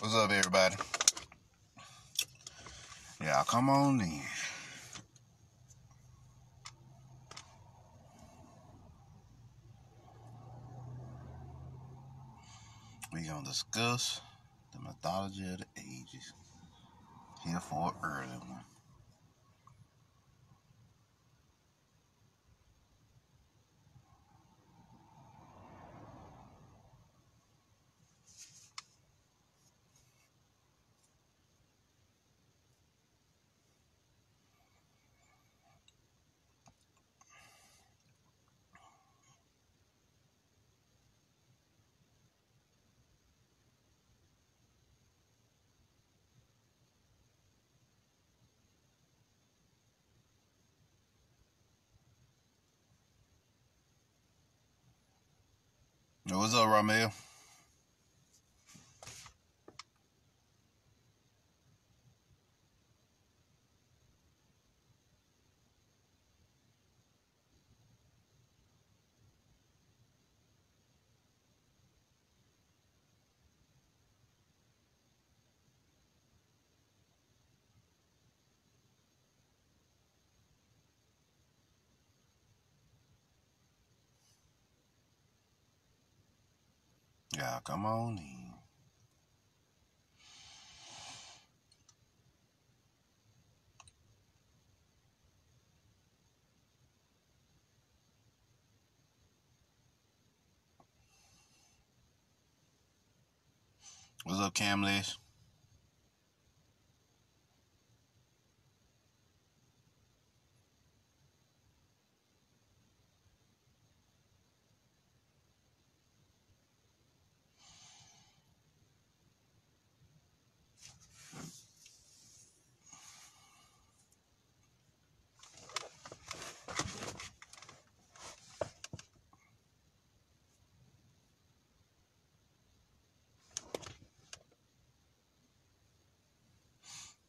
What's up, everybody? Yeah, come on in. We're going to discuss the mythology of the ages. Here for an early one. What's up, Ramel? Yeah, come on in. What's up, Camlish?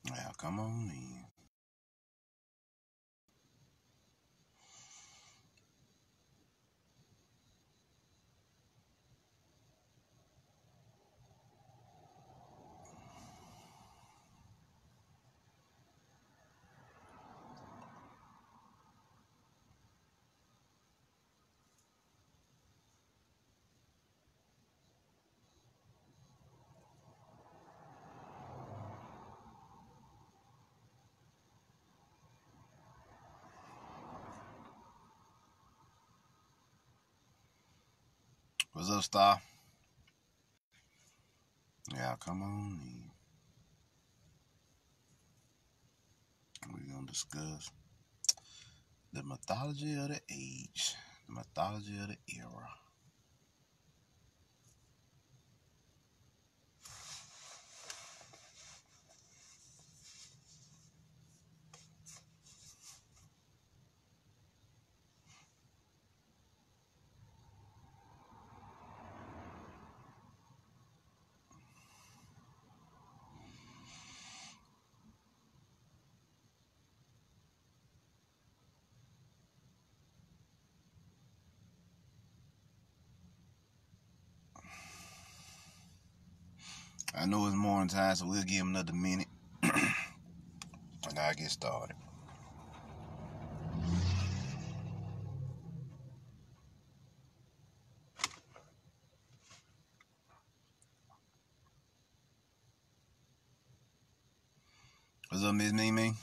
Yeah, come on in. What's up, Star? Yeah, come on in. We're going to discuss the mythology of the age, the mythology of the era. I know it's morning time, so we'll give him another minute. And I'll get started. What's up, Miss Mimi?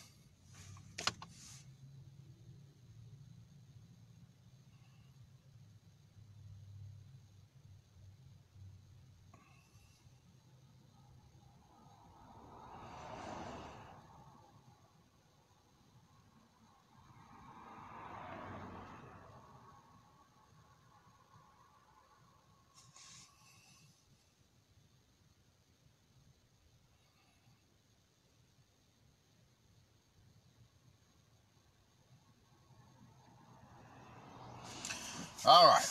All right.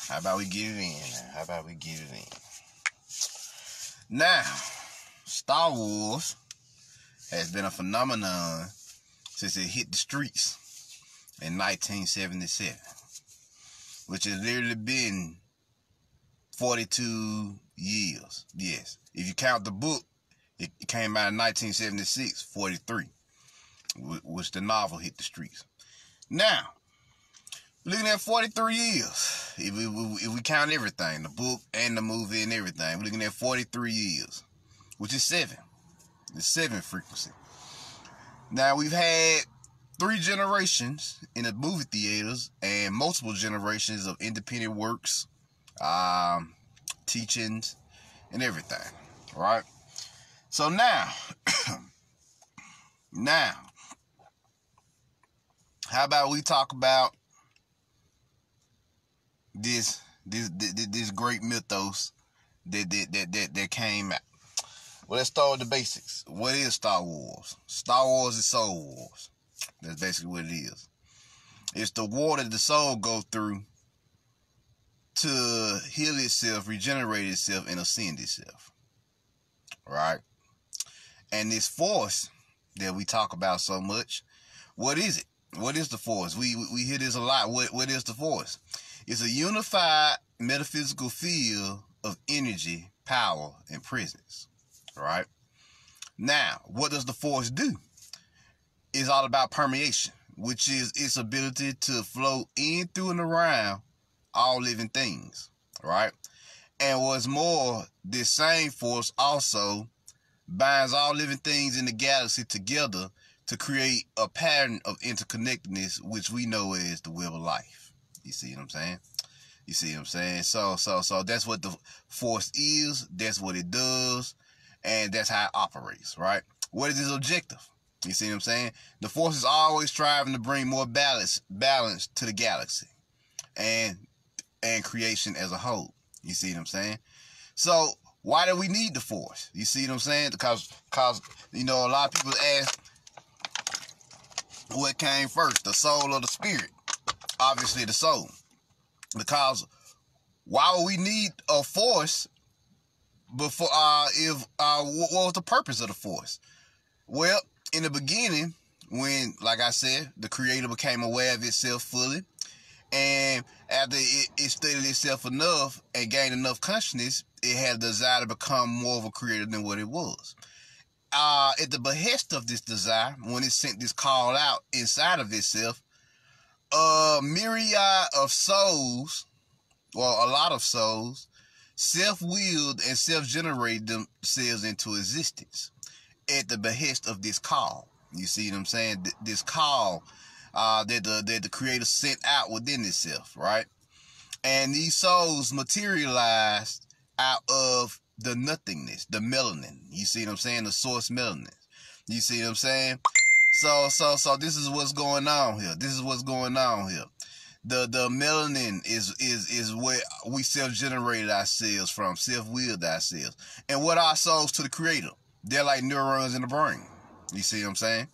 How about we get it in? Now, Star Wars has been a phenomenon since it hit the streets in 1977, which has literally been 42 years. Yes. If you count the book, it came out in 1976, 43, which the novel hit the streets. Now, looking at 43 years, if we count everything, the book and the movie and everything, we're looking at 43 years, which is 7. It's 7 frequency. Now, we've had 3 generations in the movie theaters and multiple generations of independent works, teachings, and everything, right? So now, how about we talk about this great mythos that came out? Well, let's start with the basics. What is Star Wars? Star Wars is Soul Wars. That's basically what it is. It's the war that the soul goes through to heal itself, regenerate itself, and ascend itself. Right? And this force that we talk about so much, what is it? What is the force? We hear this a lot. What is the force? It's a unified metaphysical field of energy, power, and presence. Right? Now, what does the force do? It's all about permeation, which is its ability to flow in, through, and around all living things. Right? And what's more, this same force also binds all living things in the galaxy together to create a pattern of interconnectedness, which we know as the web of life. You see what I'm saying? You see what I'm saying? So that's what the force is. That's what it does. And that's how it operates, right? What is its objective? You see what I'm saying? The force is always striving to bring more balance to the galaxy and creation as a whole. You see what I'm saying? So why do we need the force? You see what I'm saying? Because you know, a lot of people ask what came first, the soul or the spirit? Obviously the soul. Because why would we need a force before what was the purpose of the force? Well, in the beginning, when, like I said, the creator became aware of itself fully, and after it studied itself enough and gained enough consciousness, it had a desire to become more of a creator than what it was. At the behest of this desire, when it sent this call out inside of itself, a myriad of souls, well, a lot of souls, self-willed and self-generated themselves into existence at the behest of this call. You see what I'm saying? This call that the creator sent out within itself, right? And these souls materialized out of the nothingness, the melanin. You see what I'm saying? The source melanin. You see what I'm saying? So this is what's going on here. This is what's going on here. The melanin is where we self-generated ourselves from, self-willed ourselves. And what are souls to the creator? They're like neurons in the brain. You see what I'm saying?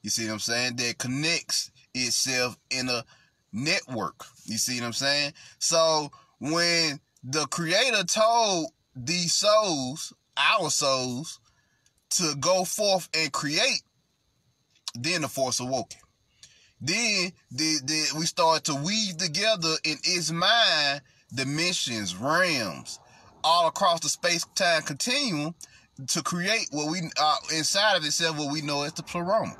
You see what I'm saying? That connects itself in a network. You see what I'm saying? So when the creator told these souls, our souls, to go forth and create, then the force awoke. Then we started to weave together in its mind dimensions, realms, all across the space-time continuum to create what we inside of itself, what we know as the pleroma,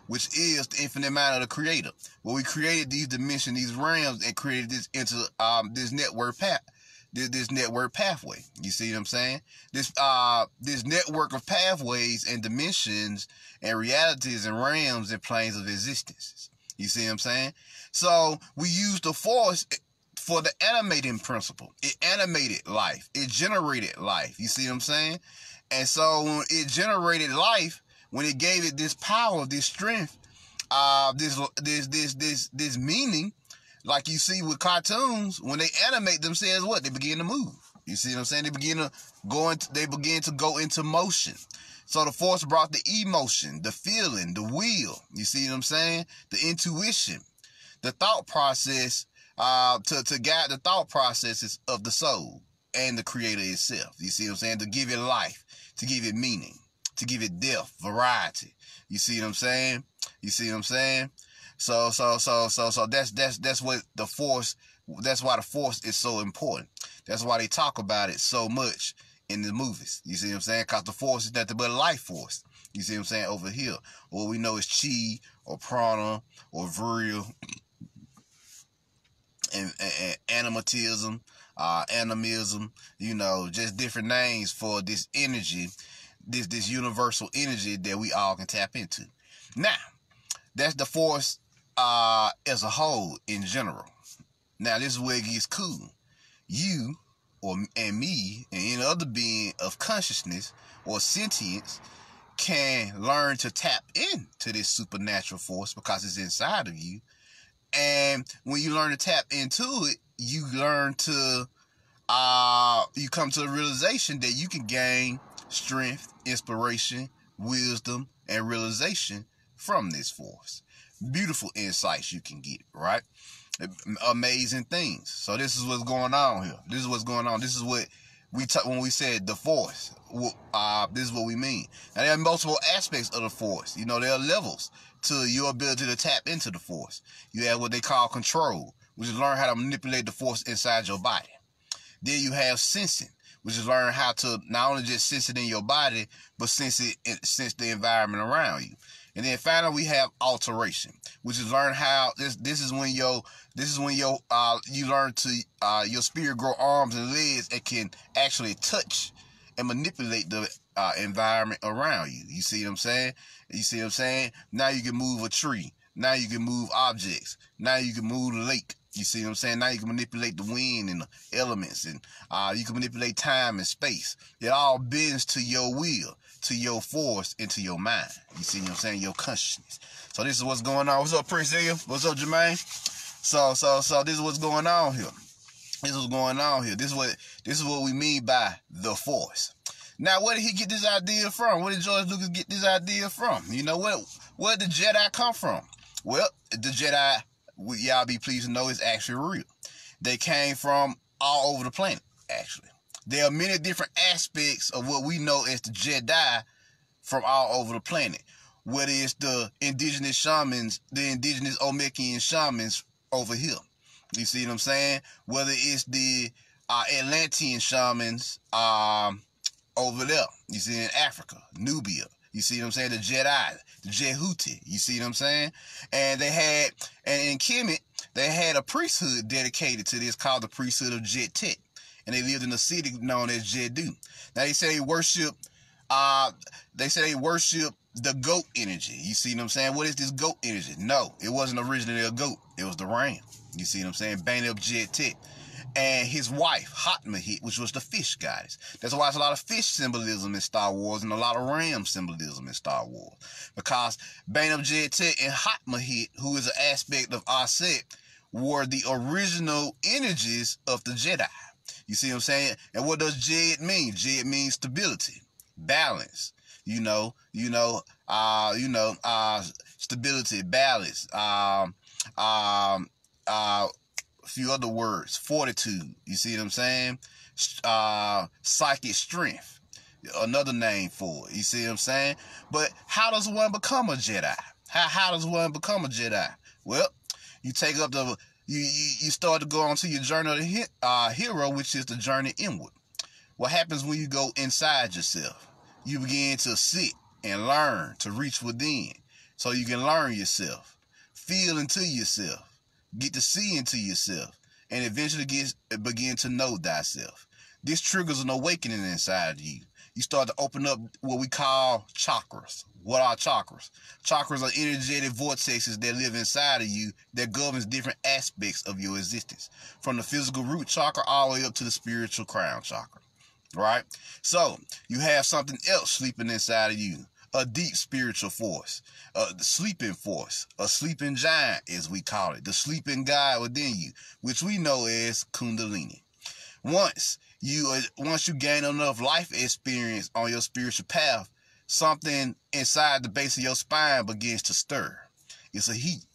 which is the infinite mind of the creator. Where we created these dimensions, these realms, and created this into this network path. This network pathway. You see what I'm saying? This network of pathways and dimensions and realities and realms and planes of existence. You see what I'm saying? So we use the force for the animating principle. It animated life. It generated life. You see what I'm saying? And so when it generated life, when it gave it this power, this strength, this meaning, like you see with cartoons, when they animate themselves, what? They begin to move. You see what I'm saying? They begin to go into motion. So the force brought the emotion, the feeling, the will. You see what I'm saying? The intuition, the thought process, to guide the thought processes of the soul and the creator itself. You see what I'm saying? To give it life, to give it meaning, to give it depth, variety. You see what I'm saying? You see what I'm saying? So that's what the force That's why the force is so important. That's why they talk about it so much in the movies. You see what I'm saying? Because the force is nothing but a life force. You see what I'm saying? Over here, what we know is chi or prana or virya and animatism, animism. You know, just different names for this energy, this universal energy that we all can tap into. Now, that's the force as a whole in general. Now, this is where it gets cool. You and me and any other being of consciousness or sentience can learn to tap into this supernatural force because it's inside of you. And when you learn to tap into it, you learn to you come to the realization that you can gain strength, inspiration, wisdom, and realization from this force. Beautiful insights you can get, right? Amazing things. So this is what's going on here. This is what's going on. This is what we when we said the force. This is what we mean. Now there are multiple aspects of the force. You know, there are levels to your ability to tap into the force. You have what they call control, which is learn how to manipulate the force inside your body. Then you have sensing, which is learn how to not only just sense it in your body, but sense the environment around you. And then finally we have alteration, which is learn how this is when you learn to your spirit grow arms and legs and can actually touch and manipulate the environment around you. You see what I'm saying? You see what I'm saying? Now you can move a tree. Now you can move objects. Now you can move the lake. You see what I'm saying? Now you can manipulate the wind and the elements, and you can manipulate time and space. It all bends to your will, to your force, and to your mind. You see what I'm saying? Your consciousness. So this is what's going on. What's up, Prince Hill? What's up, Jermaine? So this is what's going on here. This is what's going on here. This is what we mean by the force. Now, where did he get this idea from? Where did George Lucas get this idea from? You know, where did the Jedi come from? Well, the Jedi, y'all be pleased to know, is actually real. They came from all over the planet, actually. There are many different aspects of what we know as the Jedi from all over the planet. Whether it's the indigenous shamans, the indigenous Olmecan shamans over here. You see what I'm saying? Whether it's the Atlantean shamans over there. You see, in Africa, Nubia. You see what I'm saying? The Jedi, the Jehuti. You see what I'm saying? And in Kemet, they had a priesthood dedicated to this called the priesthood of Jet-Tet. And they lived in a city known as Jeddu. Now they say they worship the goat energy. You see what I'm saying? What is this goat energy? No, it wasn't originally a goat. It was the ram. You see what I'm saying? Bane of Jet-Tet. And his wife, Hotmahit, which was the fish goddess. That's why there's a lot of fish symbolism in Star Wars and a lot of ram symbolism in Star Wars. Because Bane of Jet-Tet and Hotmahit, who is an aspect of Aset, were the original energies of the Jedi. You see what I'm saying? And what does Jed mean? Jed means stability, balance. Stability, balance. A few other words, fortitude. You see what I'm saying? Psychic strength, another name for it. You see what I'm saying? But how does one become a Jedi? How does one become a Jedi? Well, you take up you start to go on to your journey of the hero, which is the journey inward. What happens when you go inside yourself? You begin to sit and learn to reach within, so you can learn yourself, feel into yourself, get to see into yourself, and eventually begin to know thyself. This triggers an awakening inside of you. You start to open up what we call chakras. What are chakras? Chakras are energetic vortexes that live inside of you that governs different aspects of your existence, from the physical root chakra all the way up to the spiritual crown chakra. Right? So you have something else sleeping inside of you. A deep spiritual force, the sleeping force, a sleeping giant, as we call it, the sleeping God within you, which we know as Kundalini. Once you gain enough life experience on your spiritual path, something inside the base of your spine begins to stir. It's a heat.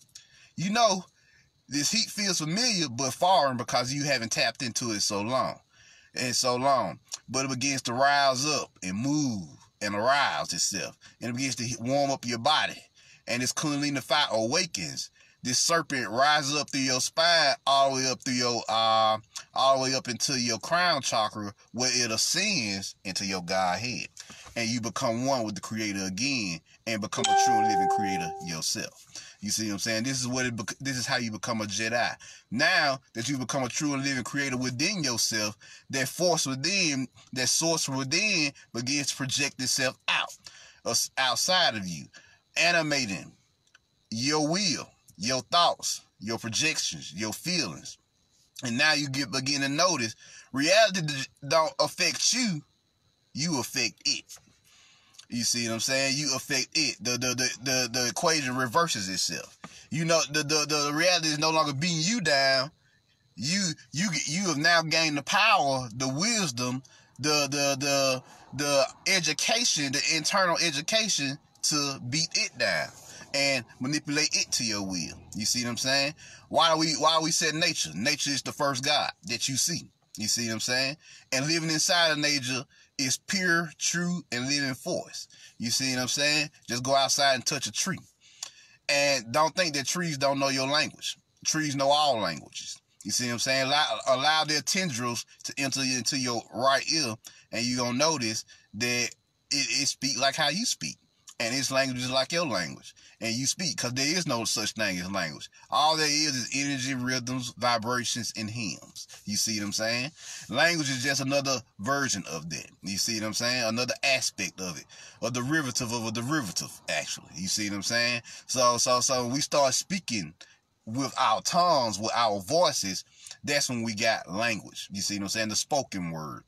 You know, this heat feels familiar but foreign because you haven't tapped into it so long. But it begins to rise up and move and arouse itself, and it begins to warm up your body, and this Kundalini fire awakens this serpent rises up through your spine, all the way up through your all the way up into your crown chakra, where it ascends into your God head, and you become one with the Creator again, and become a true and living Creator yourself. You see what I'm saying? This is how you become a Jedi. Now that you become a true and living Creator within yourself, that force within, that source within, begins to project itself outside of you, animating your will, your thoughts, your projections, your feelings. And now you begin to notice reality don't affect you, you affect it. You see what I'm saying? You affect it. The equation reverses itself. You know, the reality is no longer beating you down. You have now gained the power, the wisdom, the education, the internal education to beat it down and manipulate it to your will. You see what I'm saying? Why we said nature? Nature is the first God that you see. You see what I'm saying? And living inside of nature is pure, true, and living force. You see what I'm saying? Just go outside and touch a tree. And don't think that trees don't know your language. Trees know all languages. You see what I'm saying? Allow their tendrils to enter into your right ear, and you're going to notice that it speaks like how you speak. And its language is like your language. And you speak, because there is no such thing as language. All there is energy, rhythms, vibrations, and hymns. You see what I'm saying? Language is just another version of that. You see what I'm saying? Another aspect of it. A derivative of a derivative, actually. You see what I'm saying? So when we start speaking with our tongues, with our voices, that's when we got language. You see what I'm saying? The spoken word.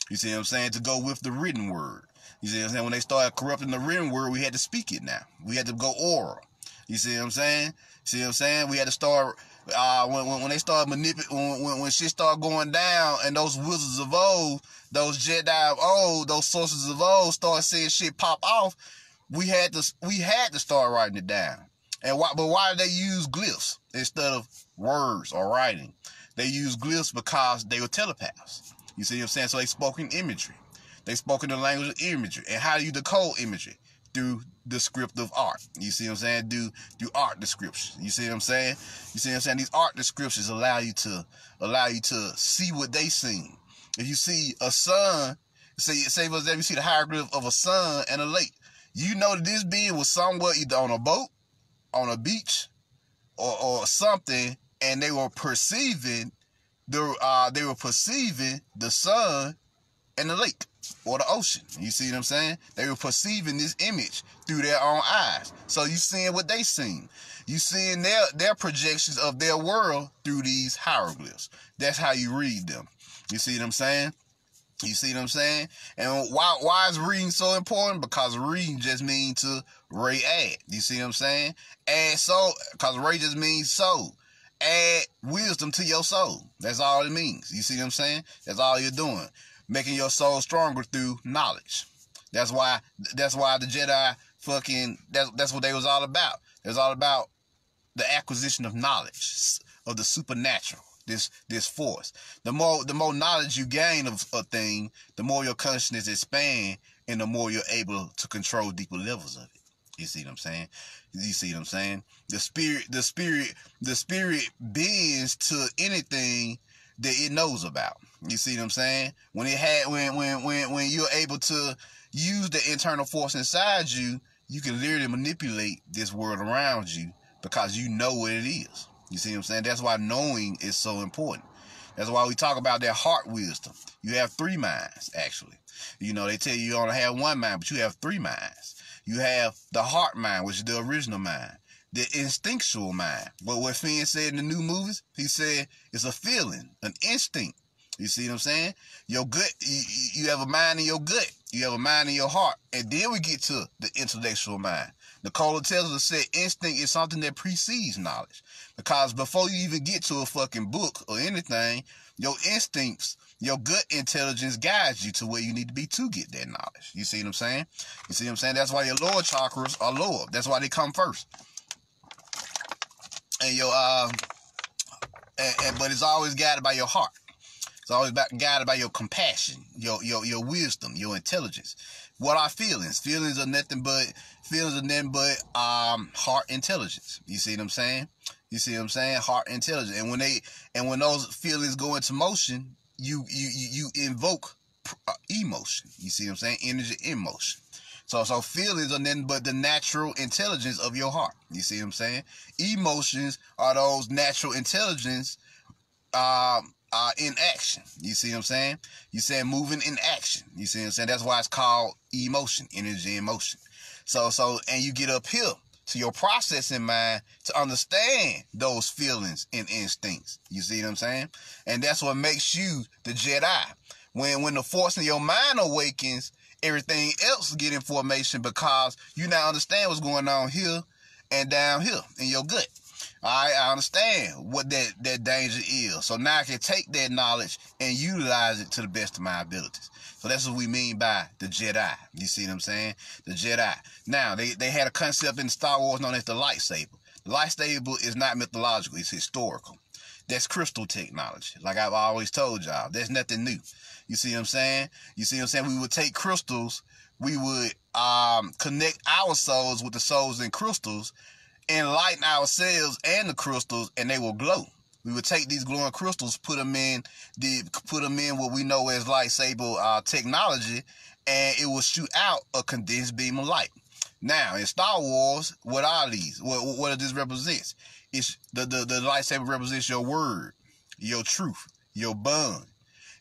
You see what I'm saying? To go with the written word. You see what I'm saying? When they started corrupting the written word, we had to speak it now. We had to go oral. You see what I'm saying? See what I'm saying? We had to start, when they started manipulating, when shit started going down, and those wizards of old, those Jedi of old, those sorcerers of old started seeing shit pop off, we had to start writing it down. But why did they use glyphs instead of words or writing? They used glyphs because they were telepaths. You see what I'm saying? So they spoke in imagery. They spoke in the language of imagery. And how do you decode imagery? Through descriptive art. You see what I'm saying? Through art descriptions. You see what I'm saying? You see what I'm saying? These art descriptions allow you to see what they seen. If you see a sun, say for example, you see the hieroglyph of a sun and a lake, you know that this being was somewhere either on a boat, on a beach, or something, and they were perceiving the sun and the lake or the ocean. You see what I'm saying? They were perceiving this image through their own eyes. So you seeing what they seen. You seeing their projections of their world through these hieroglyphs. That's how you read them. You see what I'm saying? You see what I'm saying? And why is reading so important? Because reading just means to add. You see what I'm saying? Add soul, because ray just means soul. Add wisdom to your soul. That's all it means. You see what I'm saying? That's all you're doing. Making your soul stronger through knowledge. That's why the Jedi that's what they was all about. It was all about the acquisition of knowledge, of the supernatural, this force. The more knowledge you gain of a thing, the more your consciousness expand, and the more you're able to control deeper levels of it. You see what I'm saying? You see what I'm saying? The spirit bends to anything that it knows about. You see what I'm saying? When you're able to use the internal force inside you, you can literally manipulate this world around you because you know what it is. You see what I'm saying? That's why knowing is so important. That's why we talk about that heart wisdom. You have 3 minds, actually. You know, they tell you only have 1 mind, but you have 3 minds. You have the heart mind, which is the original mind. The instinctual mind. But what Finn said in the new movies, he said it's a feeling, an instinct. You see what I'm saying? Your gut, you have a mind in your gut. You have a mind in your heart. And then we get to the intellectual mind. Nikola Tesla said instinct is something that precedes knowledge. Because before you even get to a fucking book or anything, your instincts, your gut intelligence guides you to where you need to be to get that knowledge. You see what I'm saying? You see what I'm saying? That's why your lower chakras are lower. That's why they come first. And your but it's always guided by your heart. It's always guided by your compassion, your wisdom, your intelligence. What are feelings? Feelings are nothing but heart intelligence. You see what I'm saying? You see what I'm saying? Heart intelligence. And when those feelings go into motion, you invoke emotion. You see what I'm saying? Energy in motion. So feelings are nothing but the natural intelligence of your heart. You see what I'm saying? Emotions are those natural intelligence in action. You see what I'm saying? You saying moving in action. You see what I'm saying? That's why it's called emotion, energy in motion. So and you get up here to your processing mind to understand those feelings and instincts. You see what I'm saying? And that's what makes you the Jedi. When the force in your mind awakens, everything else get information because you now understand what's going on here and down here in your gut. All right, I understand what that danger is. So now I can take that knowledge and utilize it to the best of my abilities. So that's what we mean by the Jedi. You see what I'm saying? The Jedi. Now, they had a concept in Star Wars known as the lightsaber. The lightsaber is not mythological. It's historical. That's crystal technology. Like I've always told y'all, there's nothing new. You see what I'm saying? You see what I'm saying? We would take crystals. We would connect our souls with the souls in crystals, enlighten ourselves and the crystals, and they will glow. We would take these glowing crystals, put them in what we know as lightsaber technology, and it will shoot out a condensed beam of light. Now, in Star Wars, what are these? What does this represent? It's the lightsaber represents your word, your truth, your bond,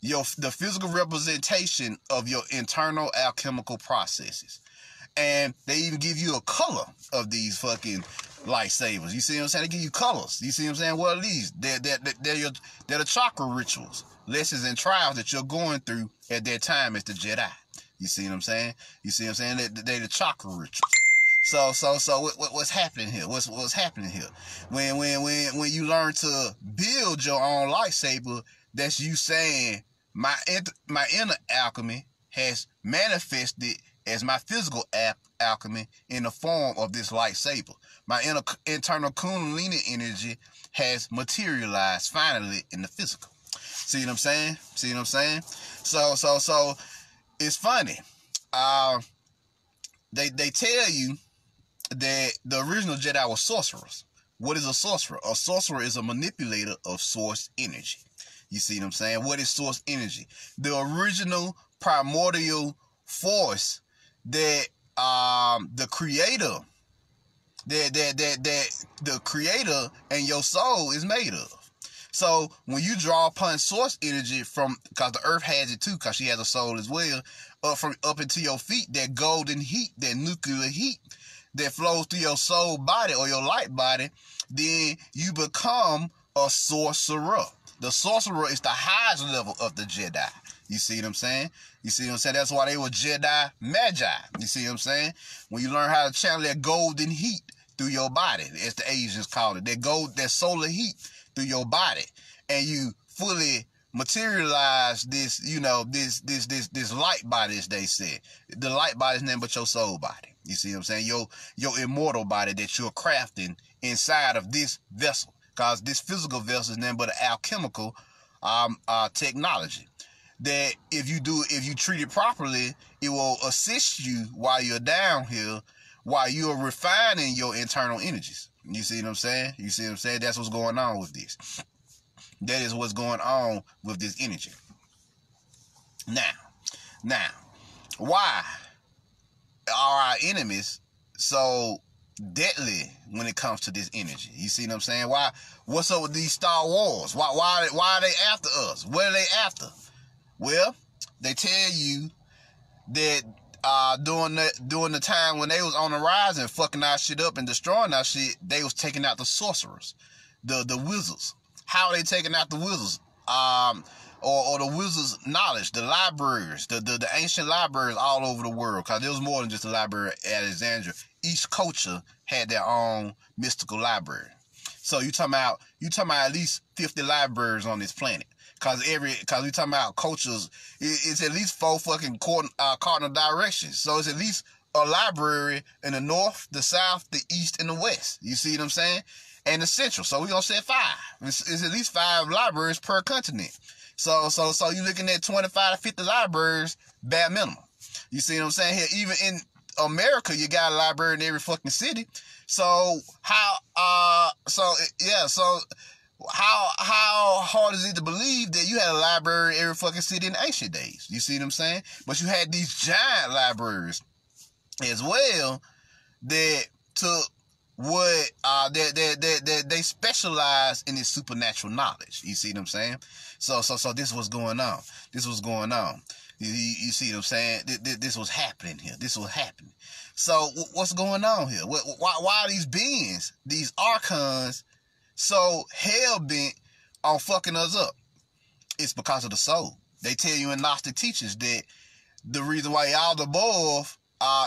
the physical representation of your internal alchemical processes. And they even give you a color of these fucking lightsabers. You see what I'm saying? They give you colors. You see what I'm saying? What are these? They're the chakra rituals, lessons and trials that you're going through at that time as the Jedi. You see what I'm saying? You see what I'm saying? They're the chakra rituals. So what's happening here? What's happening here? When you learn to build your own lightsaber, that's you saying my inner alchemy has manifested as my physical alchemy in the form of this lightsaber. My internal kundalini energy has materialized finally in the physical. See what I'm saying? See what I'm saying? So it's funny. They tell you that the original Jedi was sorcerers. What is a sorcerer? A sorcerer is a manipulator of source energy. You see what I'm saying? What is source energy? The original primordial force that the creator the creator and your soul is made of. So when you draw upon source energy from, because the earth has it too, because she has a soul as well, up into your feet, that golden heat, that nuclear heat that flows through your soul body or your light body, then you become a sorcerer. The sorcerer is the highest level of the Jedi. You see what I'm saying? You see what I'm saying? That's why they were Jedi Magi. You see what I'm saying? When you learn how to channel that golden heat through your body, as the Asians call it, that solar heat through your body, and you fully materialize this, this light body, as they said. The light body is nothing but your soul body. You see what I'm saying? Your immortal body that you're crafting inside of this vessel, because this physical vessel is nothing but an alchemical technology that if you treat it properly, it will assist you while you're down here, while you're refining your internal energies. You see what I'm saying? You see what I'm saying? That's what's going on with this. That is what's going on with this energy. Now, why are our enemies so deadly when it comes to this energy? You see what I'm saying? What's up with these Star Wars? Why are they after us? What are they after? Well, they tell you that during the time when they was on the rise and fucking our shit up and destroying our shit, they was taking out the sorcerers, the wizards. How are they taking out the wizards? Or the wizards' knowledge, the libraries, the ancient libraries all over the world, because there was more than just a library at Alexandria. Each culture had their own mystical library. So you talking about at least 50 libraries on this planet. Cause we talking about cultures, it's at least 4 fucking cardinal directions. So it's at least a library in the north, the south, the east, and the west. You see what I'm saying? And the central. So we're gonna say 5. It's at least 5 libraries per continent. So you're looking at 25 to 50 libraries bare minimum. You see what I'm saying? Here, even in America, you got a library in every fucking city. So how how hard is it to believe that you had a library in every fucking city in ancient days? You see what I'm saying? But you had these giant libraries as well that took what that they specialize in this supernatural knowledge. You see what I'm saying? So this was going on. This was going on. You see what I'm saying? This was happening here. This was happening. So what's going on here? Why are these beings, these archons, so hell-bent on fucking us up? It's because of the soul. They tell you in Gnostic teachings that the reason why y'all above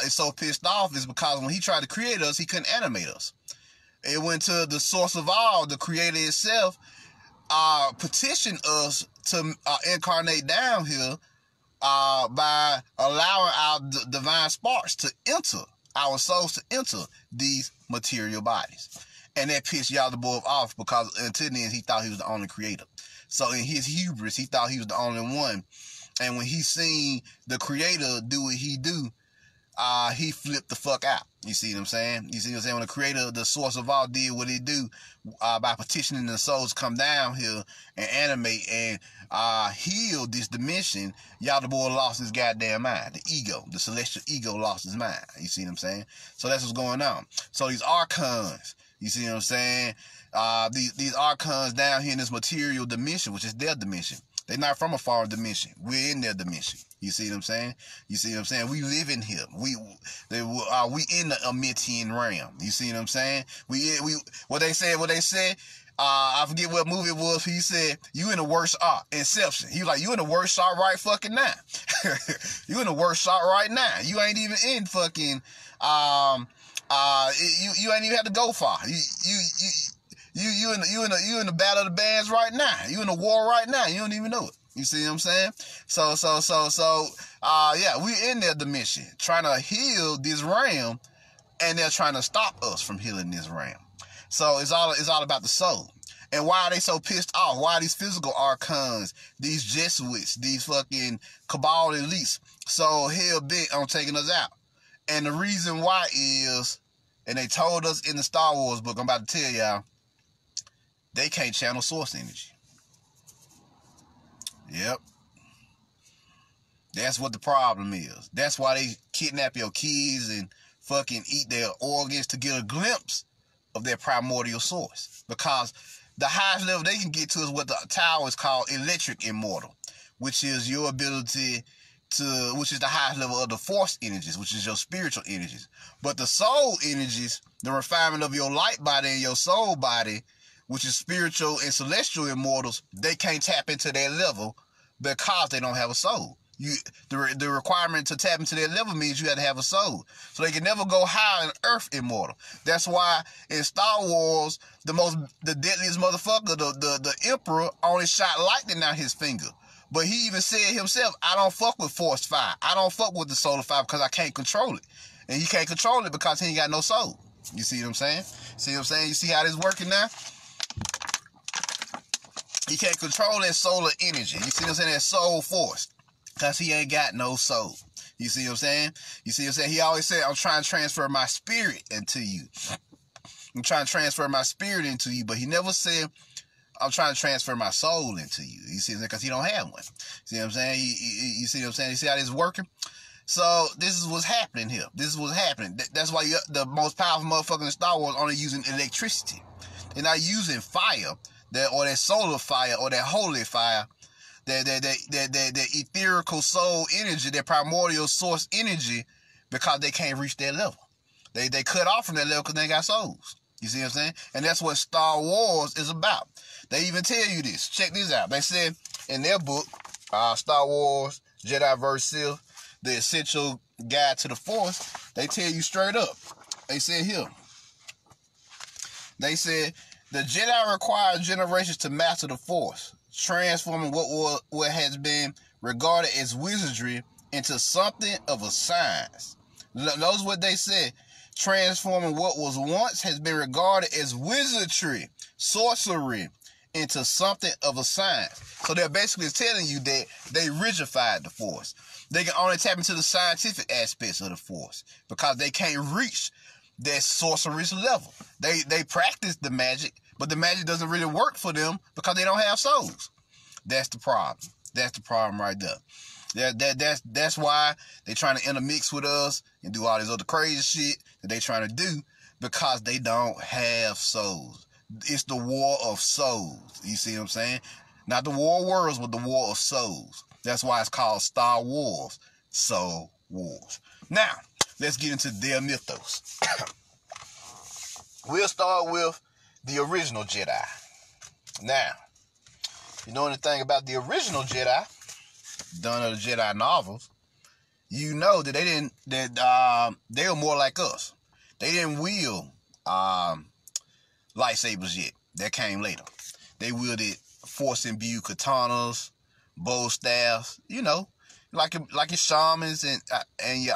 is so pissed off is because when he tried to create us, he couldn't animate us. It went to the source of all, the creator itself, petitioned us to incarnate down here by allowing our divine sparks to enter, our souls to enter these material bodies. And that pissed Yaldabaoth off because until then he thought he was the only creator. So in his hubris, he thought he was the only one. And when he seen the creator do what he do, he flipped the fuck out. You see what I'm saying? You see what I'm saying? When the creator, the source of all, did what he do by petitioning the souls to come down here and animate and heal this dimension, Yaldabaoth lost his goddamn mind. The ego, the celestial ego lost his mind. You see what I'm saying? So that's what's going on. So these archons, you see what I'm saying? These archons down here in this material dimension, which is their dimension. They're not from a foreign dimension. We're in their dimension. You see what I'm saying? You see what I'm saying? We live in here. We in the Amitian realm. You see what I'm saying? What they said. I forget what movie it was. He said, "You in the worst art." Inception. He was like, "You in the worst art right fucking now." You in the worst art right now. You ain't even in fucking. You ain't even had to go far. You in the battle of the bands right now. You in the war right now. You don't even know it. You see what I'm saying? So, yeah, we in their dimension trying to heal this realm, and they're trying to stop us from healing this realm. So it's all about the soul. And why are they so pissed off? Why are these physical archons, these Jesuits, these fucking cabal elites so hell bent on taking us out? And the reason why is, and they told us in the Star Wars book, I'm about to tell y'all, they can't channel source energy. Yep. That's what the problem is. That's why they kidnap your kids and fucking eat their organs to get a glimpse of their primordial source. Because the highest level they can get to is what the Tao is called electric immortal, which is your ability to, which is the highest level of the force energies, which is your spiritual energies. But the soul energies, the refinement of your light body and your soul body, which is spiritual and celestial immortals, they can't tap into that level because they don't have a soul. The requirement to tap into that level means you have to have a soul. So they can never go higher than earth immortal. That's why in Star Wars, the deadliest motherfucker, the Emperor, only shot lightning out his finger. But he even said himself, I don't fuck with force fire. I don't fuck with the solar fire because I can't control it. And he can't control it because he ain't got no soul. You see what I'm saying? See what I'm saying? You see how this working now? He can't control that solar energy. You see what I'm saying? That soul force. Because he ain't got no soul. You see what I'm saying? You see what I'm saying? He always said, I'm trying to transfer my spirit into you. I'm trying to transfer my spirit into you. But he never said, I'm trying to transfer my soul into you. You see what I'm saying? Because he don't have one. See what I'm saying? You see what I'm saying? You see how this is working? So this is what's happening here. This is what's happening. That's why the most powerful motherfucker in Star Wars only using electricity. They're not using fire. Or that solar fire, or that holy fire, that etherical soul energy, that primordial source energy, because they can't reach that level. They cut off from that level because they ain't got souls. You see what I'm saying? And that's what Star Wars is about. They even tell you this. Check this out. They said in their book, Star Wars, Jedi vs. Sith, The Essential Guide to the Force, they tell you straight up. They said here. They said, the Jedi required generations to master the Force, transforming what has been regarded as wizardry into something of a science. Notice what they said. Transforming what was once has been regarded as wizardry, sorcery, into something of a science. So they're basically telling you that they rigidified the force. They can only tap into the scientific aspects of the force because they can't reach that sorcerer's level. They practice the magic, but the magic doesn't really work for them because they don't have souls. That's the problem. That's the problem right there. That's why they trying to intermix with us and do all this other crazy shit that they trying to do, because they don't have souls. It's the war of souls. You see what I'm saying? Not the war of worlds, but the war of souls. That's why it's called Star Wars, Soul Wars. Now, let's get into their mythos. We'll start with the original Jedi. Now, if you know anything about the original Jedi, done of the Jedi novels, you know that they were more like us. They didn't wield lightsabers yet. That came later. They wielded force-imbued katanas, bow staffs, you know, like your shamans and your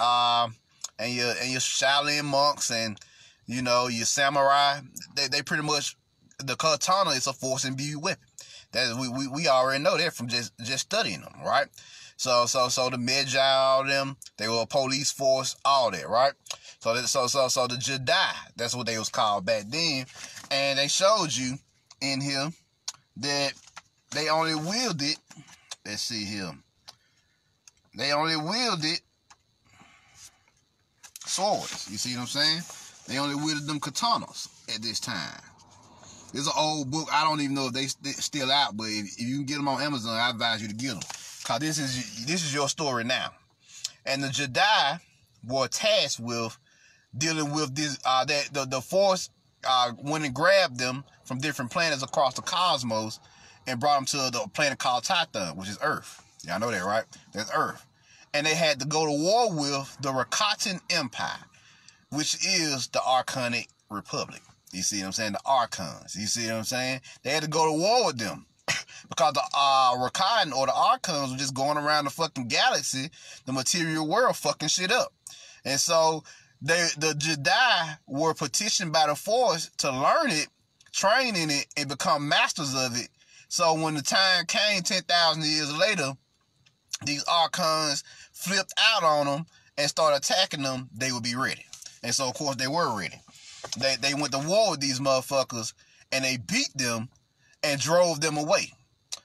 Shaolin monks and, you know, your samurai. They pretty much, the katana is a force-imbued weapon. That we already know that from just studying them, right? So the Magi, all them, they were a police force, all that, right? So the Jedi, that's what they was called back then, and they showed you in here that they only wielded, let's see here, they only wielded swords. You see what I'm saying? They only wielded them katanas at this time. There's an old book. I don't even know if they still out, but if you can get them on Amazon, I advise you to get them, cause this is your story now. And the Jedi were tasked with dealing with this. The Force went and grabbed them from different planets across the cosmos and brought them to the planet called Titan, which is Earth. Y'all know that, right? That's Earth. And they had to go to war with the Rakatan Empire, which is the Archonic Republic. You see what I'm saying? The Archons. You see what I'm saying? They had to go to war with them because the Rakatan or the Archons were just going around the fucking galaxy, the material world, fucking shit up. And so the Jedi were petitioned by the Force to learn it, train in it, and become masters of it. So when the time came 10,000 years later, these Archons flipped out on them and started attacking them, they would be ready. And so, of course, they were ready. They went to war with these motherfuckers, and they beat them and drove them away.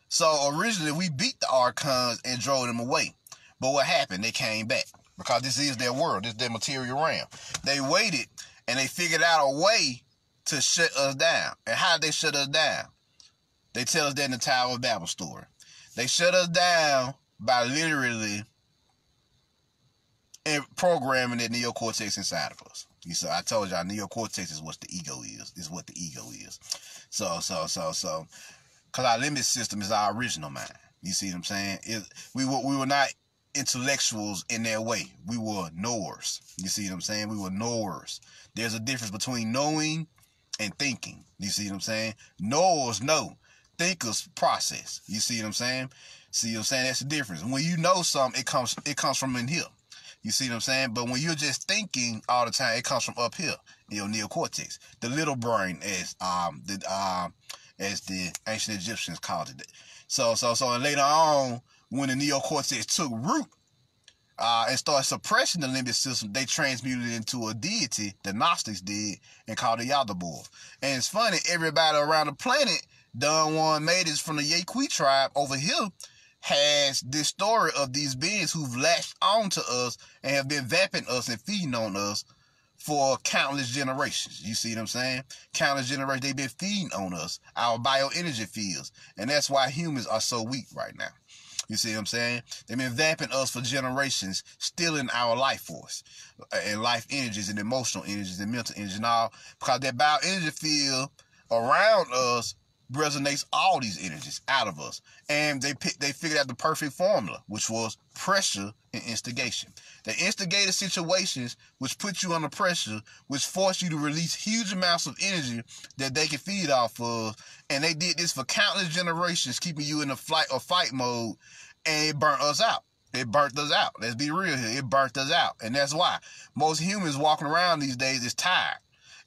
So originally, we beat the Archons and drove them away. But what happened? They came back, because this is their world. This is their material realm. They waited, and they figured out a way to shut us down. And how did they shut us down? They tell us that in the Tower of Babel story. They shut us down by literally programming that neocortex inside of us. So I told y'all, neocortex is what the ego is. Is what the ego is. So, because our limbic system is our original mind. You see what I'm saying? We were not intellectuals in their way. We were knowers. You see what I'm saying? We were knowers. There's a difference between knowing and thinking. You see what I'm saying? Knowers know. Thinkers process. You see what I'm saying? See what I'm saying? That's the difference. When you know something, it comes from in here. You see what I'm saying? But when you're just thinking all the time, it comes from up here in your neocortex, the little brain, as the ancient Egyptians called it. So later on, when the neocortex took root and started suppressing the limbic system, they transmuted it into a deity, the Gnostics did, and called it Yaldabaoth. And it's funny, everybody around the planet done one made it from the Yaqui tribe over here has this story of these beings who've latched onto us and have been vamping us and feeding on us for countless generations. You see what I'm saying? Countless generations, they've been feeding on us, our bioenergy fields. And that's why humans are so weak right now. You see what I'm saying? They've been vamping us for generations, stealing our life force and life energies and emotional energies and mental energies and all, because that bioenergy field around us resonates all these energies out of us. And they figured out the perfect formula, which was pressure and instigation. They instigated situations which put you under pressure, which force you to release huge amounts of energy that they can feed off of. And they did this for countless generations, keeping you in a flight or fight mode, and it burnt us out. It burnt us out. Let's be real here. It burnt us out. And that's why most humans walking around these days is tired.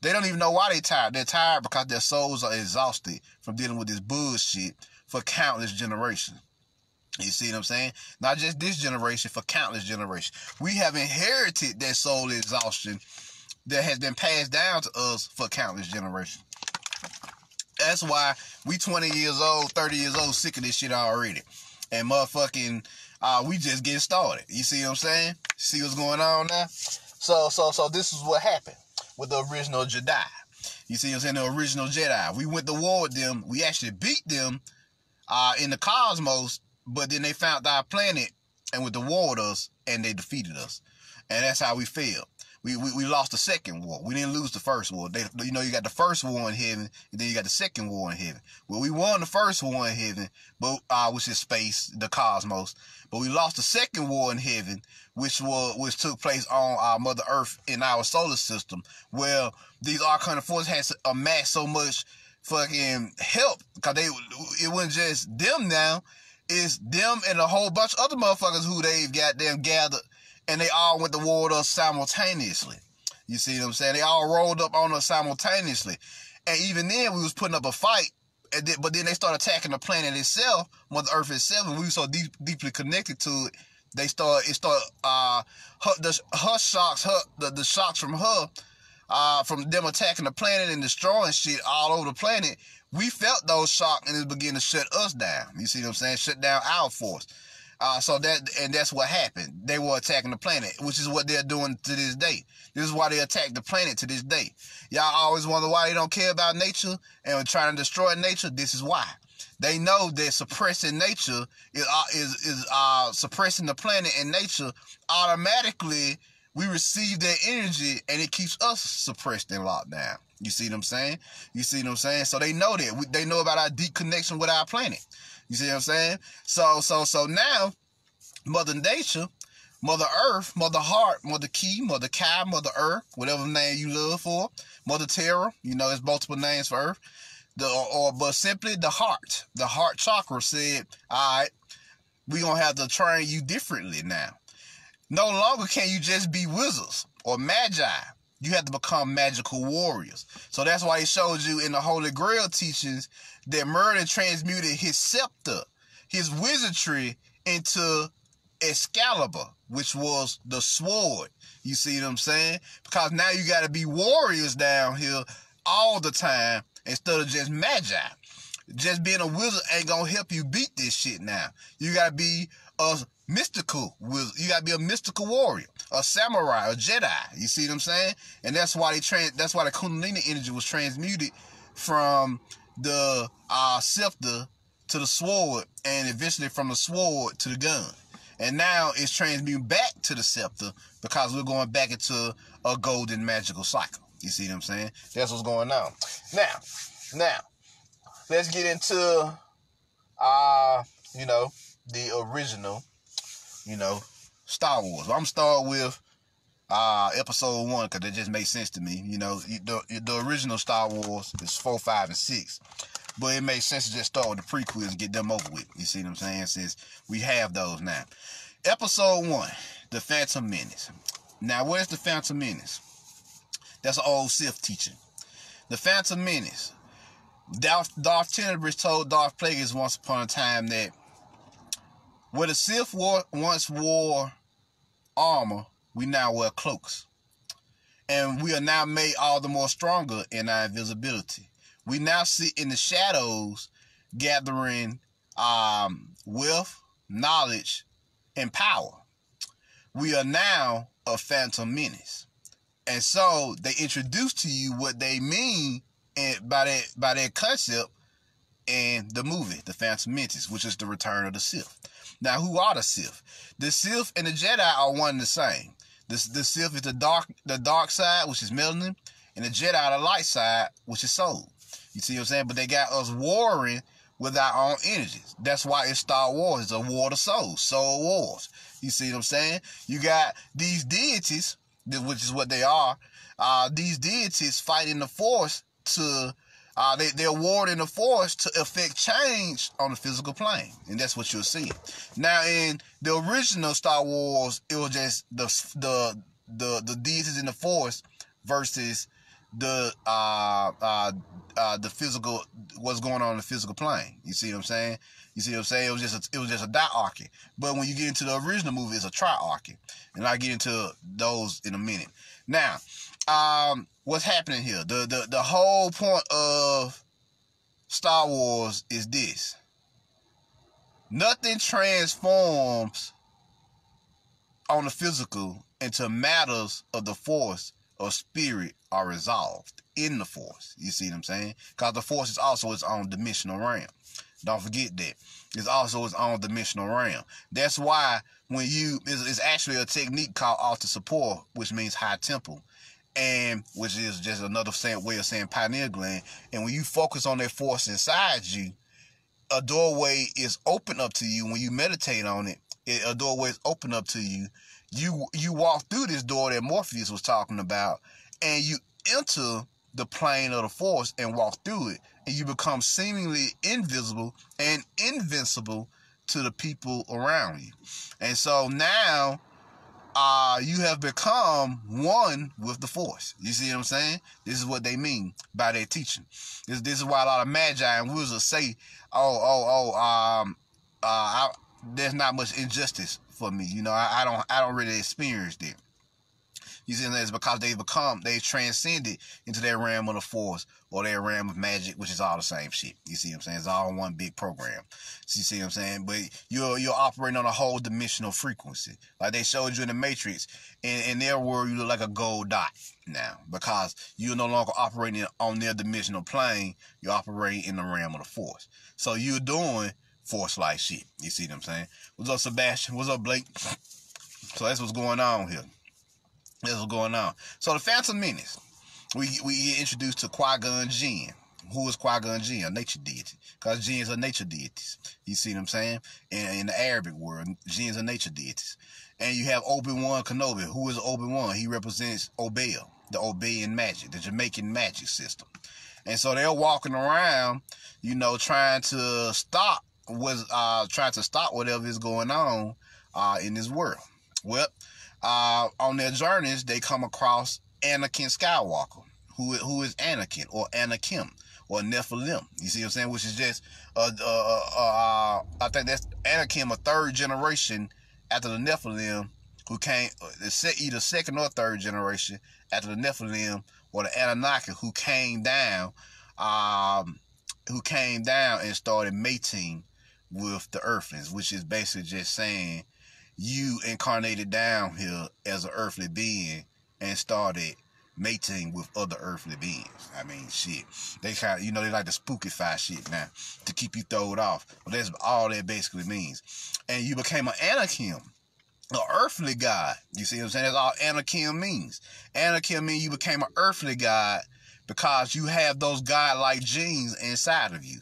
They don't even know why they tired. They're tired because their souls are exhausted from dealing with this bullshit for countless generations. You see what I'm saying? Not just this generation, for countless generations. We have inherited that soul exhaustion that has been passed down to us for countless generations. That's why we 20 years old, 30 years old, sick of this shit already. And motherfucking, we just getting started. You see what I'm saying? See what's going on now? So this is what happened with the original Jedi. You see what I'm saying? The original Jedi. We went to war with them. We actually beat them in the cosmos, but then they found our planet and went to war with us, and they defeated us. And that's how we failed. We lost the second war. We didn't lose the first war. You got the first war in heaven, and then you got the second war in heaven. Well, we won the first war in heaven, but which is space, the cosmos. But we lost the second war in heaven, which took place on our Mother Earth in our solar system. Well, these arcane forces had amassed so much fucking help, because it wasn't just them now. It's them and a whole bunch of other motherfuckers who they've goddamn gathered. And they all went to war with us simultaneously. You see what I'm saying? They all rolled up on us simultaneously. And even then, we was putting up a fight. But then they started attacking the planet itself, Mother Earth itself. And we were so deeply connected to it. The shocks from her, from them attacking the planet and destroying shit all over the planet. We felt those shocks, and it began to shut us down. You see what I'm saying? Shut down our force. That's what happened. They were attacking the planet, which is what they're doing to this day. This is why they attack the planet to this day. Y'all always wonder why they don't care about nature and are trying to destroy nature. This is why. They know that suppressing nature is suppressing the planet and nature. Automatically, we receive that energy, and it keeps us suppressed and locked down. You see what I'm saying? So they know that. They know about our deep connection with our planet. You see what I'm saying? So now, Mother Nature, Mother Earth, Mother Heart, Mother Key, Mother Kai, Mother Earth, whatever name you love for, Mother Terra, there's multiple names for Earth, but simply the heart chakra said, all right, we're going to have to train you differently now. No longer can you just be wizards or magi. You have to become magical warriors. So that's why he showed you in the Holy Grail teachings that Merlin transmuted his scepter, his wizardry, into Excalibur, which was the sword. You see what I'm saying? Because now you got to be warriors down here all the time instead of just magi. Just being a wizard ain't going to help you beat this shit now. You got to be a mystical wizard. You got to be a mystical warrior, a samurai, a Jedi. You see what I'm saying? And that's why that's why the Kundalini energy was transmuted from the scepter to the sword, and eventually from the sword to the gun. And now it's transmuted back to the scepter because we're going back into a golden magical cycle. You see what I'm saying? That's what's going on. Now, let's get into, the original, Star Wars. I'm going to start with episode 1 because it just makes sense to me. The original Star Wars is 4, 5, and 6. But it makes sense to just start with the prequels and get them over with. You see what I'm saying? Since we have those now. Episode 1, The Phantom Menace. Now, what is the Phantom Menace? That's an old Sith teaching. The Phantom Menace. Darth Tenebrous told Darth Plagueis once upon a time that where the Sith once wore armor, we now wear cloaks. And we are now made all the more stronger in our invisibility. We now sit in the shadows gathering wealth, knowledge, and power. We are now a phantom menace. And so they introduce to you what they mean by that concept in the movie, The Phantom Menace, which is the return of the Sith. Now, who are the Sith? The Sith and the Jedi are one and the same. The Sith is the dark side, which is melanin, and the Jedi the light side, which is soul. You see what I'm saying? But they got us warring with our own energies. That's why it's Star Wars. It's a war of souls, soul wars. You see what I'm saying? You got these deities, which is what they are. These deities fighting the Force to, they're warring the Force to affect change on the physical plane. And that's what you'll see. Now, in the original Star Wars, it was just the deities in the Force versus the physical, what's going on in the physical plane. You see what I'm saying? You see what I'm saying? It was just a diarchy. But when you get into the original movie, it's a triarchy, and I'll get into those in a minute. Now, what's happening here? The whole point of Star Wars is this: nothing transforms on the physical until matters of the force or spirit are resolved in the force. You see what I'm saying? Because the force is also its own dimensional realm. Don't forget that. It's also its own dimensional realm. That's why when it's actually a technique called altar support, which means high temple, and which is just another way of saying pineal gland. And when you focus on that force inside you, a doorway is open up to you. When you meditate on it, a doorway is open up to you. You walk through this door that Morpheus was talking about, and you enter the plane of the force and walk through it, and you become seemingly invisible and invincible to the people around you. And so now you have become one with the force. You see what I'm saying? This is what they mean by their teaching. This is why a lot of magi and wizards say, there's not much injustice for me. You know, I don't really experience that. You see, it's because they've transcended into that realm of the force or that realm of magic, which is all the same shit. You see what I'm saying? It's all one big program. So you see what I'm saying? But you're operating on a whole dimensional frequency. Like they showed you in the Matrix. In their world, you look like a gold dot now because you're no longer operating on their dimensional plane. You're operating in the realm of the force. So you're doing force-like shit. You see what I'm saying? What's up, Sebastian? What's up, Blake? So that's what's going on here. That's what's going on. So the Phantom Menace, we get introduced to Qui-Gon Jinn. Who is Qui-Gon Jinn? A nature deity. Because jinns are nature deities. You see what I'm saying? In the Arabic world, jinns are nature deities. And you have Obi-Wan Kenobi. Who is Obi-Wan? He represents Obel, the Obeyan magic, the Jamaican magic system. And so they're walking around, you know, trying to stop whatever is going on in this world. Well, on their journeys, they come across Anakin Skywalker, who is Anakin or Anakim or Nephilim. You see what I'm saying? Which is just, I think that's Anakim, a third generation after the Nephilim, who came either second or third generation after the Nephilim or the Anunnaki, who came down and started mating with the Earthlings, which is basically just saying, you incarnated down here as an earthly being and started mating with other earthly beings. I mean, shit. They kind of, you know, they like to spookify shit now to keep you throwed off. But that's all that basically means. And you became an Anakim, an earthly god. You see what I'm saying? That's all Anakim means. Anakim means you became an earthly god because you have those godlike genes inside of you.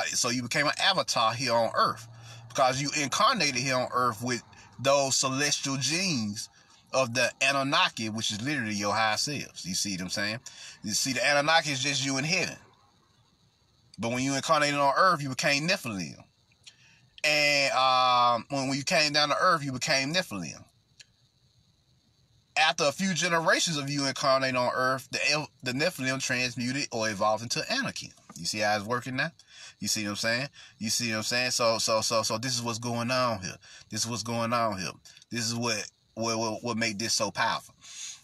So you became an avatar here on earth because you incarnated here on earth with those celestial genes of the Anunnaki, which is literally your high selves. You see what I'm saying? You see, the Anunnaki is just you in heaven. But when you incarnated on earth, you became Nephilim. And when you came down to earth, you became Nephilim. After a few generations of you incarnating on earth, the Nephilim transmuted or evolved into Anakin. You see how it's working now? You see what I'm saying? You see what I'm saying? So this is what's going on here. This is what's going on here. This is what made this so powerful.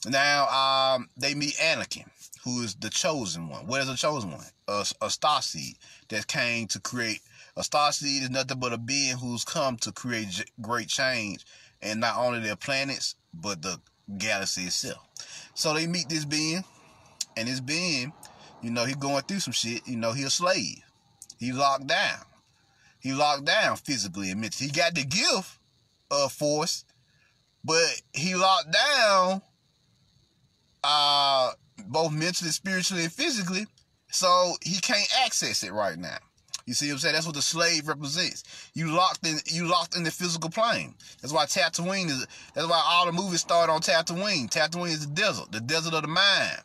Now, they meet Anakin, who is the chosen one. What is a chosen one? A starseed that came to create. A starseed is nothing but a being who's come to create great change, and not only their planets, but the galaxy itself. So they meet this being, and this being, you know, he going through some shit. You know, he a slave. He locked down. He locked down physically and mentally. He got the gift of force, but he locked down both mentally, spiritually, and physically, so he can't access it right now. You see what I'm saying? That's what the slave represents. You locked in the physical plane. That's why Tatooine is. That's why all the movies start on Tatooine. Tatooine is the desert of the mind,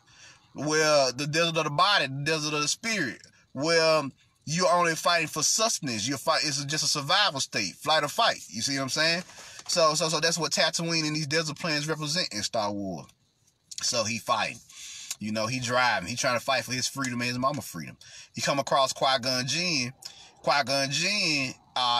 where the desert of the body, the desert of the spirit, where you're only fighting for sustenance. It's just a survival state, flight or fight. You see what I'm saying? So that's what Tatooine and these desert planets represent in Star Wars. So he fighting. You know, he driving. He trying to fight for his freedom and his mama's freedom. He come across Qui-Gon Jinn. Qui-Gon Jinn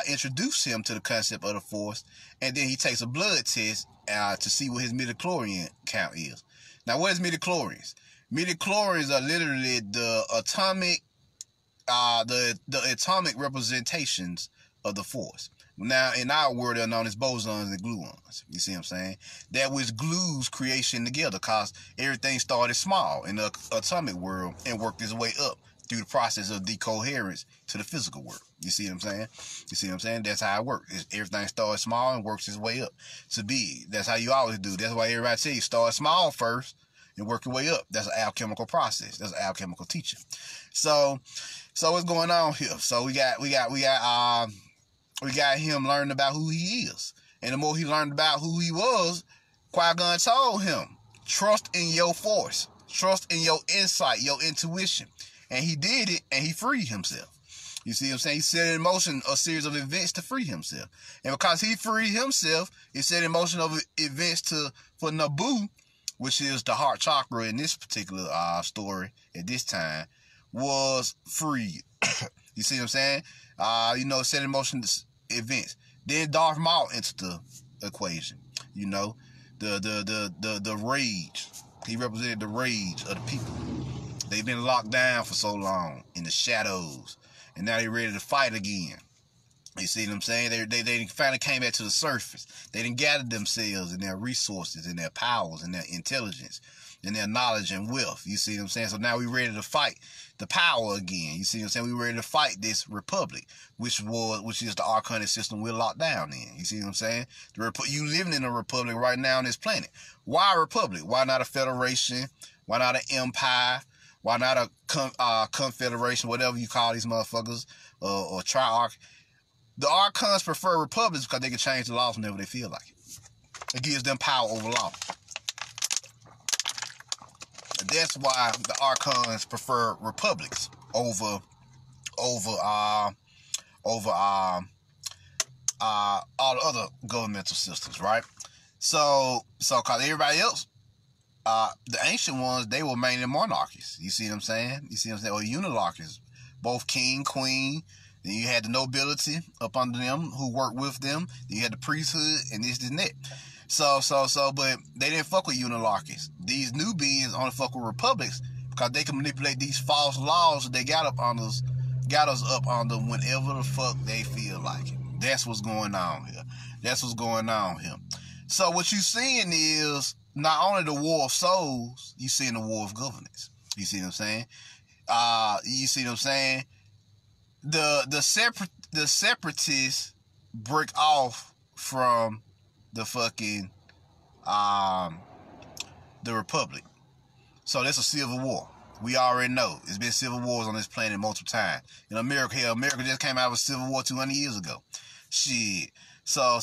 introduced him to the concept of the Force, and then he takes a blood test to see what his midichlorian count is. Now, what is midichlorians? Midichlorians are literally the atomic representations of the Force. Now, in our world, they're known as bosons and gluons. You see what I'm saying? That which glues creation together, because everything started small in the atomic world and worked its way up through the process of decoherence to the physical world. You see what I'm saying? You see what I'm saying? That's how it works. Everything starts small and works its way up to big. That's how you always do. That's why everybody tell you start small first and work your way up. That's an alchemical process. That's an alchemical teaching. So what's going on here? So we got him learning about who he is. And the more he learned about who he was, Qui-Gon told him, trust in your force. Trust in your insight, your intuition. And he did it, and he freed himself. You see what I'm saying? He set in motion a series of events to free himself. And because he freed himself, he set in motion of events for Naboo, which is the heart chakra in this particular story at this time, was freed. You see what I'm saying? Set in motion events. Then Darth Maul entered the equation. You know, the rage. He represented the rage of the people. They've been locked down for so long in the shadows, and now they're ready to fight again. You see what I'm saying? They finally came back to the surface. They didn't gather themselves and their resources and their powers and their intelligence and their knowledge and wealth. You see what I'm saying? So now we're ready to fight the power again. You see what I'm saying? We're ready to fight this republic, which is the arcanic system we're locked down in. You see what I'm saying? You living in a republic right now on this planet. Why a republic? Why not a federation? Why not an empire? Why not a confederation, whatever you call these motherfuckers, or triarch? The archons prefer republics because they can change the laws whenever they feel like it. It gives them power over law. That's why the archons prefer republics over all the other governmental systems, right? So cause everybody else, the ancient ones, they were mainly monarchies. You see what I'm saying? Or unilarchies. Both king, queen. Then you had the nobility up under them who worked with them. Then you had the priesthood and this and that. But they didn't fuck with unilarchies. These new beings only fuck with republics because they can manipulate these false laws that they got us up under whenever the fuck they feel like it. That's what's going on here. So what you're seeing is not only the war of souls, you're seeing the war of governance. You see what I'm saying? The separatists break off from the fucking the republic. So that's a civil war. We already know. It's been civil wars on this planet multiple times. In America, America just came out of a civil war 200 years ago. Shit. So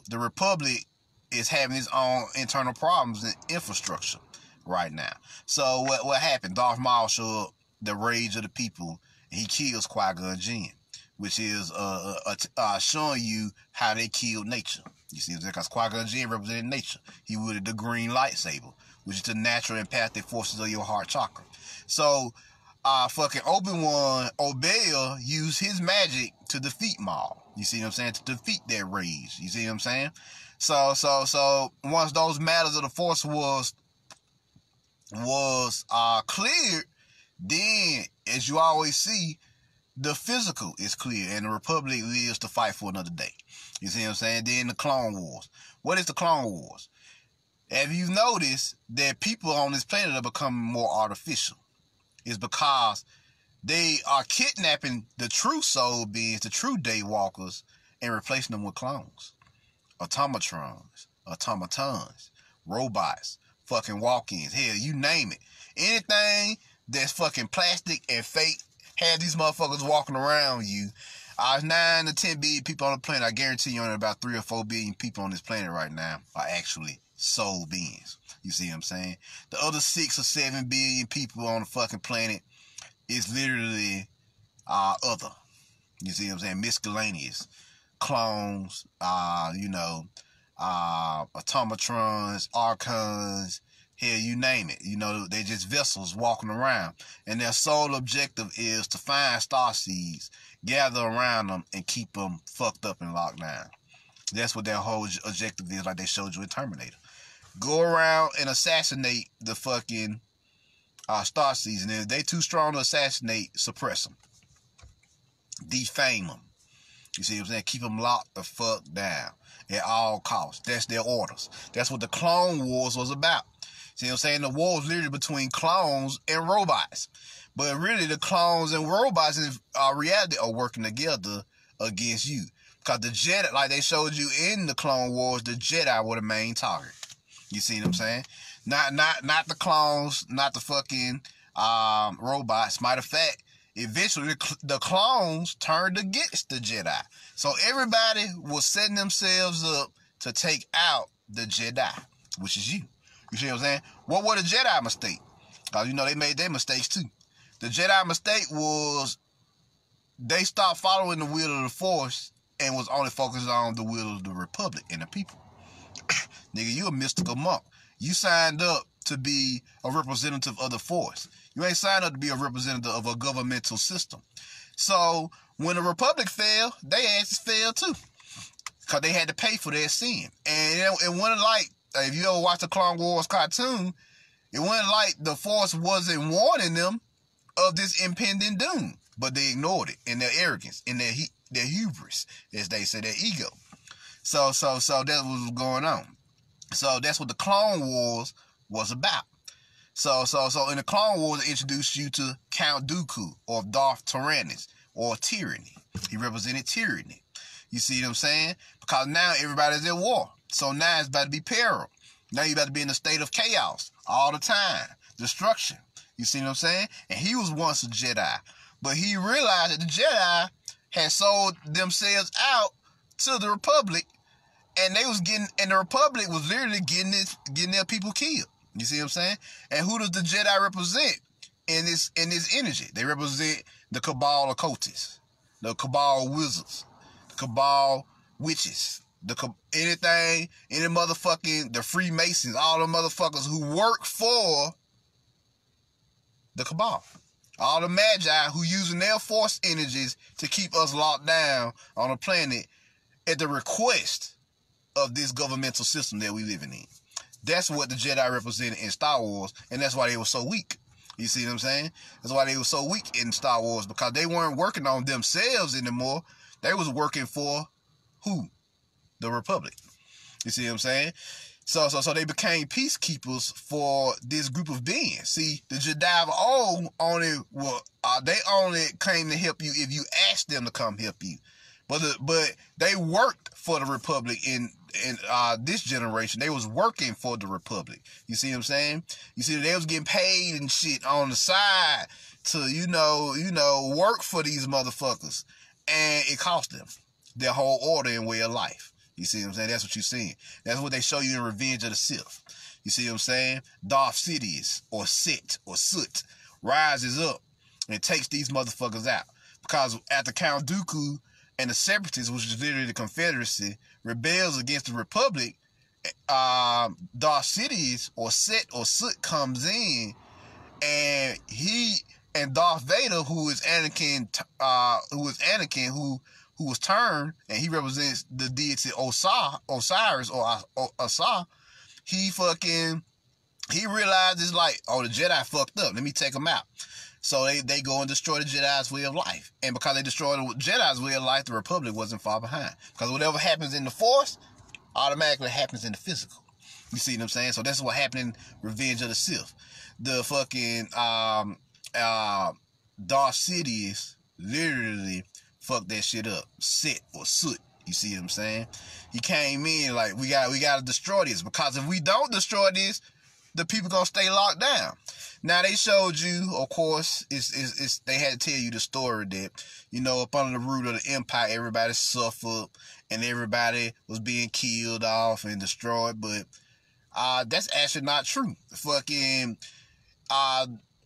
the republic is having its own internal problems and infrastructure right now. So what happened? Darth Maul showed up, the rage of the people, and he kills Qui-Gon Jinn, which is showing you how they killed nature. You see, because Qui-Gon Jinn represented nature. He wielded the green lightsaber, which is the natural empathic forces of your heart chakra. So, fucking Obi-Wan used his magic to defeat Maul. You see what I'm saying? To defeat that rage. You see what I'm saying? So once those matters of the Force was cleared, then, as you always see, the physical is clear, and the Republic lives to fight for another day. You see what I'm saying? Then the Clone Wars. What is the Clone Wars? Have you noticed that people on this planet are becoming more artificial? It's because they are kidnapping the true soul beings, the true daywalkers, and replacing them with clones. Automatons, robots, fucking walk-ins, hell, you name it. Anything that's fucking plastic and fake, have these motherfuckers walking around you. 9 to 10 billion people on the planet. I guarantee you only about 3 or 4 billion people on this planet right now are actually soul beings. You see what I'm saying? The other 6 or 7 billion people on the fucking planet is literally other. You see what I'm saying? Miscellaneous. Clones, automatrons, archons, hell, you name it. You know, they're just vessels walking around. And their sole objective is to find starseeds, gather around them, and keep them fucked up and locked down. That's what their whole objective is, like they showed you in Terminator. Go around and assassinate the fucking starseeds. And if they too strong to assassinate, suppress them. Defame them. You see what I'm saying? Keep them locked the fuck down at all costs. That's their orders. That's what the Clone Wars was about. See what I'm saying? The war was literally between clones and robots. But really, the clones and robots in reality are working together against you. Because the Jedi, like they showed you in the Clone Wars, the Jedi were the main target. You see what I'm saying? Not the clones, not the fucking robots. Matter of fact, eventually the clones turned against the Jedi. So everybody was setting themselves up to take out the Jedi, which is you. You see what I'm saying? What were the Jedi mistake? Because, you know, they made their mistakes too. The Jedi mistake was they stopped following the will of the Force and was only focused on the will of the Republic and the people. Nigga, you a mystical monk. You signed up to be a representative of the Force. You ain't signed up to be a representative of a governmental system. So, when the Republic fell, they asses fell too. Because they had to pay for their sin. And it wasn't like, if you ever watch the Clone Wars cartoon, it wasn't like the Force wasn't warning them of this impending doom. But they ignored it in their arrogance, in their hubris, as they say, their ego. So that's what was going on. So that's what the Clone Wars was about. So in the Clone Wars, they introduced you to Count Dooku, or Darth Tyrannus, or tyranny. He represented tyranny. You see what I'm saying? Because now everybody's at war. So now it's about to be peril. Now you about to be in a state of chaos all the time. Destruction. You see what I'm saying? And he was once a Jedi. But he realized that the Jedi had sold themselves out to the Republic, and the Republic was literally getting their people killed. You see what I'm saying? And who does the Jedi represent in this energy? They represent the Cabal occultists, the Cabal wizards, the Cabal witches, any motherfucking, the Freemasons, all the motherfuckers who work for the Cabal. All the Magi who using their Force energies to keep us locked down on a planet at the request of this governmental system that we living in. That's what the Jedi represented in Star Wars, and that's why they were so weak. You see what I'm saying? That's why they were so weak in Star Wars, because they weren't working on themselves anymore. They was working for who? The Republic. You see what I'm saying? So they became peacekeepers for this group of beings. See, the Jedi of old they only came to help you if you asked them to come help you. But they worked for the Republic in this generation. They was working for the Republic. You see what I'm saying? You see, they was getting paid and shit on the side to, you know, work for these motherfuckers. And it cost them their whole order and way of life. You see what I'm saying? That's what you're seeing. That's what they show you in Revenge of the Sith. You see what I'm saying? Darth Sidious, or Soot, rises up and takes these motherfuckers out. Because after Count Dooku and the Separatists, which is literally the Confederacy, rebels against the Republic, Darth Sidious, or Soot comes in, and he and Darth Vader, who was Anakin, who was turned, and he represents the deity Osiris or Asa, he realizes, like, oh, the Jedi fucked up. Let me take them out. So they go and destroy the Jedi's way of life. And because they destroyed the Jedi's way of life, the Republic wasn't far behind. Because whatever happens in the Force automatically happens in the physical. You see what I'm saying? So that's what happened in Revenge of the Sith. The fucking Darth Sidious literally fucked that shit up. Soot. You see what I'm saying? He came in like, we gotta destroy this, because if we don't destroy this, the people gonna stay locked down. Now they showed you, of course, they had to tell you the story that, you know, up under the root of the Empire, everybody suffered and everybody was being killed off and destroyed, but that's actually not true. Fucking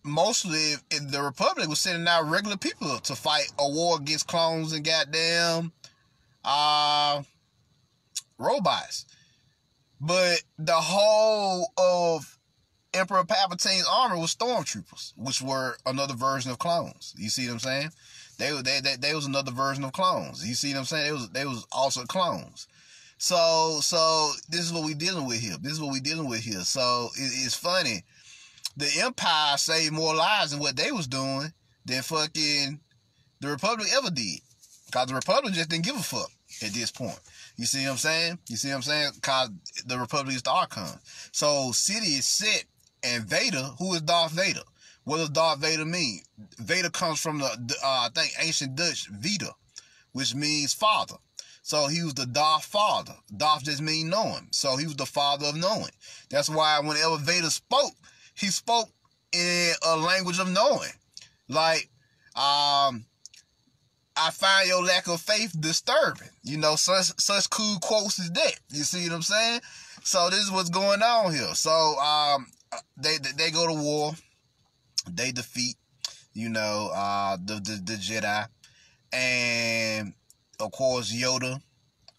mostly the Republic was sending out regular people to fight a war against clones and goddamn robots. But the whole of Emperor Palpatine's armor was stormtroopers, which were another version of clones. You see what I'm saying? They was another version of clones. You see what I'm saying? They was also clones. So this is what we dealing with here. So it's funny. The Empire saved more lives than what they was doing than fucking the Republic ever did. Because the Republic just didn't give a fuck at this point. You see what I'm saying? Because the Republic is the Archon. So city is set, and Vader, who is Darth Vader? What does Darth Vader mean? Vader comes from the I think ancient Dutch Vita, which means father. So he was the Darth father. Darth just means knowing. So he was the father of knowing. That's why whenever Vader spoke, he spoke in a language of knowing. Like, I find your lack of faith disturbing. You know, such cool quotes as that. You see what I'm saying? So this is what's going on here. So they go to war. They defeat, you know, the Jedi. And of course Yoda,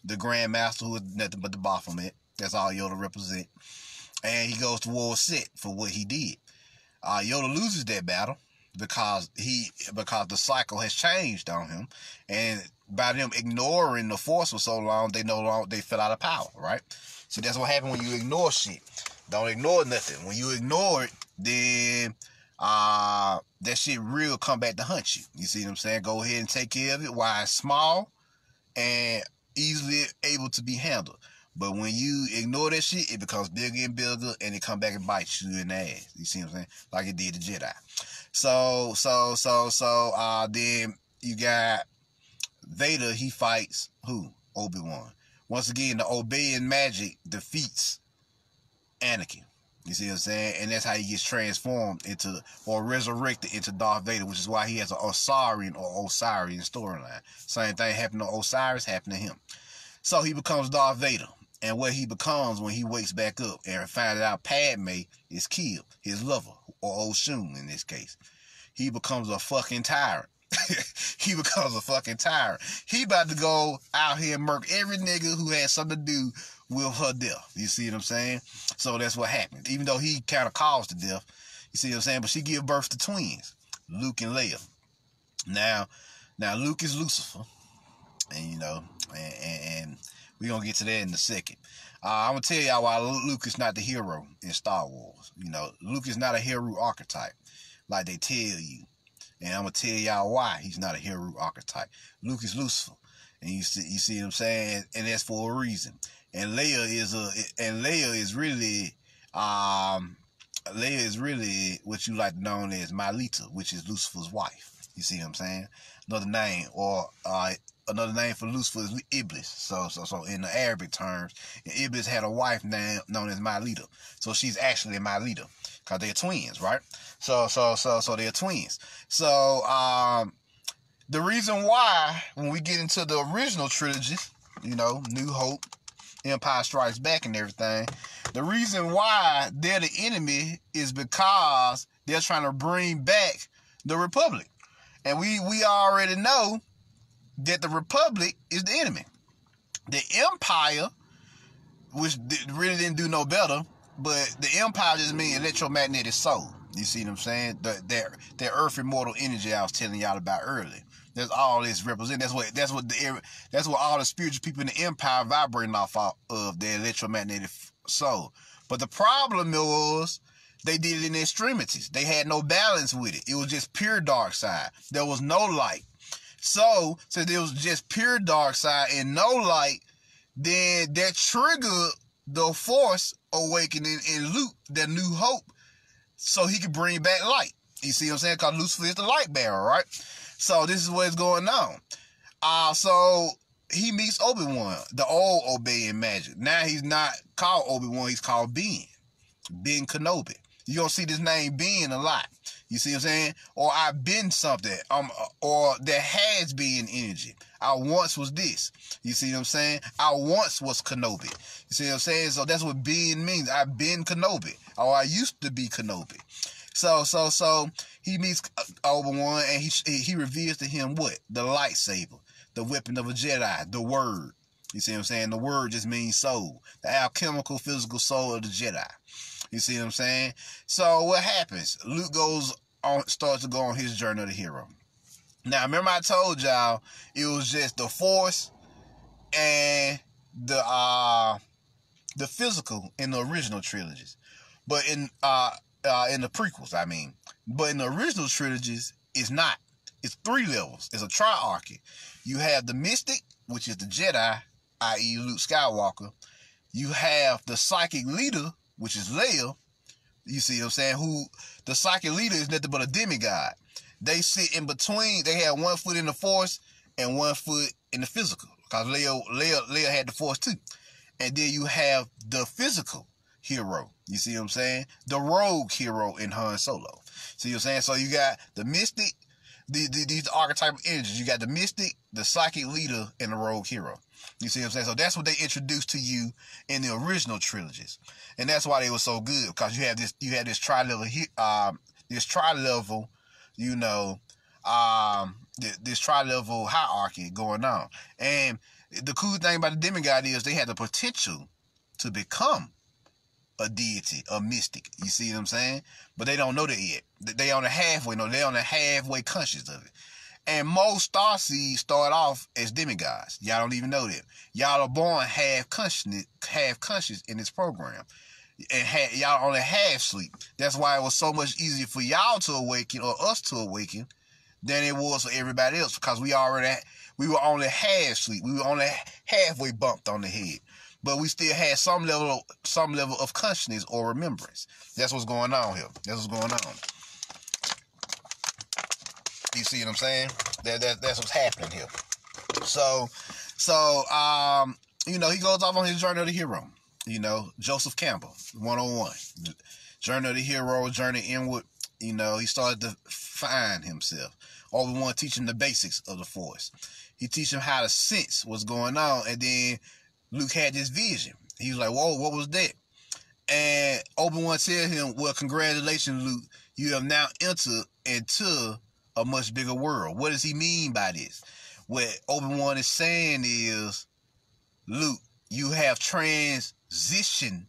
the Grand Master, who is nothing but the Baphomet. That's all Yoda represent. And he goes to war set for what he did. Yoda loses that battle because the cycle has changed on him, and by them ignoring the Force for so long, they fell out of power, right? So that's what happens when you ignore shit. Don't ignore nothing. When you ignore it, then that shit real come back to hunt you. You see what I'm saying? Go ahead and take care of it while it's small and easily able to be handled. But when you ignore that shit, it becomes bigger and bigger, and it come back and bites you in the ass. You see what I'm saying? Like it did the Jedi. So, then you got Vader. He fights who? Obi-Wan. Once again, the obeying magic defeats Anakin. You see what I'm saying? And that's how he gets transformed into, or resurrected into Darth Vader, which is why he has an Osirian storyline. Same thing happened to Osiris, happened to him. So he becomes Darth Vader. And what he becomes when he wakes back up and finds out Padme is killed, his lover, or Oshun in this case. He becomes a fucking tyrant. He becomes a fucking tyrant. He about to go out here and murk every nigga who had something to do with her death. You see what I'm saying? So that's what happened. Even though he kind of caused the death. You see what I'm saying? But she gave birth to twins, Luke and Leia. Now Luke is Lucifer. And, you know, and we're going to get to that in a second. I'm going to tell y'all why Luke is not the hero in Star Wars. You know, Luke is not a hero archetype like they tell you. And I'm going to tell y'all why he's not a hero archetype. Luke is Lucifer. And you see what I'm saying? And that's for a reason. And Leia is really what you like to know as Milita, which is Lucifer's wife. You see what I'm saying? Another name, or another name for Lucifer is Iblis. So in the Arabic terms, Iblis had a wife known as Milita. So she's actually Milita, because they're twins, right? So they're twins. So the reason why, when we get into the original trilogy, you know, New Hope, Empire Strikes Back and everything, the reason why they're the enemy is because they're trying to bring back the Republic. And we already know that the Republic is the enemy. The Empire, which really didn't do no better, but the Empire just means electromagnetic soul. You see what I'm saying? That earth immortal energy I was telling y'all about earlier. That's all this represents. That's what all the spiritual people in the Empire vibrating off of, their electromagnetic soul. But the problem was, they did it in extremities. They had no balance with it. It was just pure dark side. There was no light. So, since it was just pure dark side and no light, then that triggered the Force awakening in Luke, that New Hope, so he could bring back light. You see what I'm saying? Because Lucifer is the light bearer, right? So this is what's going on. So he meets Obi-Wan, the old obeying magic. Now he's not called Obi-Wan, he's called Ben Kenobi. You're going to see this name Ben a lot. You see what I'm saying? Or I've been something. Or there has been energy. I once was this. You see what I'm saying? I once was Kenobi. You see what I'm saying? So that's what being means. I've been Kenobi. Or I used to be Kenobi. So he meets Obi-Wan, and he reveals to him what? The lightsaber. The weapon of a Jedi. The word. You see what I'm saying? The word just means soul. The alchemical, physical soul of the Jedi. You see what I'm saying? So what happens? Luke starts to go on his journey of the hero. Now, remember I told y'all it was just the force and the physical in the original trilogies. But in the prequels, I mean. But in the original trilogies, it's not. It's 3 levels. It's a triarchy. You have the mystic, which is the Jedi, i.e. Luke Skywalker. You have the psychic leader, which is Leia. You see what I'm saying? Who the psychic leader is nothing but a demigod. They sit in between. They have 1 foot in the force and 1 foot in the physical. Because Leia had the force too. And then you have the physical hero. You see what I'm saying? The rogue hero in Han Solo. See what I'm saying? So you got the mystic, these archetypal energies. You got the mystic, the psychic leader, and the rogue hero. You see what I'm saying? So that's what they introduced to you in the original trilogies. And that's why they were so good. Because you have this tri-level, you know, this tri-level hierarchy going on. And the cool thing about the demigod is they had the potential to become a deity, a mystic. You see what I'm saying? But they don't know that yet. They on the halfway. No, they on the halfway conscious of it. And most starseeds start off as demigods. Y'all don't even know that. Y'all are born half conscious in this program. And y'all only half sleep. That's why it was so much easier for y'all to awaken, or us to awaken, than it was for everybody else. Because we were only half sleep. We were only halfway bumped on the head. But we still had some level of consciousness or remembrance. That's what's going on here. That's what's going on. You see what I'm saying? That's what's happening here. So, you know, he goes off on his journey of the hero. You know, Joseph Campbell, 101. Journey of the hero, journey inward. You know, he started to find himself. Obi-Wan teach him the basics of the Force. He teach him how to sense what's going on. And then Luke had this vision. He was like, whoa, what was that? And Obi-Wan tell him, well, congratulations, Luke. You have now entered into a much bigger world. What does he mean by this? What Obi-Wan is saying is, Luke, you have transitioned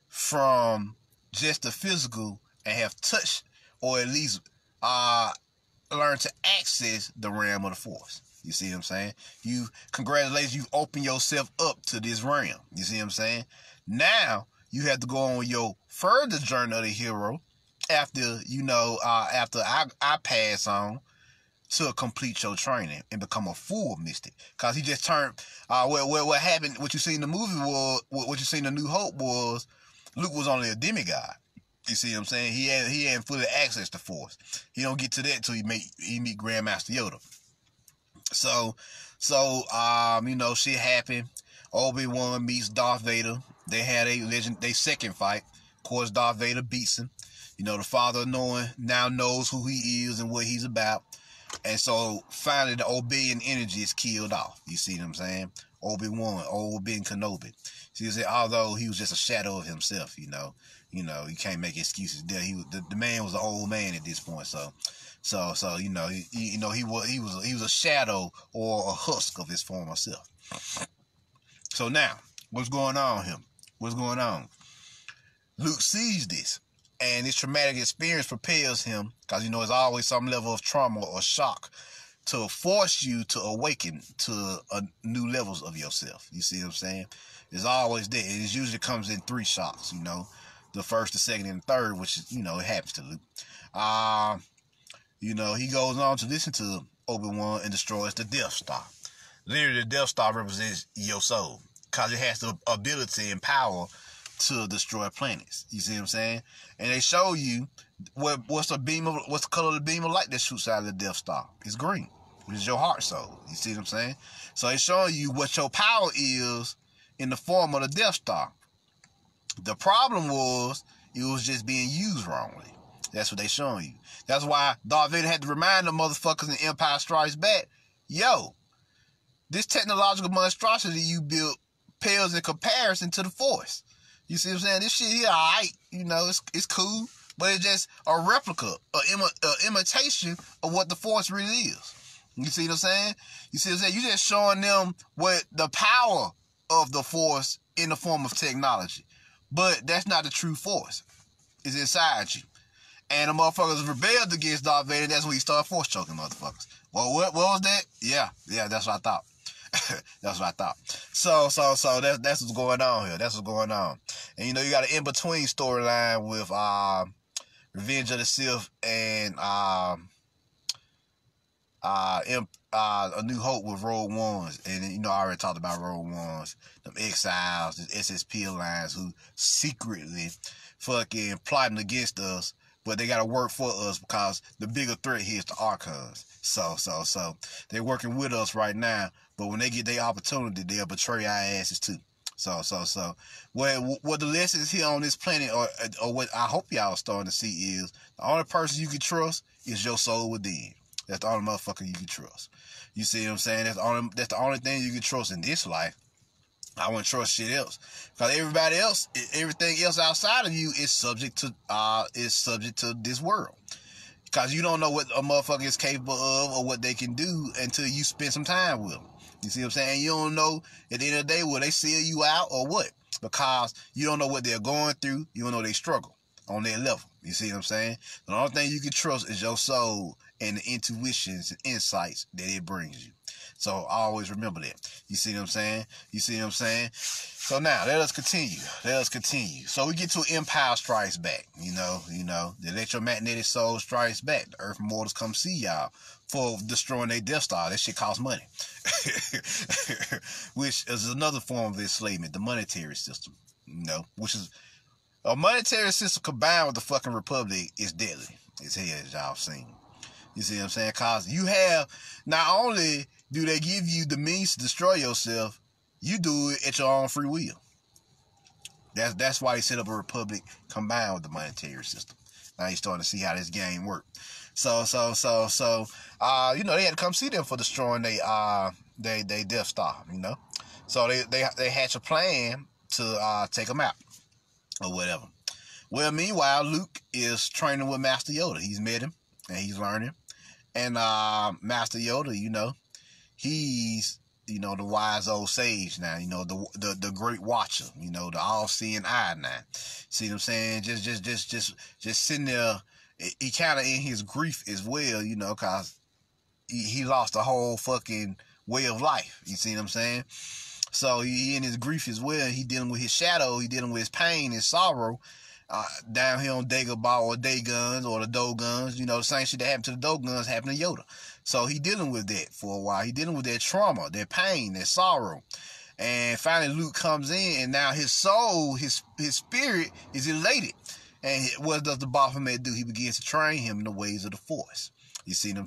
from just the physical and have touched, or at least learned to access the realm of the Force. You see what I'm saying? Congratulations, you open yourself up to this realm. You see what I'm saying? Now, you have to go on your further journey of the hero after, you know, after I pass on, to complete your training and become a full mystic. Because he just turned, what happened, what you see in the movie was, what you see in The New Hope was, Luke was only a demigod. You see what I'm saying? He hadn't fully access to Force. He don't get to that until he meet Grandmaster Yoda. So, you know, shit happened. Obi-Wan meets Darth Vader. They had they second fight. Of course, Darth Vader beats him. You know, the father now knows who he is and what he's about. And so, finally, the Obi-Wan energy is killed off. You see what I'm saying? Obi-Wan, Obi-Wan Kenobi. See, although he was just a shadow of himself, you know, you can't make excuses there. The man was an old man at this point, so you know, he was a shadow or a husk of his former self. So now, what's going on here? What's going on? Luke sees this, and this traumatic experience propels him, because, you know, there's always some level of trauma or shock to force you to awaken to new levels of yourself. You see what I'm saying? It's always there. It usually comes in 3 shocks, you know. The first, the second, and the third, which is, you know, it happens to Luke. You know, he goes on to listen to Obi-Wan and destroys the Death Star. Literally, the Death Star represents your soul, because it has the ability and power to destroy planets. You see what I'm saying? And they show you what's the color of the beam of light that shoots out of the Death Star. It's green. It's your heart soul. You see what I'm saying? So they showing you what your power is in the form of the Death Star. The problem was, it was just being used wrongly. That's what they showing you. That's why Darth Vader had to remind the motherfuckers in Empire Strikes Back, yo, this technological monstrosity you built pales in comparison to the Force. You see what I'm saying? This shit here, alright, you know, it's cool, but it's just a replica, an imitation of what the Force really is. You see what I'm saying? You see what I'm saying? You're just showing them what the power of the Force in the form of technology. But that's not the true Force. is inside you. And the motherfuckers rebelled against Darth Vader. That's when he started force choking motherfuckers. Well, what was that? Yeah, that's what I thought. That's what I thought. So that's what's going on here. That's what's going on. And you got an in-between storyline with Revenge of the Sith and A New Hope with Rogue Ones. And I already talked about Rogue Ones, them exiles, the SSP Alliance who secretly fucking plotting against us, but they gotta work for us because the bigger threat here is the Archons. So they're working with us right now, but when they get their opportunity, they'll betray our asses too. So what the lessons here on this planet, or what I hope y'all are starting to see, is the only person you can trust is your soul within. That's the only motherfucker you can trust. You see what I'm saying? That's the only thing you can trust in this life. I wouldn't trust shit else, because everything else outside of you is subject to this world. Because you don't know what a motherfucker is capable of or what they can do until you spend some time with them. You see what I'm saying? You don't know at the end of the day will they sell you out or what, because you don't know what they're going through. You don't know they struggle on their level. You see what I'm saying? The only thing you can trust is your soul and the intuitions and insights that it brings you. So always remember that. You see what I'm saying? So now let us continue. So we get to Empire Strikes Back. The electromagnetic soul strikes back. The Earth mortals come see y'all for destroying their Death Star. That shit costs money. Which is another form of enslavement, the monetary system. Which is a monetary system combined with the fucking Republic is deadly. It's here, as y'all seen. You see what I'm saying? Because you have, not only do they give you the means to destroy yourself, you do it at your own free will. That's why they set up a republic combined with the monetary system. Now you're starting to see how this game works. So they had to come see them for destroying they Death Star, So they hatch a plan to take them out or whatever. Well, meanwhile, Luke is training with Master Yoda. He's met him and he's learning. And Master Yoda, he's the wise old sage now, the great watcher, the all-seeing eye now. See what I'm saying? Just sitting there. He kind of in his grief as well, because he lost the whole fucking way of life. You see what I'm saying? So he in his grief as well. He dealing with his shadow. He dealing with his pain, his sorrow. Down here on Dagobah or Dagons or the Dogons, the same shit that happened to the Dogons happened to Yoda. So he dealing with that for a while. He dealing with that trauma, that pain, that sorrow. And finally Luke comes in, and now his soul, his spirit is elated. And what does the Baphomet do? He begins to train him in the ways of the Force. You see what I'm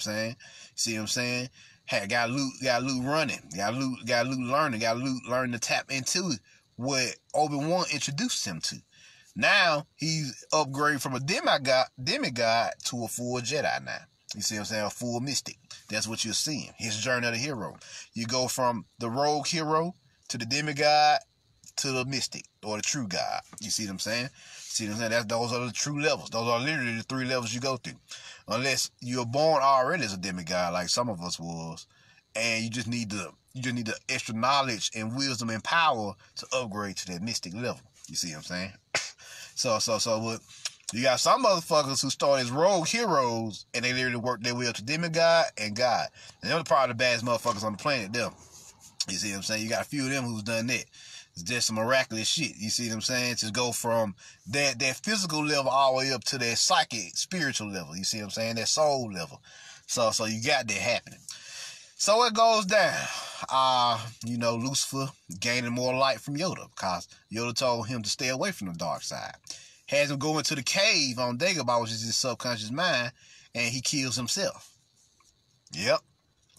saying? Hey, got Luke running. Got Luke learning. Got Luke learning to tap into what Obi-Wan introduced him to. Now he's upgraded from a demigod to a full Jedi now. You see what I'm saying? A full mystic. That's what you're seeing. His journey of the hero. You go from the rogue hero to the demigod to the mystic or the true god. You see what I'm saying? Those are the true levels. Those are literally the 3 levels you go through. Unless you're born already as a demigod, like some of us was, and you just need the extra knowledge and wisdom and power to upgrade to that mystic level. You see what I'm saying? So what you got some motherfuckers who start as rogue heroes and they literally work their way up to demigod and God. And they're probably the baddest motherfuckers on the planet, them. You see what I'm saying? You got a few of them who's done that. It's just some miraculous shit. You see what I'm saying? To go from that physical level all the way up to that psychic, spiritual level. You see what I'm saying? That soul level. So you got that happening. So it goes down. Lucifer gaining more light from Yoda because Yoda told him to stay away from the dark side. Has him go into the cave on Dagobah, which is his subconscious mind, and he kills himself. Yep.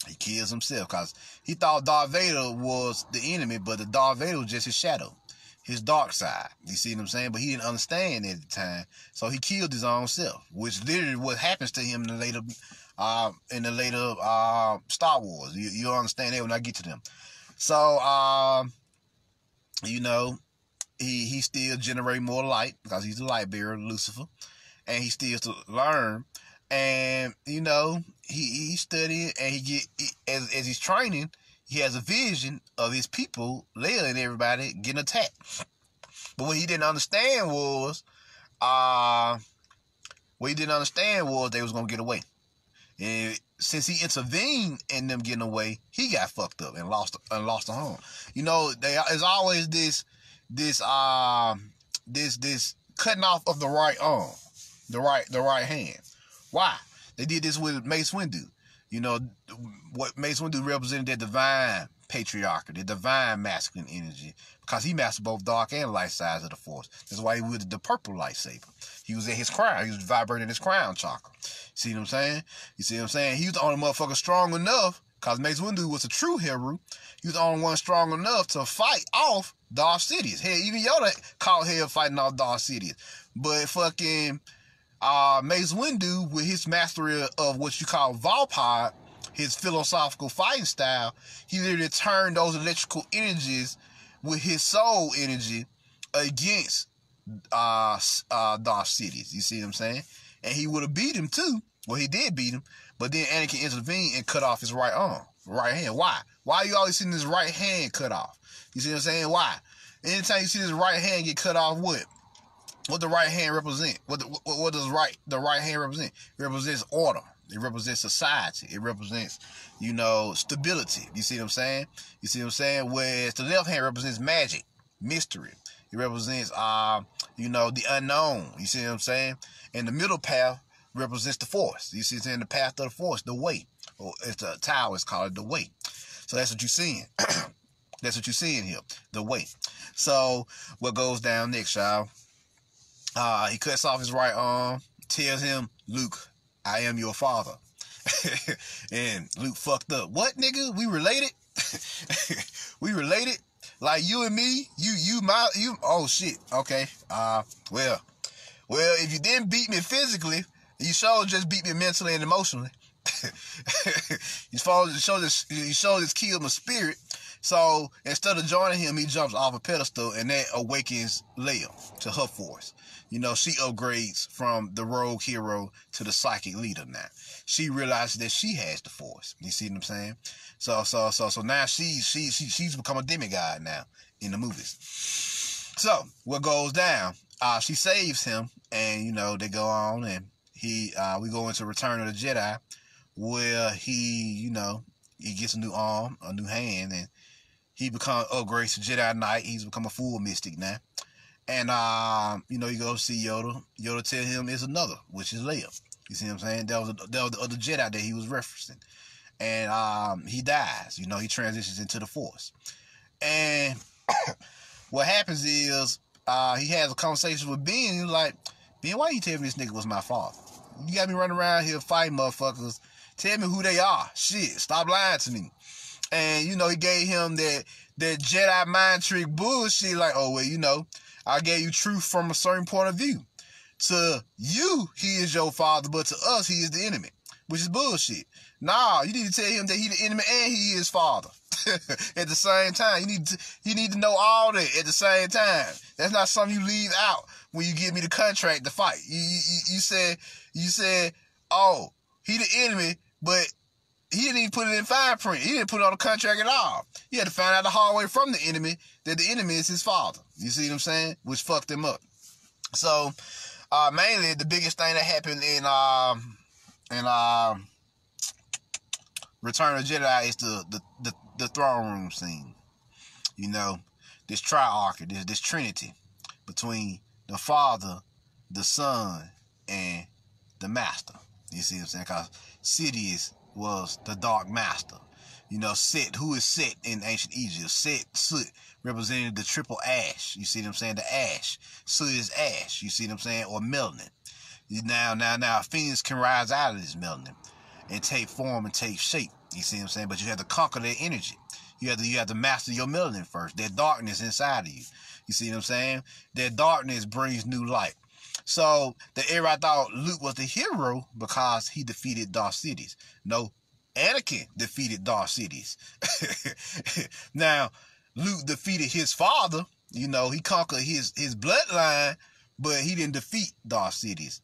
He kills himself because he thought Darth Vader was the enemy, but the Darth Vader was just his shadow, his dark side. You see what I'm saying? But he didn't understand at the time, so he killed his own self, which literally what happens to him in the later Star Wars. You'll understand that when I get to them. So, he still generate more light because he's the light bearer, Lucifer, and he still to learn. And he's studying, and as he's training, he has a vision of his people, Leia and everybody, getting attacked. But what he didn't understand was, What he didn't understand was they was gonna get away. And since he intervened in them getting away, he got fucked up and lost the home. You know, there's always this cutting off of the right arm, the right hand. Why? They did this with Mace Windu. You know, what Mace Windu represented, that divine patriarchy, the divine masculine energy, because he mastered both dark and light sides of the Force. That's why he wielded the purple lightsaber. He was at his crown. He was vibrating his crown chakra. See what I'm saying? You see what I'm saying? He was the only motherfucker strong enough, because Mace Windu was a true hero. He was the only one strong enough to fight off Darth Sidious. Hell, even Yoda caught hell fighting off Darth Sidious. But fucking Mace Windu, with his mastery of what you call Volpod, his philosophical fighting style, he literally turned those electrical energies with his soul energy against Darth Sidious. You see what I'm saying? And he would have beat him too. Well, he did beat him, but then Anakin intervened and cut off his right arm, right hand. Why? Why you always seeing his right hand cut off? You see what I'm saying? Why? Anytime you see his right hand get cut off, what the right hand represent? What does the right hand represent? It represents order. It represents society. It represents, you know, stability. You see what I'm saying? You see what I'm saying? Whereas the left hand represents magic, mystery. It represents, you know, the unknown. You see what I'm saying? And the middle path represents the Force. You see what I'm saying? The path of the Force, the way. Or it's the Tao is called the way. So that's what you're seeing. That's what you're seeing here, the way. So what goes down next, y'all? He cuts off his right arm, tells him, Luke, I am your father. And Luke fucked up. What, nigga? We related? We related? Like you and me? You, oh shit. Okay. Well, if you didn't beat me physically, you sure just beat me mentally and emotionally. You showed this killed my spirit. So instead of joining him, he jumps off a pedestal, and that awakens Leia to her Force. You know, she upgrades from the rogue hero to the psychic leader now. She realizes that she has the Force. You see what I'm saying? So now she's become a demigod now in the movies. So what goes down? She saves him, and you know they go on, and we go into Return of the Jedi, where he gets a new arm, a new hand, and he upgrades to Jedi Knight. He's become a full mystic now. And, you go see Yoda. Yoda tell him it's another, which is Leia. You see what I'm saying? That was the other Jedi that he was referencing. And he dies. He transitions into the Force. And what happens is he has a conversation with Ben. He's like, Ben, why you tell me this nigga was my father? You got me running around here fighting motherfuckers. Tell me who they are. Shit, stop lying to me. And, he gave him that Jedi mind trick bullshit. Like, oh, well, I gave you truth from a certain point of view. To you, he is your father, but to us, he is the enemy, which is bullshit. Nah, you need to tell him that he the enemy and he is father at the same time. You need to know all that at the same time. That's not something you leave out when you give me the contract to fight. You said, oh, he the enemy, but he didn't even put it in fine print. He didn't put it on the contract at all. He had to find out the hard way from the enemy that the enemy is his father. You see what I'm saying? Which fucked him up. So, mainly the biggest thing that happened in Return of the Jedi is the throne room scene. This triarchy, this trinity between the Father, the Son, and the Master. You see what I'm saying? Because Sidious was the Dark Master. Set, who is Set in ancient Egypt? Set, Soot, represented the triple ash. You see what I'm saying? The ash. Soot is ash. You see what I'm saying? Or melanin. Now, Phoenix can rise out of this melanin and take form and take shape. You see what I'm saying? But you have to conquer that energy. You have to master your melanin first. That darkness inside of you. You see what I'm saying? That darkness brings new light. So, everybody thought Luke was the hero because he defeated Darth Sidious. No, Anakin defeated Darth Sidious. Now, Luke defeated his father. He conquered his bloodline, but he didn't defeat Darth Sidious.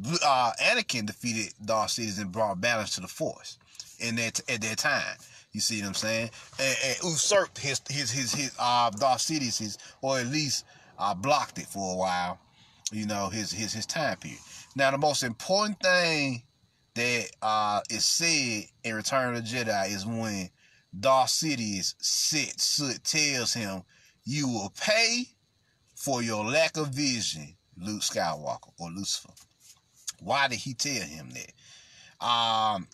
Anakin defeated Darth Sidious and brought balance to the Force at that time. You see what I'm saying? And usurped his Darth Sidious, or at least blocked it for a while. you know, his time period. Now, the most important thing that is said in Return of the Jedi is when Darth Sidious Soot tells him, "You will pay for your lack of vision, Luke Skywalker," or Lucifer. Why did he tell him that?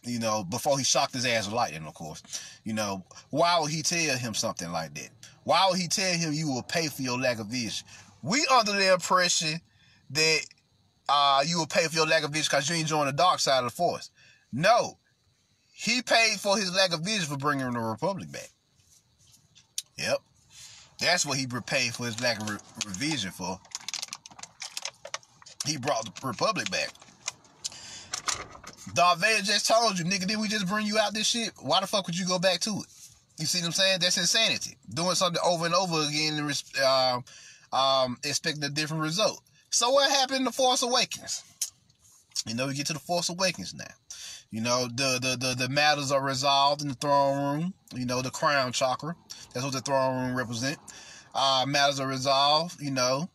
You know, before he shocked his ass with lightning, of course. You know, why would he tell him something like that? Why would he tell him you will pay for your lack of vision? We under the impression that you will pay for your lack of vision because you ain't joined the dark side of the Force. No. He paid for his lack of vision for bringing the Republic back. Yep. That's what he paid for his lack of vision for. He brought the Republic back. Darth Vader just told you, nigga, didn't we just bring you out this shit? Why the fuck would you go back to it? You see what I'm saying? That's insanity. Doing something over and over again and expecting a different result. So what happened in The Force Awakens? You know, we get to The Force Awakens now. You know, the matters are resolved in the throne room. You know, the crown chakra. That's what the throne room represent. Matters are resolved, you know.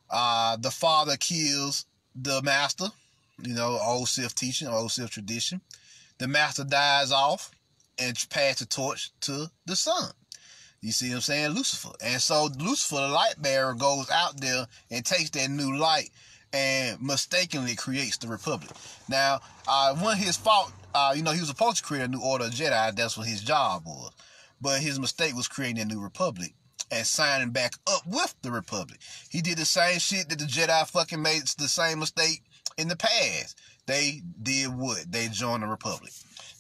The father kills the master. You know, old Sith teaching, old Sith tradition. The master dies off and pass the torch to the son. You see what I'm saying? Lucifer. And so Lucifer, the light bearer, goes out there and takes that new light and mistakenly creates the Republic. Now, one of his fault, you know, he was supposed to create a new order of Jedi. That's what his job was. But his mistake was creating a new Republic and signing back up with the Republic. He did the same shit that the Jedi fucking made the same mistake in the past. They did what? They joined the Republic.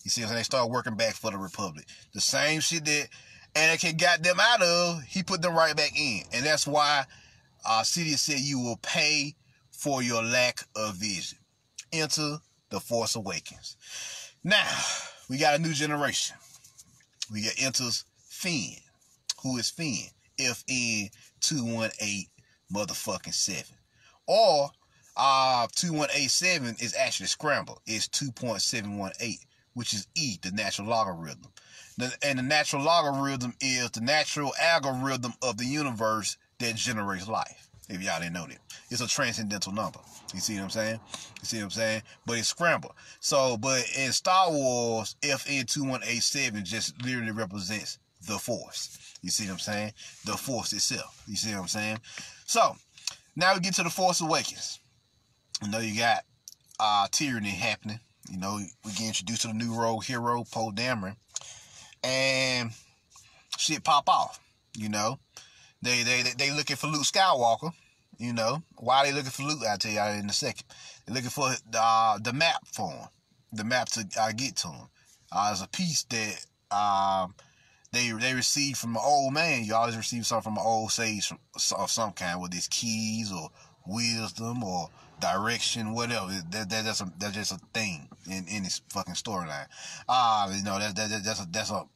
You see what I'm saying? They started working back for the Republic. The same shit that Anakin got them out of, he put them right back in. And that's why Sidious said you will pay for your lack of vision. Enter The Force Awakens. Now, we got a new generation. We got enters Finn. Who is Finn? FN 218 motherfucking 7. Or 2187 is actually scrambled. It's 2.718, which is E, the natural logarithm. And the natural logarithm is the natural algorithm of the universe that generates life. If y'all didn't know that. It's a transcendental number. You see what I'm saying? You see what I'm saying? But it's scrambled. So, but in Star Wars, FN 2187 just literally represents the Force. You see what I'm saying? The Force itself. You see what I'm saying? So, now we get to The Force Awakens. You know, you got tyranny happening. You know, we get introduced to the new rogue hero, Poe Dameron. And shit pop off. You know, they looking for Luke Skywalker. You know, why they looking for Luke? I'll tell you in a second. They're looking for the map for him, the map to get to him. It's a piece that they received from an old man. You always receive something from an old sage of some kind, whether it's keys or wisdom or direction, whatever. That's just a thing in this fucking storyline. You know, that's a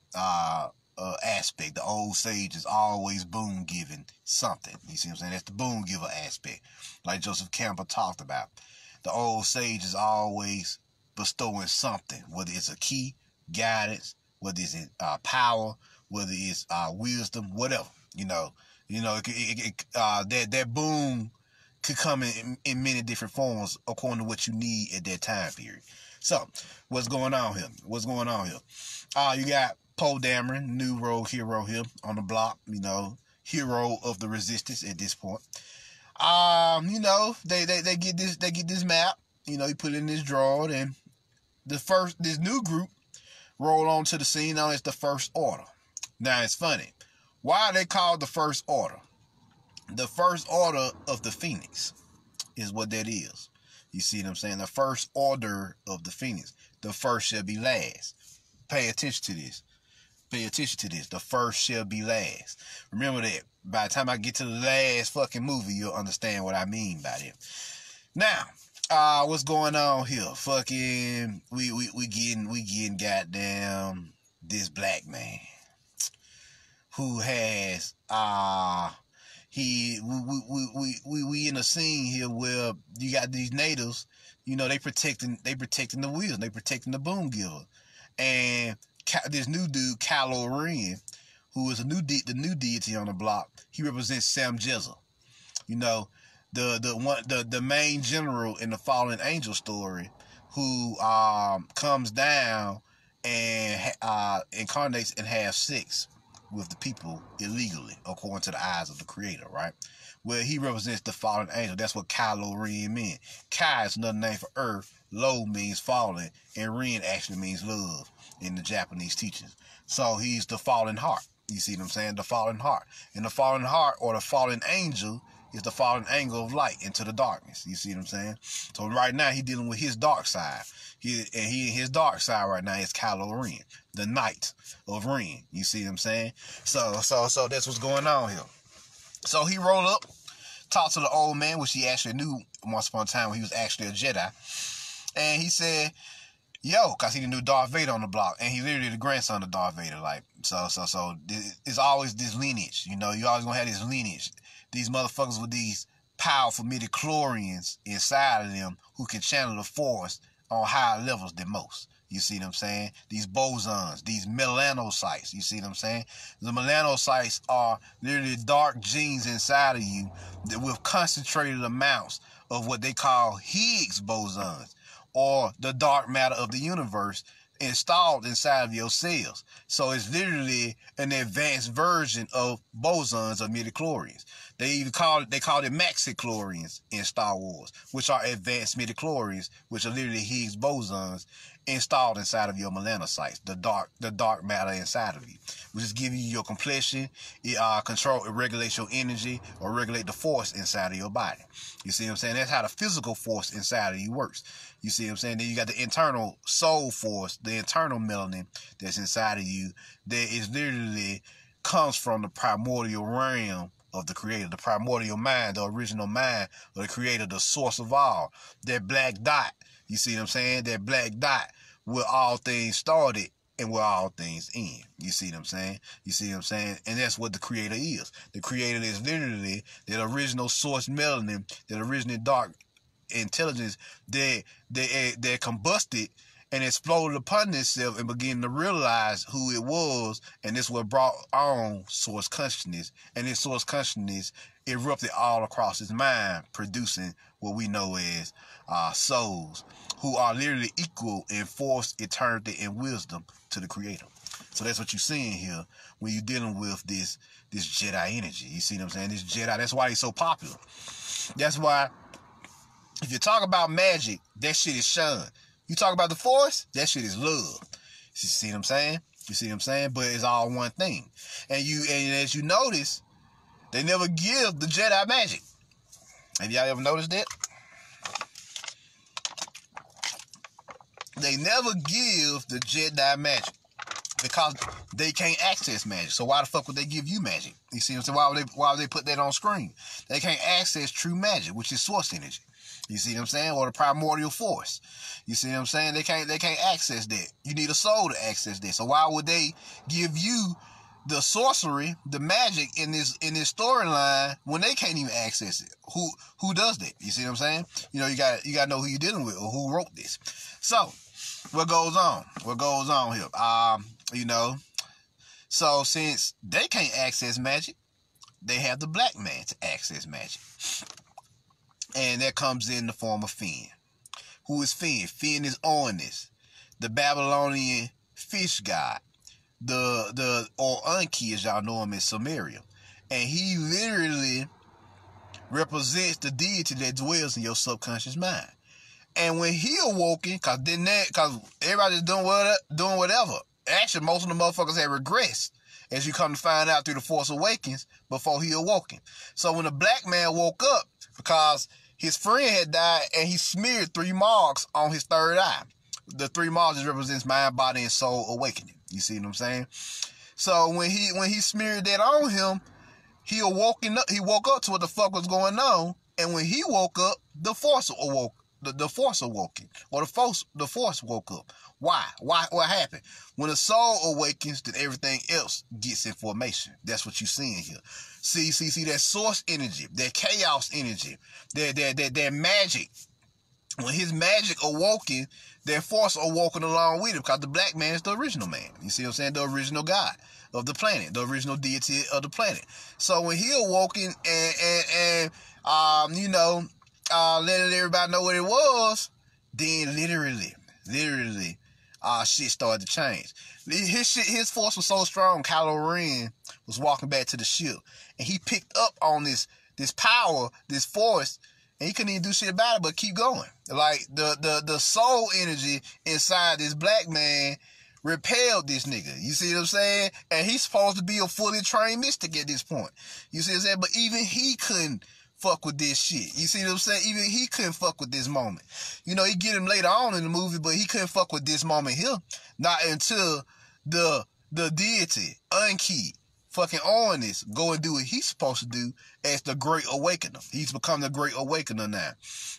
aspect. The old sage is always boon giving something. You see what I'm saying? That's the boon giver aspect, like Joseph Campbell talked about. The old sage is always bestowing something, whether it's a key, guidance, whether it's power, whether it's wisdom, whatever. You know, that boon could come in many different forms according to what you need at that time period. So, what's going on here? You got Poe Dameron, new rogue hero here on the block. You know, hero of the resistance at this point. You know, they get this map. You know, he put it in this drawer, and this new group roll on to the scene known as the First Order. Now, it's funny. Why are they called the First Order? The First Order of the Phoenix is what that is. You see what I'm saying? The First Order of the Phoenix. The first shall be last. Pay attention to this. The first shall be last. Remember that. By the time I get to the last fucking movie, you'll understand what I mean by that. Now, what's going on here? Fucking, we getting goddamn this black man who has we in a scene here where you got these natives. You know, they protecting the wisdom, they protecting the boon giver, and this new dude, Kylo Ren, who is the new deity on the block. He represents Sam Jezza. You know, the main general in the fallen angel story, who comes down and incarnates and has sex with the people illegally, according to the eyes of the creator, right? Well, he represents the fallen angel. That's what Kylo Ren means. Kai is another name for earth. Lo means fallen, and Ren actually means love in the Japanese teachings. So he's the fallen heart. You see what I'm saying? The fallen heart. And the fallen heart, or the fallen angel, is the fallen angle of light into the darkness. You see what I'm saying? So right now he's dealing with his dark side. His dark side right now is Kylo Ren, the knight of Ren. You see what I'm saying? So that's what's going on here. So he rolled up, talked to the old man, which he actually knew once upon a time when he was actually a Jedi. And he said, yo, because he knew Darth Vader on the block. And he's literally the grandson of Darth Vader. Like, so it's always this lineage. You know, you always going to have this lineage. These motherfuckers with these powerful midichlorians inside of them who can channel the force on higher levels than most. You see what I'm saying? These bosons, these melanocytes. You see what I'm saying? The melanocytes are literally dark genes inside of you with concentrated amounts of what they call Higgs bosons, or the dark matter of the universe installed inside of your cells. So it's literally an advanced version of bosons or midichlorians. They call it maxichlorians in Star Wars, which are advanced midichlorians, which are literally Higgs bosons installed inside of your melanocytes, the dark matter inside of you, which is giving you your complexion, it regulates your energy, or regulate the force inside of your body. You see what I'm saying? That's how the physical force inside of you works. You see what I'm saying? Then you got the internal soul force, the internal melanin that's inside of you, that is literally comes from the primordial realm of the creator, the primordial mind, the original mind of the creator, the source of all. That black dot, you see what I'm saying? That black dot where all things started and where all things end. You see what I'm saying? You see what I'm saying? And that's what the creator is. The creator is literally that original source melanin, that original dark intelligence that combusted and exploded upon itself and began to realize who it was, and this what brought on source consciousness, and this source consciousness erupted all across his mind, producing what we know as souls, who are literally equal in force, eternity, and wisdom to the creator. So that's what you're seeing here when you're dealing with this Jedi energy. You see what I'm saying? This Jedi, that's why he's so popular. That's why if you talk about magic, that shit is shunned. You talk about the force, that shit is love. You see what I'm saying? You see what I'm saying? But it's all one thing. And as you notice, they never give the Jedi magic. Have y'all ever noticed that? They never give the Jedi magic because they can't access magic. So why the fuck would they give you magic? You see what I'm saying? Why would they put that on screen? They can't access true magic, which is source energy. You see what I'm saying? Or the primordial force. You see what I'm saying? They can't access that. You need a soul to access that. So why would they give you the sorcery, the magic in this storyline when they can't even access it? Who does that? You see what I'm saying? You know, you got to know who you're dealing with or who wrote this. So what goes on? What goes on here? You know, so since they can't access magic, they have the black man to access magic. And that comes in the form of Finn. Who is Finn? Finn is Ornis, the Babylonian fish god, or Anki, as y'all know him in Sumerian. And he literally represents the deity that dwells in your subconscious mind. And when he awoken, cause everybody's doing whatever. Actually, most of the motherfuckers had regressed, as you come to find out through the Force Awakens, before he awoken. So when the black man woke up, because his friend had died and he smeared 3 marks on his third eye. The 3 marks represents mind, body, and soul awakening. You see what I'm saying? So when he smeared that on him, he woke up to what the fuck was going on. And when he woke up, the force awoke. The force awoken, or the force woke up. Why? What happened? When the soul awakens, then everything else gets in formation. That's what you're seeing here. See that source energy, that chaos energy, that magic when his magic awoken, their force awoken along with him, because the black man is the original man. You see what I'm saying? The original God of the planet, the original deity of the planet. So when he awoken and letting everybody know what it was, then literally, shit started to change. His force was so strong, Kylo Ren was walking back to the ship, and he picked up on this power, this force, and he couldn't even do shit about it but keep going. Like, the soul energy inside this black man repelled this nigga. You see what I'm saying? And he's supposed to be a fully trained mystic at this point. You see what I'm saying? But even he couldn't fuck with this shit. You see what I'm saying? Even he couldn't fuck with this moment. You know, he get him later on in the movie, but he couldn't fuck with this moment here. Not until the deity, Unki, fucking on this, go and do what he's supposed to do as the Great Awakener. He's become the Great Awakener now.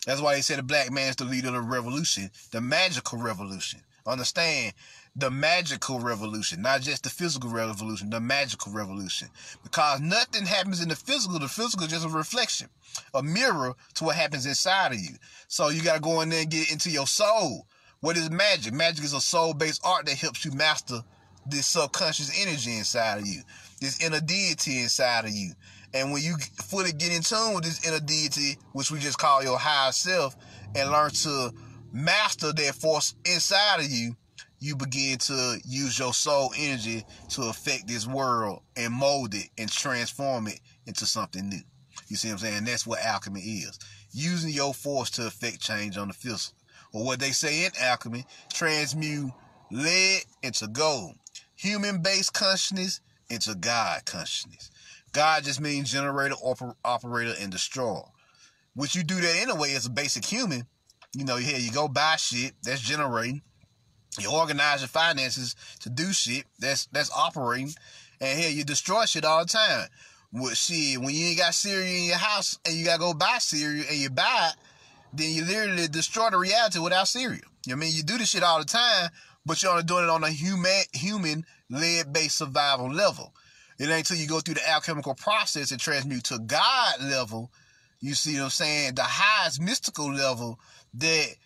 That's why he said the black man's the leader of the revolution, the magical revolution. Understand? The magical revolution, not just the physical revolution, the magical revolution. Because nothing happens in the physical is just a reflection, a mirror to what happens inside of you. So you got to go in there and get into your soul. What is magic? Magic is a soul-based art that helps you master this subconscious energy inside of you, this inner deity inside of you. And when you fully get in tune with this inner deity, which we just call your higher self, and learn to master that force inside of you, you begin to use your soul energy to affect this world and mold it and transform it into something new. You see what I'm saying? That's what alchemy is. Using your force to affect change on the physical. Or what they say in alchemy, transmute lead into gold. Human-based consciousness into God consciousness. God just means generator, operator, and destroyer. Which you do that anyway as a basic human. You know, here you go buy shit, that's generating. You organize your finances to do shit, that's operating. And here you destroy shit all the time. With shit, when you ain't got cereal in your house and you gotta go buy cereal and you buy it, then you literally destroy the reality without cereal. You know what I mean? You do this shit all the time, but you're only doing it on a human lead-based survival level. It ain't until you go through the alchemical process and transmute to God level, you see what I'm saying, the highest mystical level, that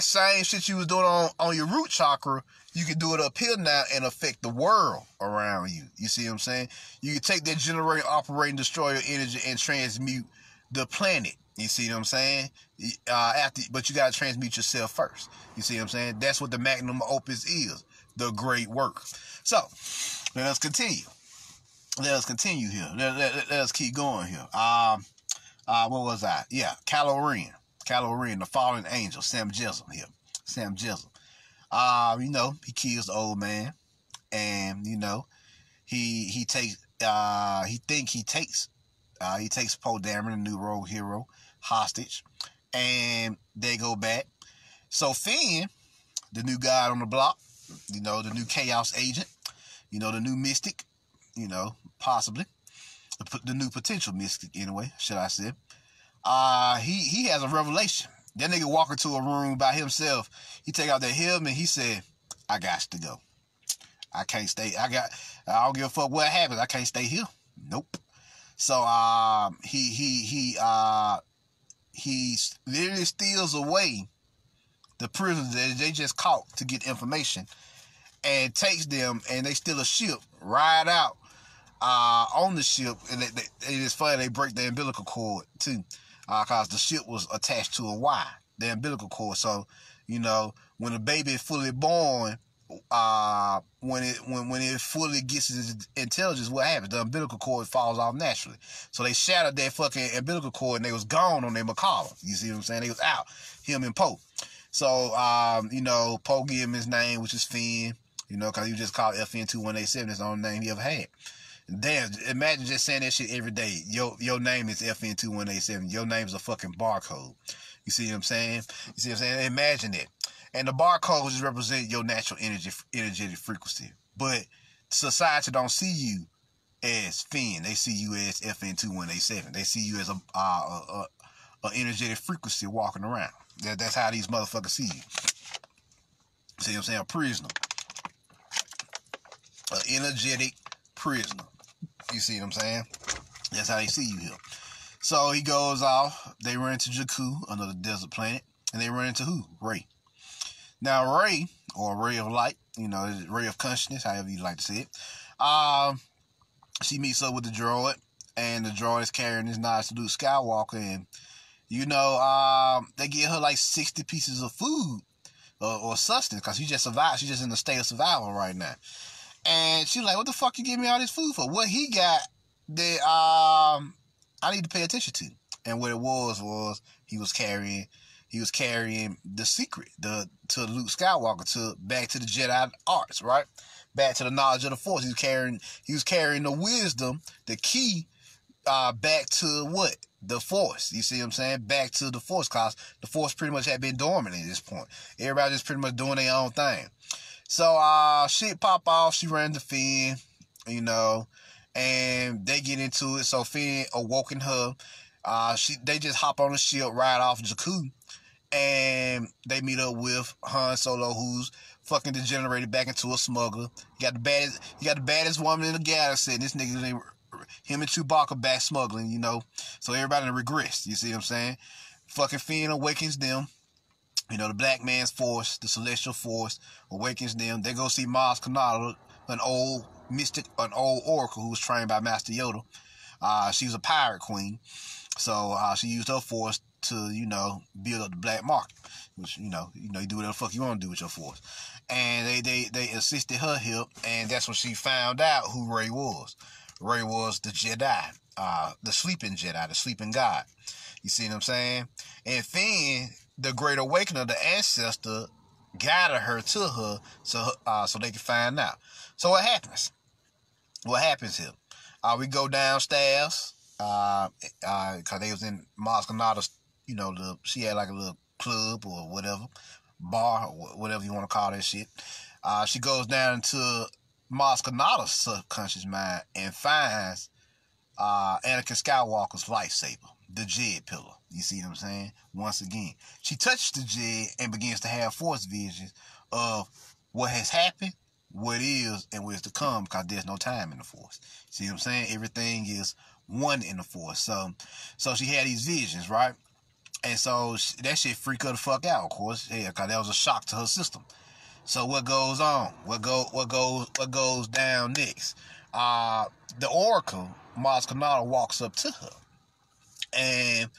same shit you was doing on your root chakra, you can do it up here now and affect the world around you. You see what I'm saying? You can take that generator, operating, destroyer energy and transmute the planet. You see what I'm saying? But you got to transmute yourself first. You see what I'm saying? That's what the magnum opus is, the great work. So, let us continue. Let us continue here. Let us keep going here. What was I? Yeah, Kylo Ren, the fallen angel, Sam Jessel here. Sam Jessel. He kills the old man, and he takes Poe Dameron, the new rogue hero, hostage, and they go back. So Finn, the new god on the block, the new chaos agent, the new mystic, possibly the new potential mystic anyway, should I say. He has a revelation. That nigga walk into a room by himself. He take out that helmet. He said, "I got to go. I can't stay. I don't give a fuck what happens. I can't stay here. Nope." So he literally steals away the prisoners that they just caught to get information, and takes them, and they steal a ship, ride out on the ship, and it's funny, they break the umbilical cord too. Because the ship was attached to a Y, the umbilical cord. So, when the baby is fully born, when it fully gets its intelligence, what happens? The umbilical cord falls off naturally. So they shattered that fucking umbilical cord and they was gone on their macabre. You see what I'm saying? They was out, him and Poe. So, Poe gave him his name, which is Finn, because he was just called FN2187. That's the only name he ever had. Damn, imagine just saying that shit every day. Your name is FN2187. Your name is a fucking barcode. You see what I'm saying? Imagine that. And the barcode just represent your natural energetic frequency. But society don't see you as Finn. They see you as FN2187. They see you as a energetic frequency walking around. That's how these motherfuckers see you. See what I'm saying? A prisoner. An energetic prisoner. You see what I'm saying? That's how they see you here. So he goes off. They run to Jakku, another desert planet. And they run into who? Ray. Now Ray, or Ray of Light, Ray of Consciousness, however you like to say it. She meets up with the droid, and the droid is carrying this nice Luke Skywalker, and they give her like 60 pieces of food or sustenance, because she just survived. She's just in a state of survival right now. And she's like, what the fuck you give me all this food for? What he got that I need to pay attention to. And what it was he was carrying the secret to Luke Skywalker, back to the Jedi arts, right? Back to the knowledge of the Force. He was carrying the wisdom, the key, back to what? The Force. You see what I'm saying? Back to the Force, cause the Force pretty much had been dormant at this point. Everybody just pretty much doing their own thing. So shit pop off. She ran to Finn, and they get into it. So Finn awoken her. They just hop on the ship, ride off Jakku, and they meet up with Han Solo, who's fucking degenerated back into a smuggler. You got the baddest woman in the galaxy, and this nigga, him and Chewbacca back smuggling, So everybody regressed. You see what I'm saying? Fucking Finn awakens them. The black man's force, the celestial force, awakens them. They go see Maz Kanata, an old mystic, an old oracle who was trained by Master Yoda. She was a pirate queen. So she used her force to, build up the black market. Which, you do whatever the fuck you want to do with your force. And they assisted her help, and that's when she found out who Rey was. Rey was the Jedi, the sleeping Jedi, the sleeping God. You see what I'm saying? And Finn, the Great Awakener, the ancestor, guided her to her so they could find out. So what happens? What happens here? We go downstairs, cause they was in Maz Kanata's, she had like a little club or whatever, bar, or whatever you want to call that shit. She goes down into Maz Kanata's subconscious mind and finds Anakin Skywalker's lightsaber, the Jed pillar. You see what I'm saying? Once again, she touches the Jed and begins to have Force visions of what has happened, what is, and what is to come, because there's no time in the Force. See what I'm saying? Everything is one in the Force. So she had these visions, right? And so that shit freaked her the fuck out, of course. Yeah, because that was a shock to her system. So what goes on? What goes down next? The Oracle, Maz Kanata, walks up to her, and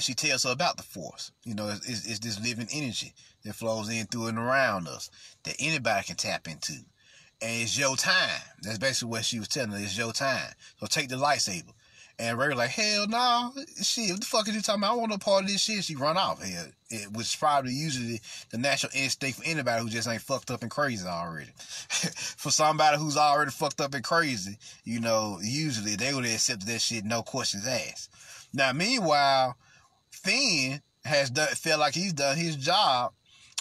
she tells her about the Force. It's this living energy that flows in, through, and around us that anybody can tap into. And it's your time. That's basically what she was telling her. It's your time. So take the lightsaber. And Ray was like, hell no. Shit, what the fuck are you talking about? I don't want no part of this shit. She run off. Which is probably usually the natural instinct for anybody who just ain't fucked up and crazy already. For somebody who's already fucked up and crazy, usually they would accept that shit, no questions asked. Now, meanwhile, Finn felt like he's done his job,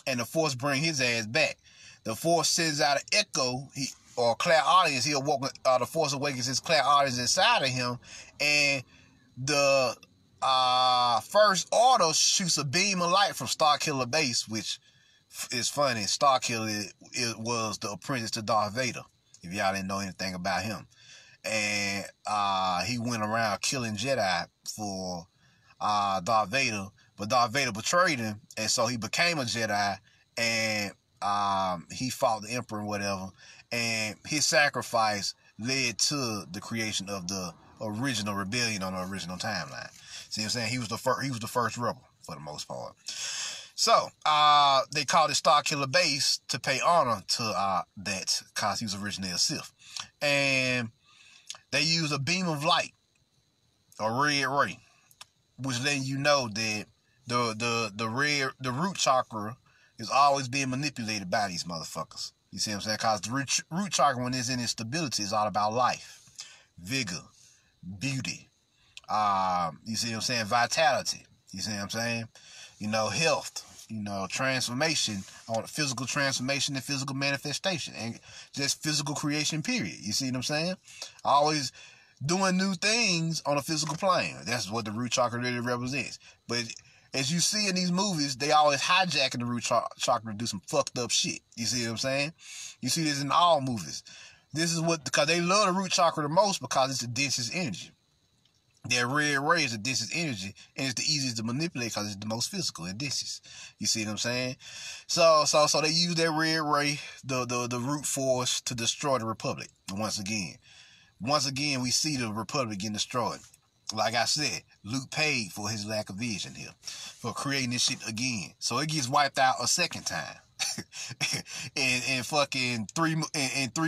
and the Force bring his ass back. The Force sends out an echo, or clairaudience. The Force awakens his clairaudience inside of him, and the First Order shoots a beam of light from Starkiller Base, which is funny. Starkiller, it was the apprentice to Darth Vader, if y'all didn't know anything about him. And he went around killing Jedi for Darth Vader, but Darth Vader betrayed him, and so he became a Jedi, and he fought the Emperor and whatever, and his sacrifice led to the creation of the original rebellion on the original timeline. See what I'm saying? He was the first rebel for the most part. So they called it Starkiller Base to pay honor to that, because he was originally a Sith, and they used a beam of light, a red ray, which letting you know that the root chakra is always being manipulated by these motherfuckers. You see what I'm saying? Because the root chakra, when it's in its stability, is all about life, vigor, beauty. You see what I'm saying? Vitality. You see what I'm saying? Health. Transformation, on physical transformation and physical manifestation, and just physical creation, period. You see what I'm saying? Always doing new things on a physical plane. That's what the root chakra really represents. But as you see in these movies, they always hijacking the root chakra to do some fucked up shit. You see what I'm saying? You see this in all movies. This is because they love the root chakra the most, because it's the densest energy. That red ray is the densest energy, and it's the easiest to manipulate because it's the most physical and densest. You see what I'm saying? So they use that red ray, the root force, to destroy the Republic. Once again, we see the Republic getting destroyed. Like I said, Luke paid for his lack of vision here, for creating this shit again. So it gets wiped out a second time. in fucking three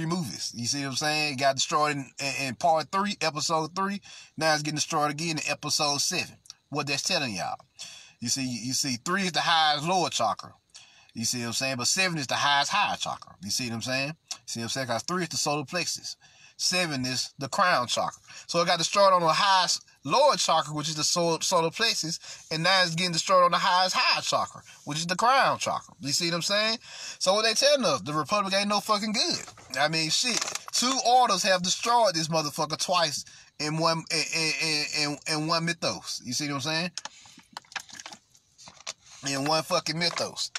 movies. You see what I'm saying? It got destroyed in part 3, episode 3. Now it's getting destroyed again in episode 7. What that's telling y'all. You see 3 is the highest lower chakra. You see what I'm saying? But 7 is the highest higher chakra. You see what I'm saying? See what I'm saying? Because 3 is the solar plexus. 7 is the crown chakra. So it got destroyed on the highest lower chakra, which is the solar plexus, and now it's getting destroyed on the highest higher chakra, which is the crown chakra. You see what I'm saying? So what they telling us, the Republic ain't no fucking good. I mean, shit. 2 orders have destroyed this motherfucker twice in one mythos. You see what I'm saying? In one fucking mythos.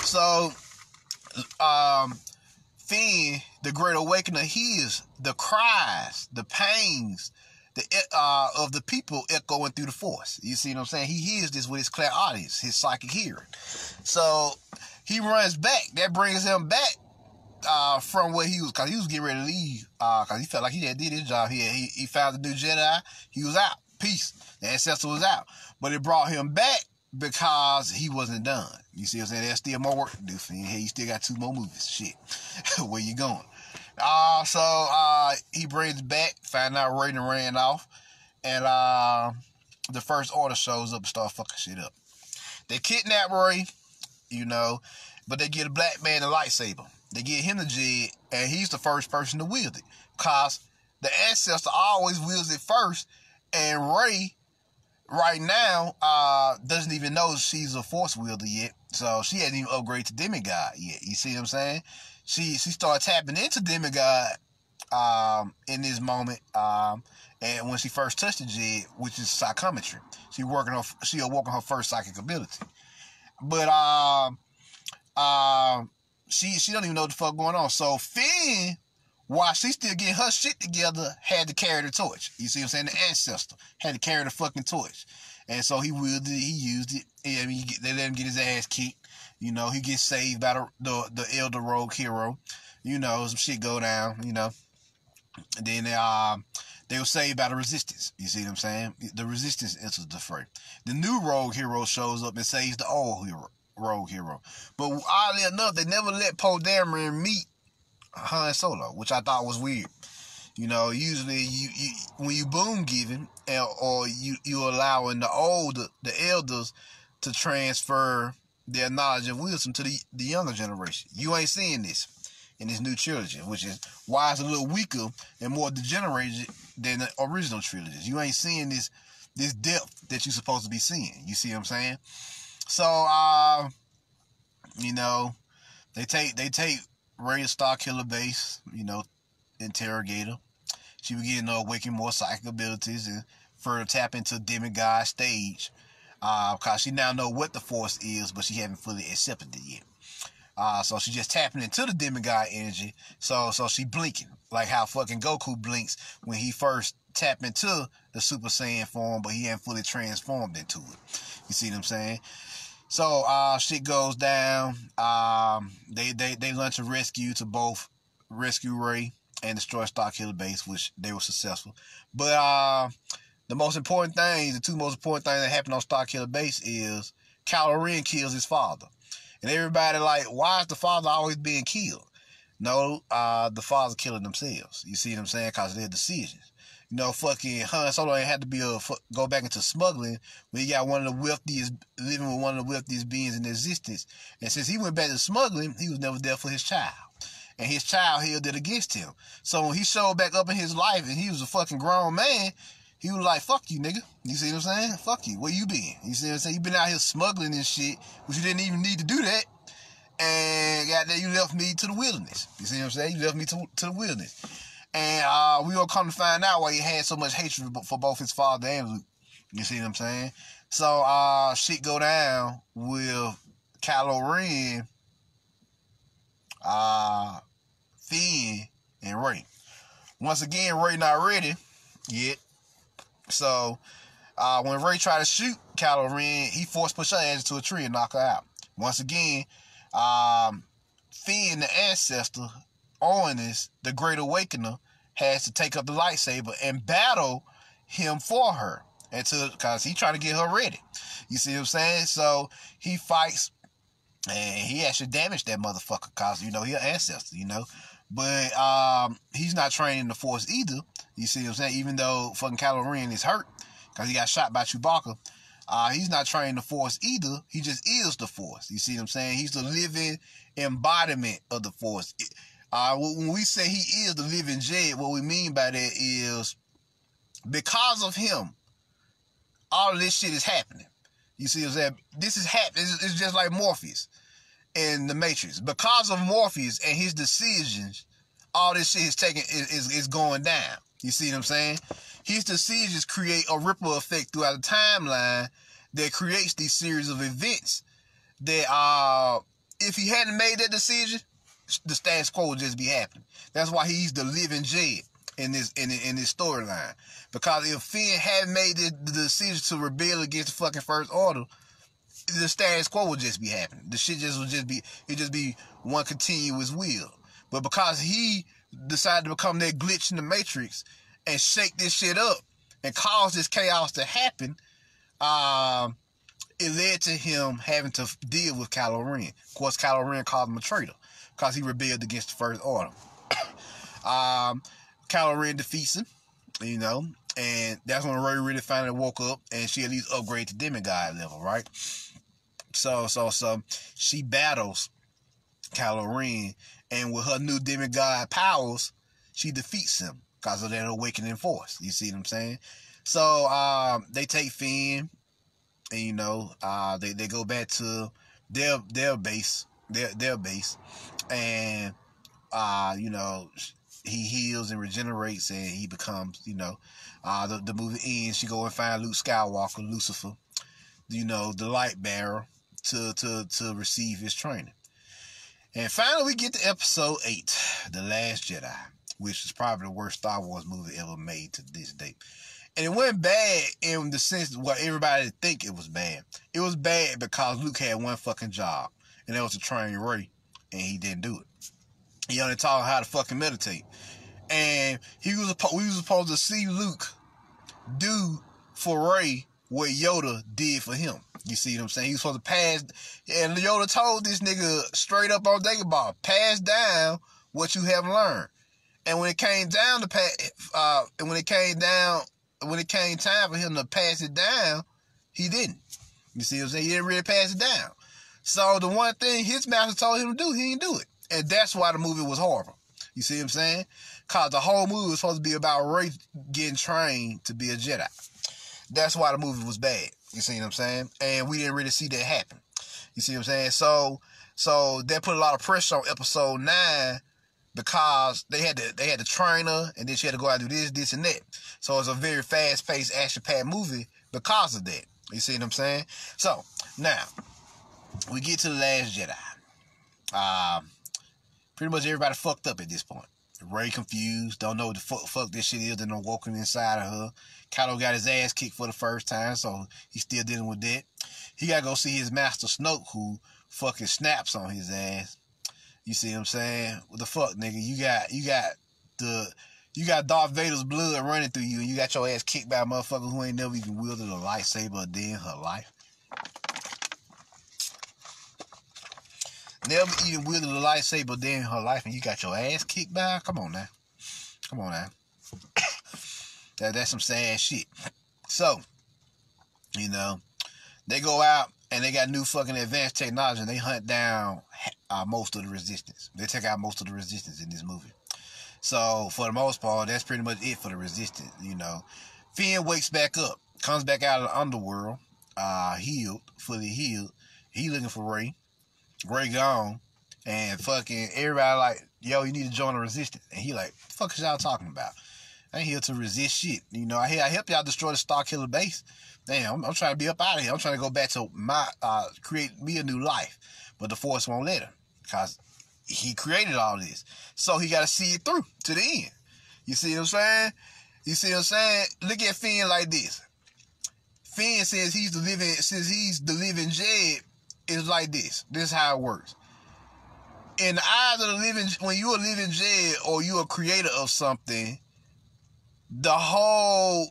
So, Finn, the Great Awakener, hears the cries, the pains of the people echoing through the force. You see what I'm saying? He hears this with his clairaudience, his psychic hearing. So he runs back. That brings him back from where he was, because he was getting ready to leave, because he felt like he had did his job. He found the new Jedi. He was out. Peace. The ancestor was out. But it brought him back because he wasn't done. You see what I'm saying? There's still more work to do for you. Hey, you still got 2 more movies. Shit. Where you going? So he brings back, find out Ray ran off, and the First Order shows up and start fucking shit up. They kidnap Ray, but they get a black man a lightsaber. They get him the Jed, and he's the first person to wield it, because the ancestor always wields it first, and Ray right now doesn't even know she's a force wielder yet, so she hasn't even upgraded to demigod yet. You see what I'm saying? She started tapping into demigod in this moment, and when she first touched the Jed, which is psychometry, she awoke her first psychic ability. But she don't even know what the fuck going on. So Finn, while she's still getting her shit together, had to carry the torch. You see what I'm saying? The ancestor had to carry the fucking torch. And so he wielded it, he used it. I mean, they let him get his ass kicked. He gets saved by the elder rogue hero. Some shit go down, And then they were saved by the resistance. You see what I'm saying? The resistance enters the fray. The new rogue hero shows up and saves the old rogue hero. But oddly enough, they never let Poe Dameron meet Han Solo, which I thought was weird. Usually you when you boom giving, or you allowing the elders to transfer their knowledge and wisdom to the younger generation. You ain't seeing this in this new trilogy, which is why it's a little weaker and more degenerated than the original trilogies. You ain't seeing this depth that you're supposed to be seeing. You see what I'm saying? So they take Rey's Star Killer base, interrogator. She began to awaken more psychic abilities and further tap into demigod stage. Because she now know what the force is, but she haven't fully accepted it yet. So she just tapping into the demigod energy. So she blinking, like how fucking Goku blinks when he first tapped into the Super Saiyan form, but he hadn't fully transformed into it. You see what I'm saying? So shit goes down. They launch a rescue to both rescue Rey and destroy Starkiller Base, which they were successful. But the two most important things that happen on Starkiller Base is Kylo Ren kills his father. And everybody like, why is the father always being killed? No, the father's killing themselves. You see what I'm saying? Because of their decisions. Fucking Han Solo ain't had to go back into smuggling when he got living with one of the wealthiest beings in existence. And since he went back to smuggling, he was never there for his child. And his child held it against him. So when he showed back up in his life and he was a fucking grown man, he was like, fuck you, nigga. You see what I'm saying? Fuck you. Where you been? You see what I'm saying? You been out here smuggling and shit, which you didn't even need to do that. And goddamn, you left me to the wilderness. You see what I'm saying? You left me to the wilderness. And we gonna come to find out why he had so much hatred for both his father and Luke. You see what I'm saying? So shit go down with Kylo Ren, Finn, and Rey. Once again, Rey not ready yet. So when Ray tried to shoot Kylo Ren, he force pushed her ass into a tree and knock her out. Once again, Finn, the ancestor, Onis, the Great Awakener, has to take up the lightsaber and battle him for her, because he trying to get her ready. You see what I'm saying? So he fights, and he actually damaged that motherfucker, because he an ancestor, But he's not trained in the Force either. You see what I'm saying? Even though fucking Kylo Ren is hurt because he got shot by Chewbacca, he's not trained in the Force either. He just is the Force. You see what I'm saying? He's the living embodiment of the Force. When we say he is the living Jedi, what we mean by that is because of him, all of this shit is happening. You see what I'm saying? This is happening. It's just like Morpheus in the Matrix. Because of Morpheus and his decisions, all this shit is going down. You see what I'm saying? His decisions create a ripple effect throughout the timeline that creates these series of events that if he hadn't made that decision, the status quo would just be happening. That's why he's the living Jedi in this storyline. Because if Finn hadn't made the decision to rebel against the fucking First Order, the status quo would just be happening. The shit it'd just be one continuous wheel. But because he decided to become that glitch in the Matrix and shake this shit up and cause this chaos to happen, it led to him having to deal with Kylo Ren. Of course, Kylo Ren called him a traitor because he rebelled against the First Order. Kylo Ren defeats him, and that's when Rey really finally woke up and she at least upgraded to demigod level, right? So she battles Kylo Ren, and with her new demigod powers, she defeats him because of that awakening force. You see what I'm saying? So they take Finn, and they go back to their base, and he heals and regenerates, and he becomes, the movie ends. She go and find Luke Skywalker, Lucifer, the light bearer, to receive his training. And finally, we get to episode 8, The Last Jedi, which is probably the worst Star Wars movie ever made to this date. And it went bad in the sense of what everybody think it was bad. It was bad because Luke had one fucking job, and that was to train Rey, and he didn't do it. He only taught him how to fucking meditate. And we was supposed to see Luke do for Rey what Yoda did for him. You see what I'm saying? He was supposed to pass, and Yoda told this nigga straight up on Dagobah, pass down what you have learned. And when it came down to when it came time for him to pass it down, he didn't. You see what I'm saying? He didn't really pass it down. So the one thing his master told him to do, he didn't do it. And that's why the movie was horrible. You see what I'm saying? Because the whole movie was supposed to be about Rey getting trained to be a Jedi. That's why the movie was bad. You see what I'm saying? And we didn't really see that happen. You see what I'm saying? So that put a lot of pressure on episode 9 because they had to train her, and then she had to go out and do this, and that. So it's a very fast-paced, action-packed movie because of that. You see what I'm saying? So now we get to The Last Jedi. Pretty much everybody fucked up at this point. Rey confused, don't know what the fuck this shit is, and awoken inside of her. Kylo got his ass kicked for the first time, so he's still dealing with that. He gotta go see his master Snoke, who fucking snaps on his ass. You see what I'm saying? What the fuck, nigga? You got Darth Vader's blood running through you, and you got your ass kicked by a motherfucker who ain't never even wielded a lightsaber a day in her life. Never even wielded a lightsaber a day in her life, and you got your ass kicked by? Come on now. That's some sad shit. So, they go out and they got new fucking advanced technology, and they hunt down most of the resistance. They take out most of the resistance in this movie. So, for the most part, that's pretty much it for the resistance, Finn wakes back up, comes back out of the underworld, fully healed. He looking for Rey. Rey gone. And fucking everybody like, yo, you need to join the resistance. And he like, the fuck is y'all talking about? I ain't here to resist shit. I help y'all destroy the Starkiller base. Damn, I'm trying to be up out of here. I'm trying to go back to create me a new life. But the Force won't let him. Because he created all this. So he got to see it through to the end. You see what I'm saying? You see what I'm saying? Look at Finn like this. Finn says he's the living Jed, is like this. This is how it works. In the eyes of the living, when you're a living Jed or you're a creator of something, the whole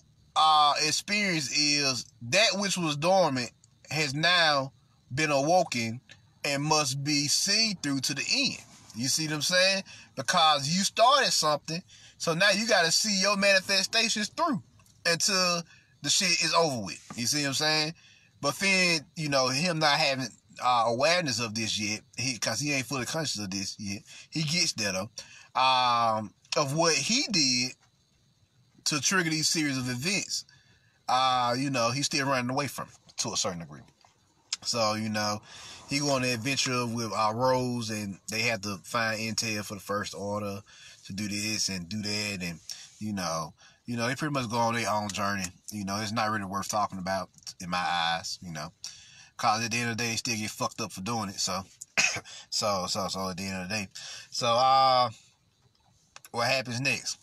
experience is that which was dormant has now been awoken and must be seen through to the end. You see what I'm saying? Because you started something, so now you got to see your manifestations through until the shit is over with. You see what I'm saying? But Finn, you know, him not having awareness of this yet, because he ain't fully conscious of this yet. He gets there though, of what he did to trigger these series of events. You know, he's still running away from it to a certain degree. So, you know, he go on an adventure with Rose, and they have to find intel for the First Order to do this and do that, and you know, they pretty much go on their own journey. You know, it's not really worth talking about in my eyes. You know, cause at the end of the day, they still get fucked up for doing it. So, so at the end of the day, so what happens next?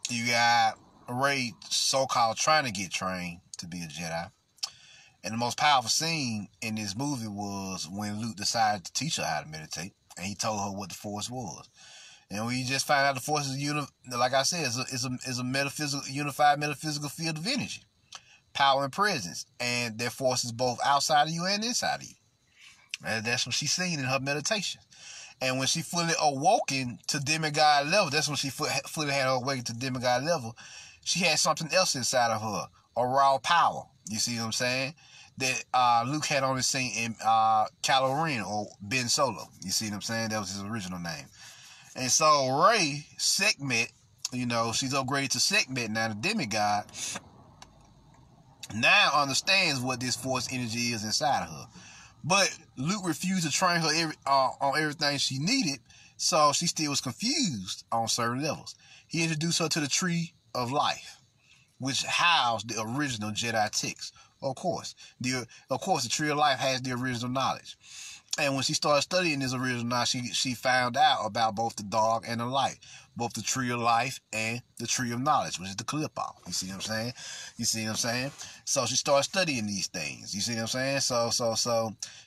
You got Rey, so-called trying to get trained to be a Jedi. And the most powerful scene in this movie was when Luke decided to teach her how to meditate, and he told her what the Force was. And we just find out the Force is, like I said, is a metaphysical, unified metaphysical field of energy, power and presence, and that force is both outside of you and inside of you. And that's what she's seen in her meditation. And when she fully awoken to demigod level, that's when she fully had her awakened to demigod level. She had something else inside of her, a raw power. You see what I'm saying? That Luke had only seen in Kylo Ren or Ben Solo. You see what I'm saying? That was his original name. And so Rey, Sekhmet, you know, she's upgraded to Sekhmet now, the demigod, now understands what this force energy is inside of her. But Luke refused to train her on everything she needed, so she still was confused on certain levels. He introduced her to the Tree of Life, which housed the original Jedi texts. Of course, the Tree of Life has the original knowledge. And when she started studying this original knowledge, she found out about both the dark and the light, both the Tree of Life and the Tree of Knowledge, which is the clip-off. You see what I'm saying? You see what I'm saying? So she started studying these things. You see what I'm saying? So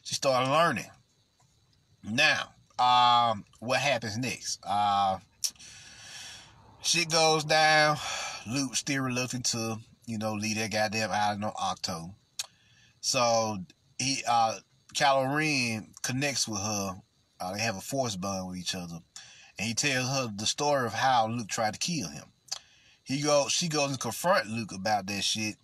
she started learning. Now, what happens next? Shit goes down. Luke still reluctant to, leave that goddamn island on Octo. So Kylo Ren connects with her. They have a force bond with each other. And he tells her the story of how Luke tried to kill him. She goes and confront Luke about that shit.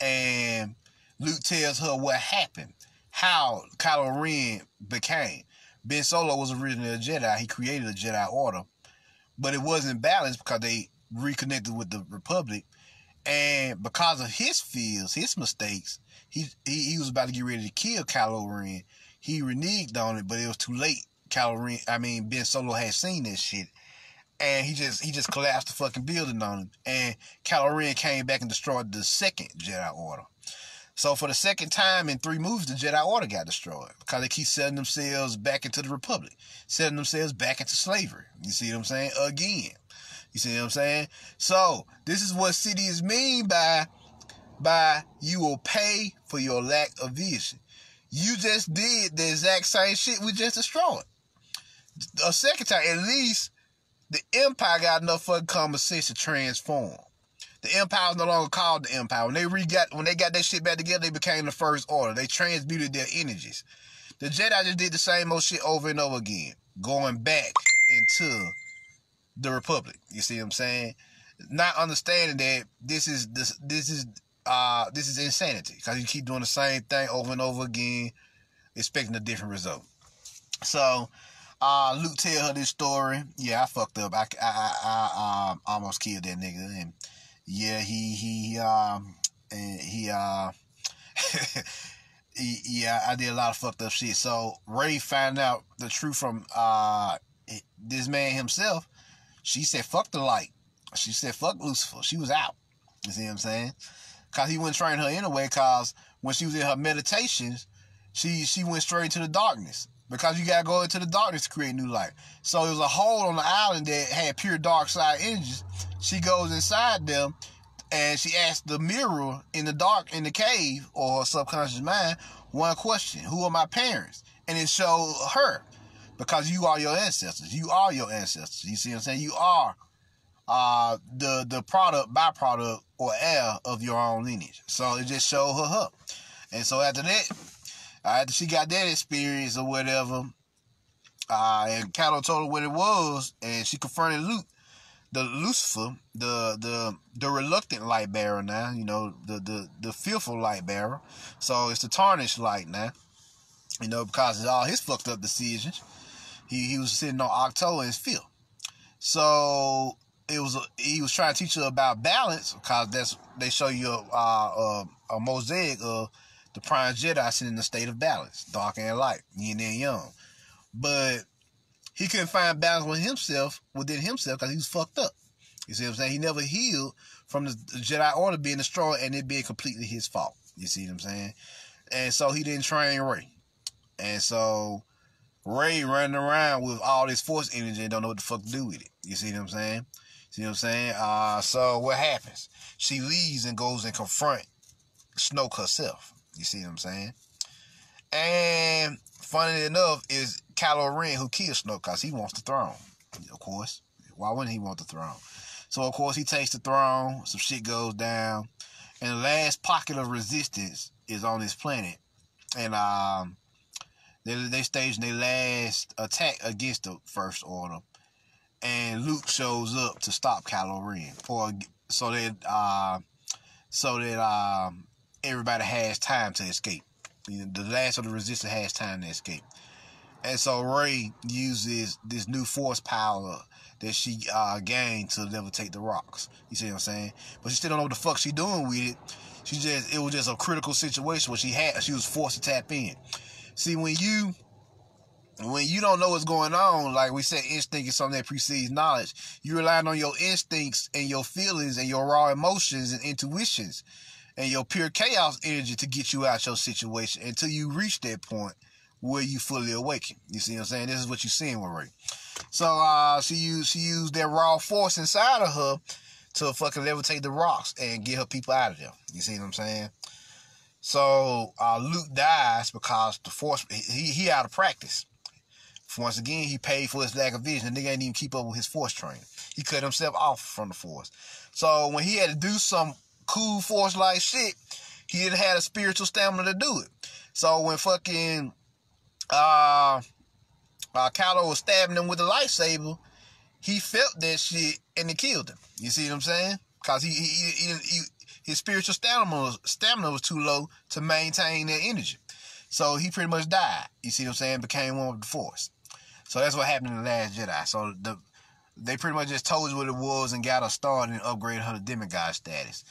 And Luke tells her what happened. How Kylo Ren became. Ben Solo was originally a Jedi. He created a Jedi Order. But it wasn't balanced because they reconnected with the Republic. And because of his fears, his mistakes, he was about to get ready to kill Kylo Ren. He reneged on it, but it was too late. Ben Solo had seen that shit. And he just collapsed the fucking building on him. And Kylo Ren came back and destroyed the second Jedi Order. So for the second time in 3 movies, the Jedi Order got destroyed. Because they keep setting themselves back into the Republic. Setting themselves back into slavery. You see what I'm saying? Again. You see what I'm saying? So, this is what Sidious mean by you will pay for your lack of vision. You just did the exact same shit we just destroyed. A second time, at least the Empire got enough fucking common sense to transform. The Empire is no longer called the Empire. When they got that shit back together, they became the First Order. They transmuted their energies. The Jedi just did the same old shit over and over again, going back into the Republic. You see what I'm saying? Not understanding that this is insanity, because you keep doing the same thing over and over again, expecting a different result. So Luke tell her this story. Yeah, I fucked up. I almost killed that nigga, and yeah, yeah, I did a lot of fucked up shit. So Rey found out the truth from this man himself. She said, fuck the light. She said, fuck Lucifer. She was out. You see what I'm saying? Because he wouldn't train her anyway, because when she was in her meditations, she went straight into the darkness. Because you got to go into the darkness to create new light. So there was a hole on the island that had pure dark side energies. she goes inside them and she asks the mirror in the dark in the cave or her subconscious mind one question: who are my parents? And it shows her, because you are your ancestors. You are your ancestors. You see what I'm saying? You are the byproduct, or heir of your own lineage. So it just showed her. And so after that, after she got that experience or whatever, and Kato told her what it was, and she confronted Lucifer, the reluctant light bearer now, the fearful light bearer. So it's the tarnished light now, because of all his fucked up decisions. He was sitting on Octo in his fear. So he was trying to teach her about balance, because they show you a mosaic of the prime Jedi sitting in a state of balance, dark and light, yin and yang. But he couldn't find balance within himself because he was fucked up. You see what I'm saying? He never healed from the Jedi Order being destroyed and it being completely his fault. You see what I'm saying? And so he didn't train Rey. And so Rey running around with all this force energy and don't know what the fuck to do with it. You see what I'm saying? So what happens? She leaves and goes and confront Snoke herself. You see what I'm saying? And funny enough is Kylo Ren who killed Snoke, because he wants the throne. Of course. Why wouldn't he want the throne? So of course he takes the throne, some shit goes down, and the last pocket of resistance is on this planet. And they staging their last attack against the First Order. And Luke shows up to stop Kylo Ren, so that everybody has time to escape. The last of the resistance has time to escape. And so Rey uses this new force power that she gained to levitate the rocks. You see what I'm saying? But she still don't know what the fuck she doing with it. It was just a critical situation where she was forced to tap in. See, when you don't know what's going on, like we said, instinct is something that precedes knowledge. You relying on your instincts and your feelings and your raw emotions and intuitions and your pure chaos energy to get you out your situation until you reach that point where you fully awaken. You see what I'm saying? This is what you're seeing with Rey. So she used that raw force inside of her to fucking levitate the rocks and get her people out of there. You see what I'm saying? So Luke dies because the force, he out of practice. Once again, he paid for his lack of vision. The nigga ain't even keep up with his force training. He cut himself off from the force. So when he had to do some cool force-like shit, he didn't have the spiritual stamina to do it. So when fucking Kylo was stabbing him with a lightsaber, he felt that shit and it killed him. You see what I'm saying? Because his spiritual stamina was too low to maintain that energy. So he pretty much died. You see what I'm saying? Became one with the force. So that's what happened in The Last Jedi. So they pretty much just told you what it was and got her started and upgraded her to demigod status.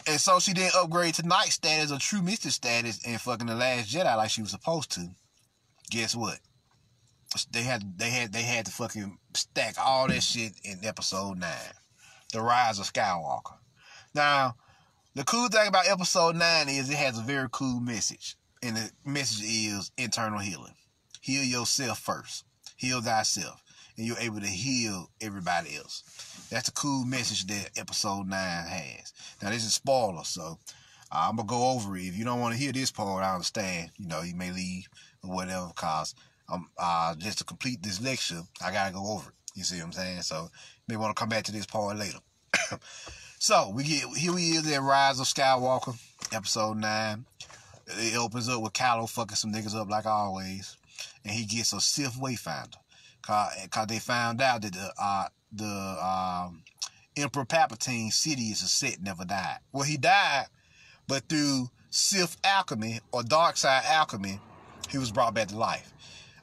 And so she didn't upgrade to knight status or true mystic status in fucking The Last Jedi like she was supposed to. Guess what? They had to fucking stack all that shit in episode 9. The Rise of Skywalker. Now, the cool thing about episode 9 is it has a very cool message. And the message is internal healing. Heal yourself first. Heal thyself. And you're able to heal everybody else. That's a cool message that episode 9 has. Now, this is spoiler, so I'm going to go over it. If you don't want to hear this part, I understand. You may leave or whatever, because just to complete this lecture, I got to go over it. You see what I'm saying? So, you may want to come back to this part later. So, here we is at Rise of Skywalker, episode 9. It opens up with Kylo fucking some niggas up like always. And he gets a Sith Wayfinder. Cause they found out that the Emperor Palpatine's Sidious set never died. Well, he died, but through Sith alchemy or dark side alchemy, he was brought back to life.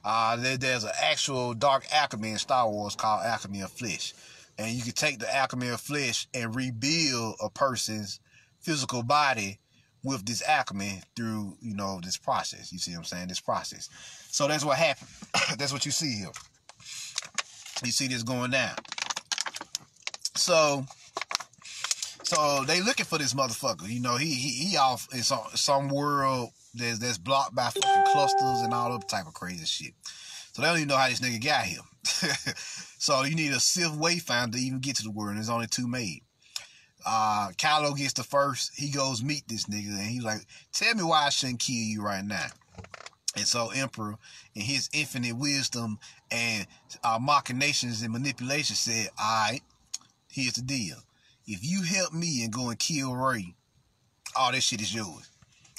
There's an actual dark alchemy in Star Wars called Alchemy of Flesh. And you can take the alchemy of flesh and rebuild a person's physical body with this alchemy through, this process. You see what I'm saying? This process. So that's what happened. That's what you see here. You see this going down. So they looking for this motherfucker. He off in some world that's blocked by fucking clusters and all that type of crazy shit. So they don't even know how this nigga got here. So you need a Sith wayfinder to even get to the world, and there's only 2 made. Kylo gets the first. He goes meet this nigga, and he's like, tell me why I shouldn't kill you right now. And so Emperor, in his infinite wisdom and machinations and manipulation, said, alright, here's the deal. If you help me and go and kill Rey, all this shit is yours.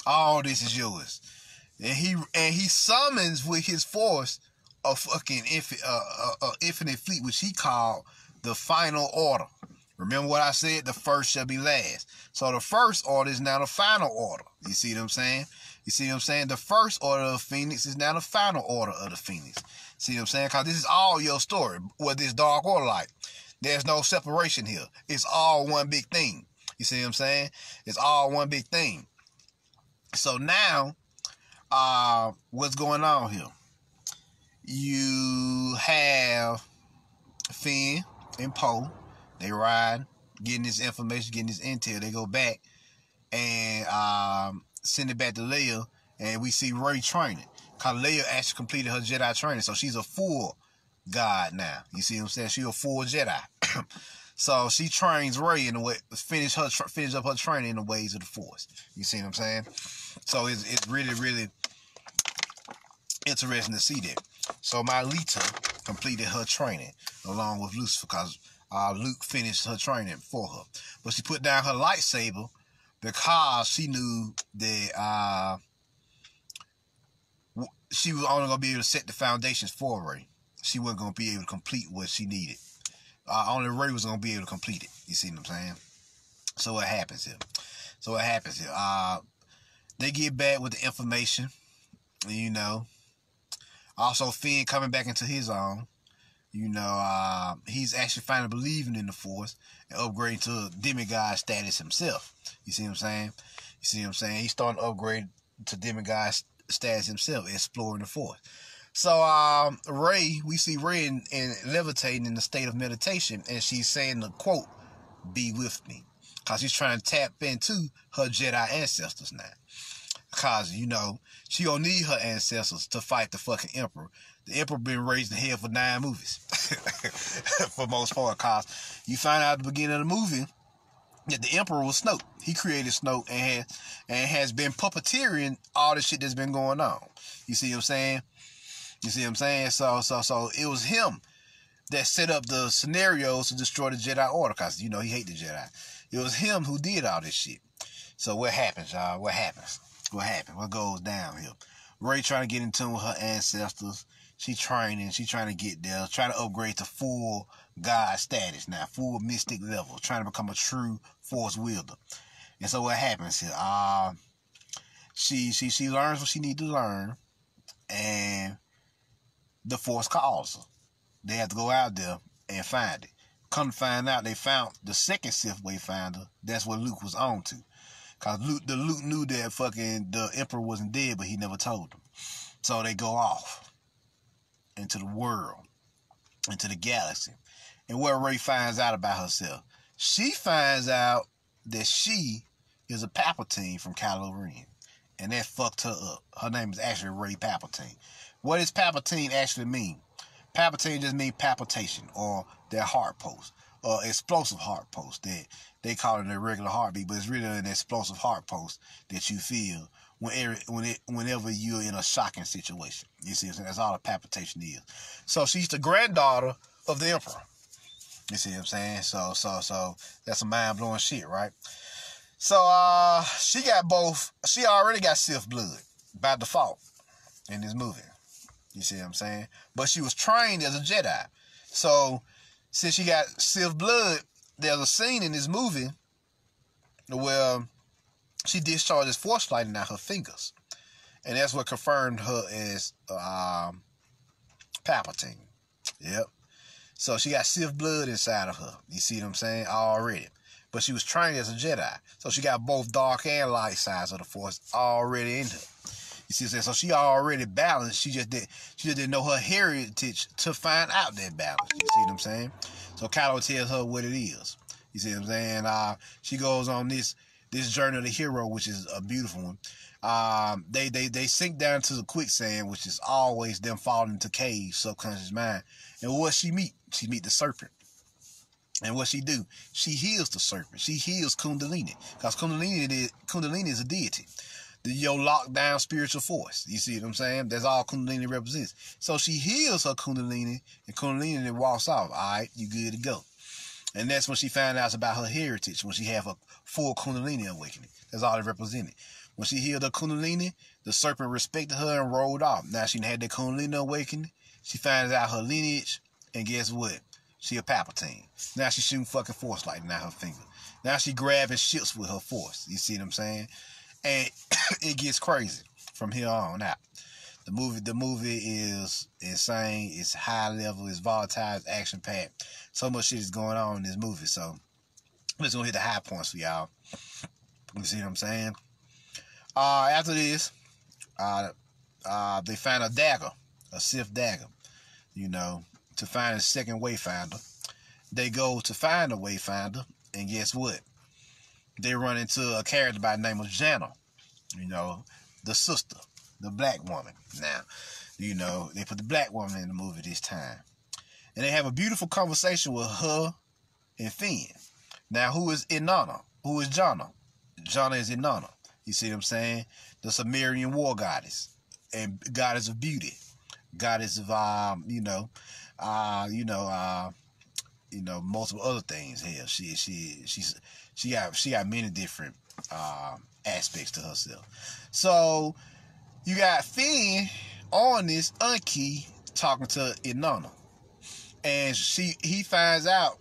All this is yours. And he summons with his force a fucking infinite fleet, which he called the Final Order. Remember what I said? The first shall be last. So the first order is now the final order. You see what I'm saying? You see what I'm saying? The first order of Phoenix is now the final order of the Phoenix. See what I'm saying? Because this is all your story, what this Dark Order like. There's no separation here. It's all one big thing. You see what I'm saying? It's all one big thing. So now, what's going on here? You have Finn and Poe. They ride, getting this information, getting this intel. They go back and send it back to Leia, and we see Rey training. Because Leia actually completed her Jedi training, so she's a full God now. You see what I'm saying? She's a full Jedi. So she trains Rey in the way, finish up her training in the ways of the Force. You see what I'm saying? So it's really, really interesting to see that. So my Lita completed her training along with Lucifer, because Luke finished her training for her. But she put down her lightsaber because she knew that she was only going to be able to set the foundations for Rey. She wasn't going to be able to complete what she needed. Only Rey was going to be able to complete it. You see what I'm saying? So what happens here? They get back with the information, you know. Also, Finn coming back into his own. You know, he's actually finally believing in the Force and upgrading to demigod status himself. You see what I'm saying? He's starting to upgrade to demigod status himself, exploring the Force. So, Rey, we see Rey in levitating in the state of meditation, and she's saying the quote, "Be with me," because she's trying to tap into her Jedi ancestors now. Because, you know, she don't need her ancestors to fight the fucking Emperor. The Emperor been raised in hell for 9 movies. For most part, because you find out at the beginning of the movie that the Emperor was Snoke. He created Snoke and has been puppeteering all the shit that's been going on. You see what I'm saying? So it was him that set up the scenarios to destroy the Jedi Order, because, you know, he hate the Jedi. It was him who did all this shit. So what happens, y'all? What happens? What goes down here? Rey trying to get in tune with her ancestors. She training. She trying to get there. Trying to upgrade to full God status now. Full mystic level. Trying to become a true Force wielder. And so what happens here? She learns what she need to learn. And the Force calls her. They have to go out there and find it. Come to find out, they found the second Sith Wayfinder. That's what Luke was on to. Because Luke knew that fucking the Emperor wasn't dead, but he never told them. So they go off into the world, into the galaxy. And what Rey finds out about herself, she finds out that she is a Palpatine from Kylo Ren. And that fucked her up. Her name is actually Rey Palpatine. What does Palpatine actually mean? Palpatine just means palpitation, or their heart post, or explosive heart post. That they call it a regular heartbeat, but it's really an explosive heart post that you feel whenever you're in a shocking situation. You see what I'm saying? That's all a palpitation is. So she's the granddaughter of the Emperor. You see what I'm saying? So that's some mind-blowing shit, right? So she already got Sith blood by default in this movie. You see what I'm saying? But she was trained as a Jedi. So since she got Sith blood, there's a scene in this movie where she discharges force lightning out her fingers. And that's what confirmed her as Palpatine. Yep. So she got Sith blood inside of her. You see what I'm saying? Already. But she was trained as a Jedi. So she got both dark and light sides of the Force already in her. You see what I'm saying? So she already balanced. She just didn't know her heritage to find out that balance. You see what I'm saying? So Kylo tells her what it is. You see what I'm saying? She goes on this this journey of the hero, which is a beautiful one. They sink down to the quicksand, which is always them falling into caves, subconscious mind. And what she meet? She meet the serpent. And what she do? She heals the serpent. She heals Kundalini. Because Kundalini is a deity. Your locked down spiritual force. You see what I'm saying? That's all Kundalini represents. So she heals her Kundalini, and Kundalini then walks off. All right, you good to go. And that's when she found out about her heritage, when she have a full Kundalini awakening. That's all it represented. When she healed her Kundalini, the serpent respected her and rolled off. Now she had that Kundalini awakening. She finds out her lineage, and guess what? She a Palpatine. Now she shooting fucking force lightning out her finger. Now she grabbing ships with her force. You see what I'm saying? And it gets crazy from here on out. The movie is insane. It's high level. It's volatile. It's action packed. So much shit is going on in this movie. So I'm just gonna hit the high points for y'all. You see what I'm saying? After this, they find a dagger, a Sith dagger. You know, to find a second Wayfinder. They go to find a Wayfinder, and guess what? They run into a character by the name of Jana. You know, the sister, the black woman. Now, you know, they put the black woman in the movie this time. And they have a beautiful conversation with her and Finn. Now, who is Inanna? Who is Jana? Jana is Inanna. You see what I'm saying? The Sumerian war goddess and goddess of beauty, goddess of multiple other things. Hell, she got many different aspects to herself. So you got Finn on this Unki talking to Inanna, and he finds out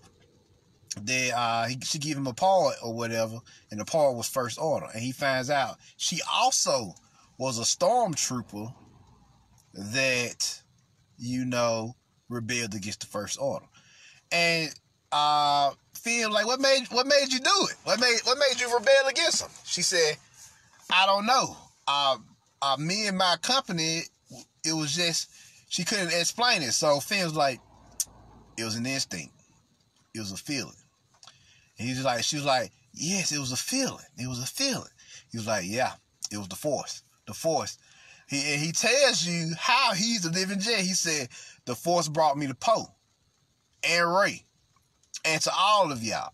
that she give him a part or whatever, and the part was First Order, and he finds out she also was a stormtrooper that rebelled against the First Order. And Finn like, what made you do it? What made you rebel against them? She said, I don't know. Me and my company, it was just, she couldn't explain it. So Finn was like, it was an instinct. It was a feeling. And she was like, yes, it was a feeling. It was a feeling. He was like, yeah, it was the Force. The Force. He tells you how he's the living jet. He said, the Force brought me to Poe and Ray and to all of y'all.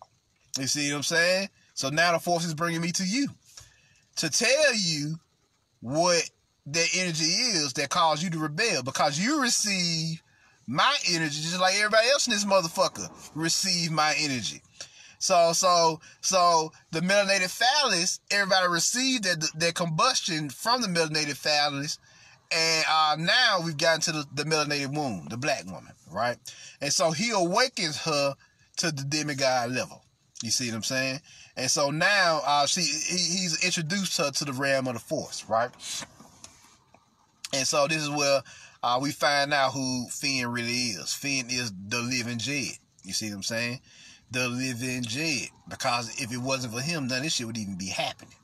You see what I'm saying? So now the Force is bringing me to you to tell you what that energy is that caused you to rebel, because you receive my energy just like everybody else in this motherfucker receive my energy. So the melanated phallus, everybody received that combustion from the melanated phallus, and now we've gotten to the melanated womb, the black woman, right? And so he awakens her to the demigod level. You see what I'm saying? And so now he's introduced her to the realm of the Force, right? And so this is where we find out who Finn really is. Finn is the living Jed. You see what I'm saying? The living Jed. Because if it wasn't for him, none of this shit would even be happening.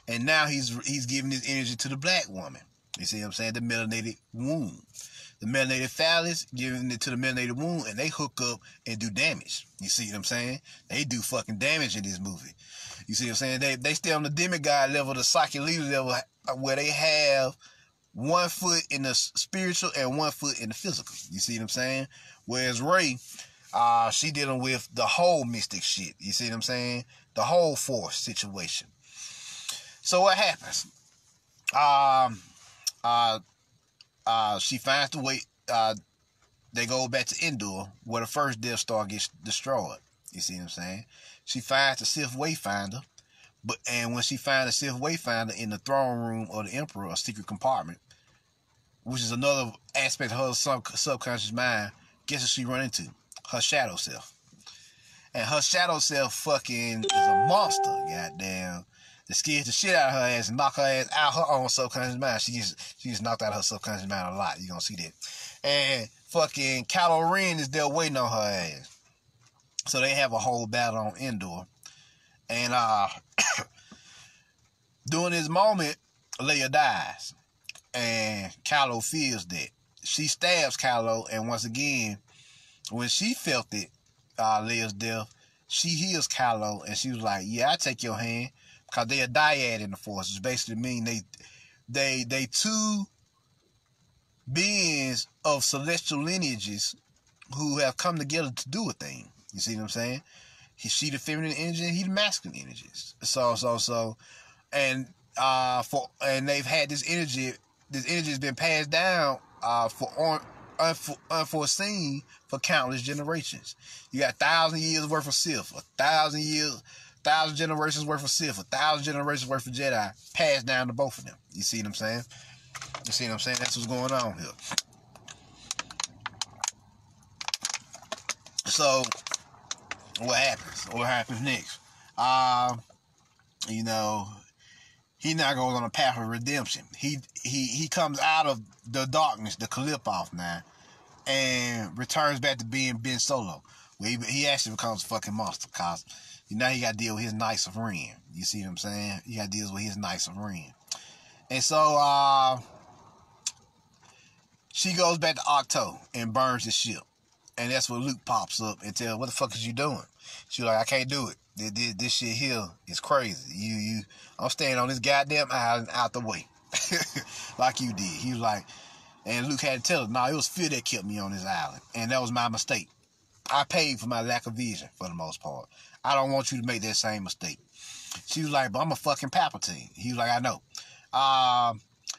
And now he's giving his energy to the black woman. You see what I'm saying? The melanated womb. The melanated phallus, giving it to the melanated womb, and they hook up and do damage. You see what I'm saying? They do fucking damage in this movie. You see what I'm saying? They stay on the demigod level, the psychic leader level, where they have 1 foot in the spiritual and 1 foot in the physical. You see what I'm saying? Whereas Ray, she dealing with the whole mystic shit. You see what I'm saying? The whole Force situation. So what happens? She finds the way. They go back to Endor, where the first Death Star gets destroyed. You see what I'm saying? She finds the Sith Wayfinder, and when she finds the Sith Wayfinder in the throne room of the Emperor, a secret compartment, which is another aspect of her subconscious mind, guess what she run into? Her shadow self. And her shadow self fucking is a monster, goddamn. That scares the shit out of her ass and knock her ass out her own subconscious mind. She gets knocked out of her subconscious mind a lot. You're gonna see that. And fucking Kylo Ren is there waiting on her ass. So they have a whole battle on Endor. And during this moment, Leia dies. And Kylo feels that. She stabs Kylo, and once again, when she felt it, Leia's death, she heals Kylo, and she was like, yeah, I take your hand, Cause they a dyad in the Force, which basically mean they two beings of celestial lineages who have come together to do a thing. You see what I'm saying? She the feminine energy, and he the masculine energies. And they've had this energy. This energy has been passed down for unforeseen for countless generations. You got 1,000 years worth of Sith, 1,000 generations worth of Sith, 1,000 generations worth of Jedi passed down to both of them. You see what I'm saying? You see what I'm saying? That's what's going on here. So, what happens? What happens next? He now goes on a path of redemption. He comes out of the darkness, the Kalipoth now, and returns back to being Ben Solo. Where he actually becomes a fucking monster, cause now he got to deal with his Knights of Ren. You see what I'm saying? He got to deal with his Knights of Ren. And so, she goes back to Octo and burns the ship. And that's when Luke pops up and tells, what the fuck is you doing? She's like, I can't do it. This shit here is crazy. I'm staying on this goddamn island out the way. Like you did. He was like, and Luke had to tell her, it was fear that kept me on this island. And that was my mistake. I paid for my lack of vision for the most part. I don't want you to make that same mistake. She was like, but I'm a fucking Palpatine. He was like, I know.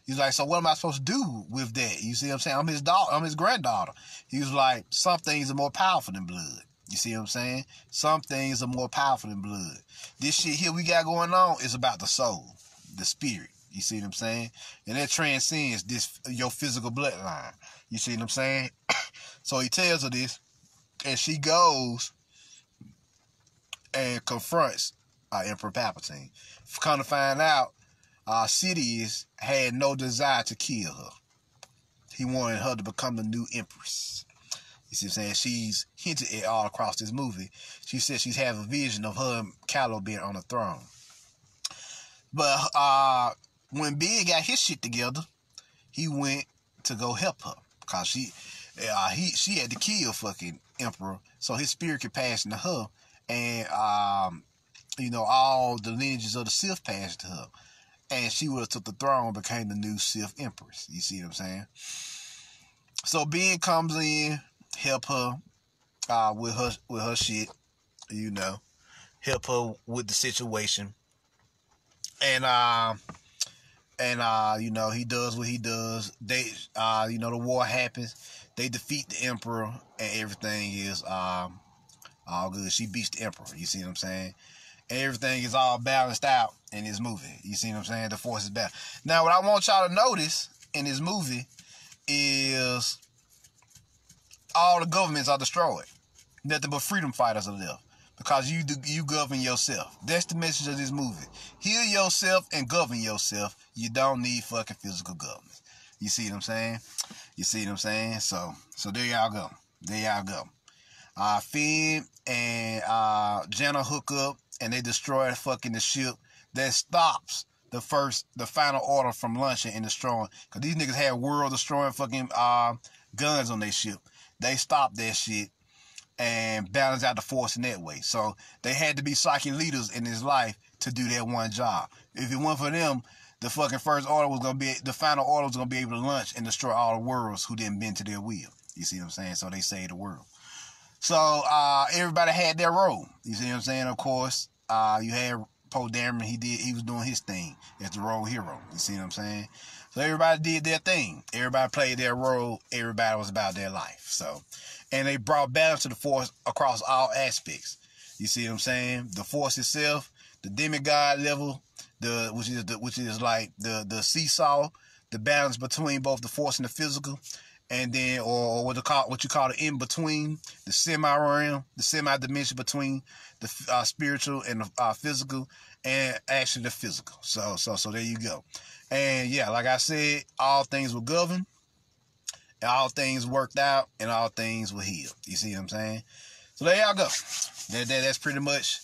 He's like, so what am I supposed to do with that? You see what I'm saying? I'm his daughter. I'm his granddaughter. He was like, some things are more powerful than blood. You see what I'm saying? Some things are more powerful than blood. This shit here we got going on is about the soul, the spirit. You see what I'm saying? And that transcends your physical bloodline. You see what I'm saying? So he tells her this, and she goes and confronts Emperor Palpatine. Come to find out, Sidious had no desire to kill her. He wanted her to become the new empress. You see what I'm saying? She's hinted at all across this movie. She said she's having a vision of her and Kylo being on the throne. But when Ben got his shit together, he went to go help her. Because she had to kill fucking Emperor so his spirit could pass into her. And, all the lineages of the Sith passed to her. And she would have took the throne and became the new Sith Empress. You see what I'm saying? So Ben comes in, help her with her shit, help her with the situation. And he does what he does. They the war happens. They defeat the Emperor and everything is all good. She beats the Emperor. You see what I'm saying? And everything is all balanced out in this movie. You see what I'm saying? The Force is balanced. Now, what I want y'all to notice in this movie is all the governments are destroyed. Nothing but freedom fighters are left. Because you govern yourself. That's the message of this movie. Heal yourself and govern yourself. You don't need fucking physical government. You see what I'm saying? You see what I'm saying? So there y'all go. There y'all go. Finn and Jenna hook up and they destroy fucking the ship that stops the final order from launching and destroying. Because these niggas had world-destroying fucking guns on their ship. They stopped that shit and balance out the Force in that way. So they had to be psychic leaders in his life to do that one job. If it weren't for them, the fucking the final order was gonna be able to launch and destroy all the worlds who didn't bend to their will. You see what I'm saying? So they saved the world. So everybody had their role. You see what I'm saying? Of course, you had Poe Dameron. He was doing his thing as the role hero. You see what I'm saying? So everybody did their thing. Everybody played their role. Everybody was about their life. So, and they brought balance to the Force across all aspects. You see what I'm saying? The Force itself, the demigod level, which is like the seesaw, the balance between both the Force and the physical, and then or what you call the in between, the semi-realm, the semi-dimension between the spiritual and the physical, and actually the physical. So there you go. And yeah, like I said, all things were governed, and all things worked out, and all things were healed. You see what I'm saying? So there y'all go. That's pretty much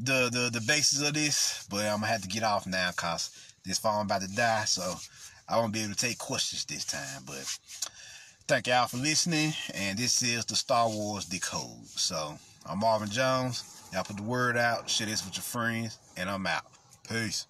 the basis of this. But I'm gonna have to get off now because this phone about to die, so I won't be able to take questions this time. But thank y'all for listening, and this is the Star Wars Decoded. So I'm Marvin Jones. Y'all put the word out, share this with your friends, and I'm out. Peace.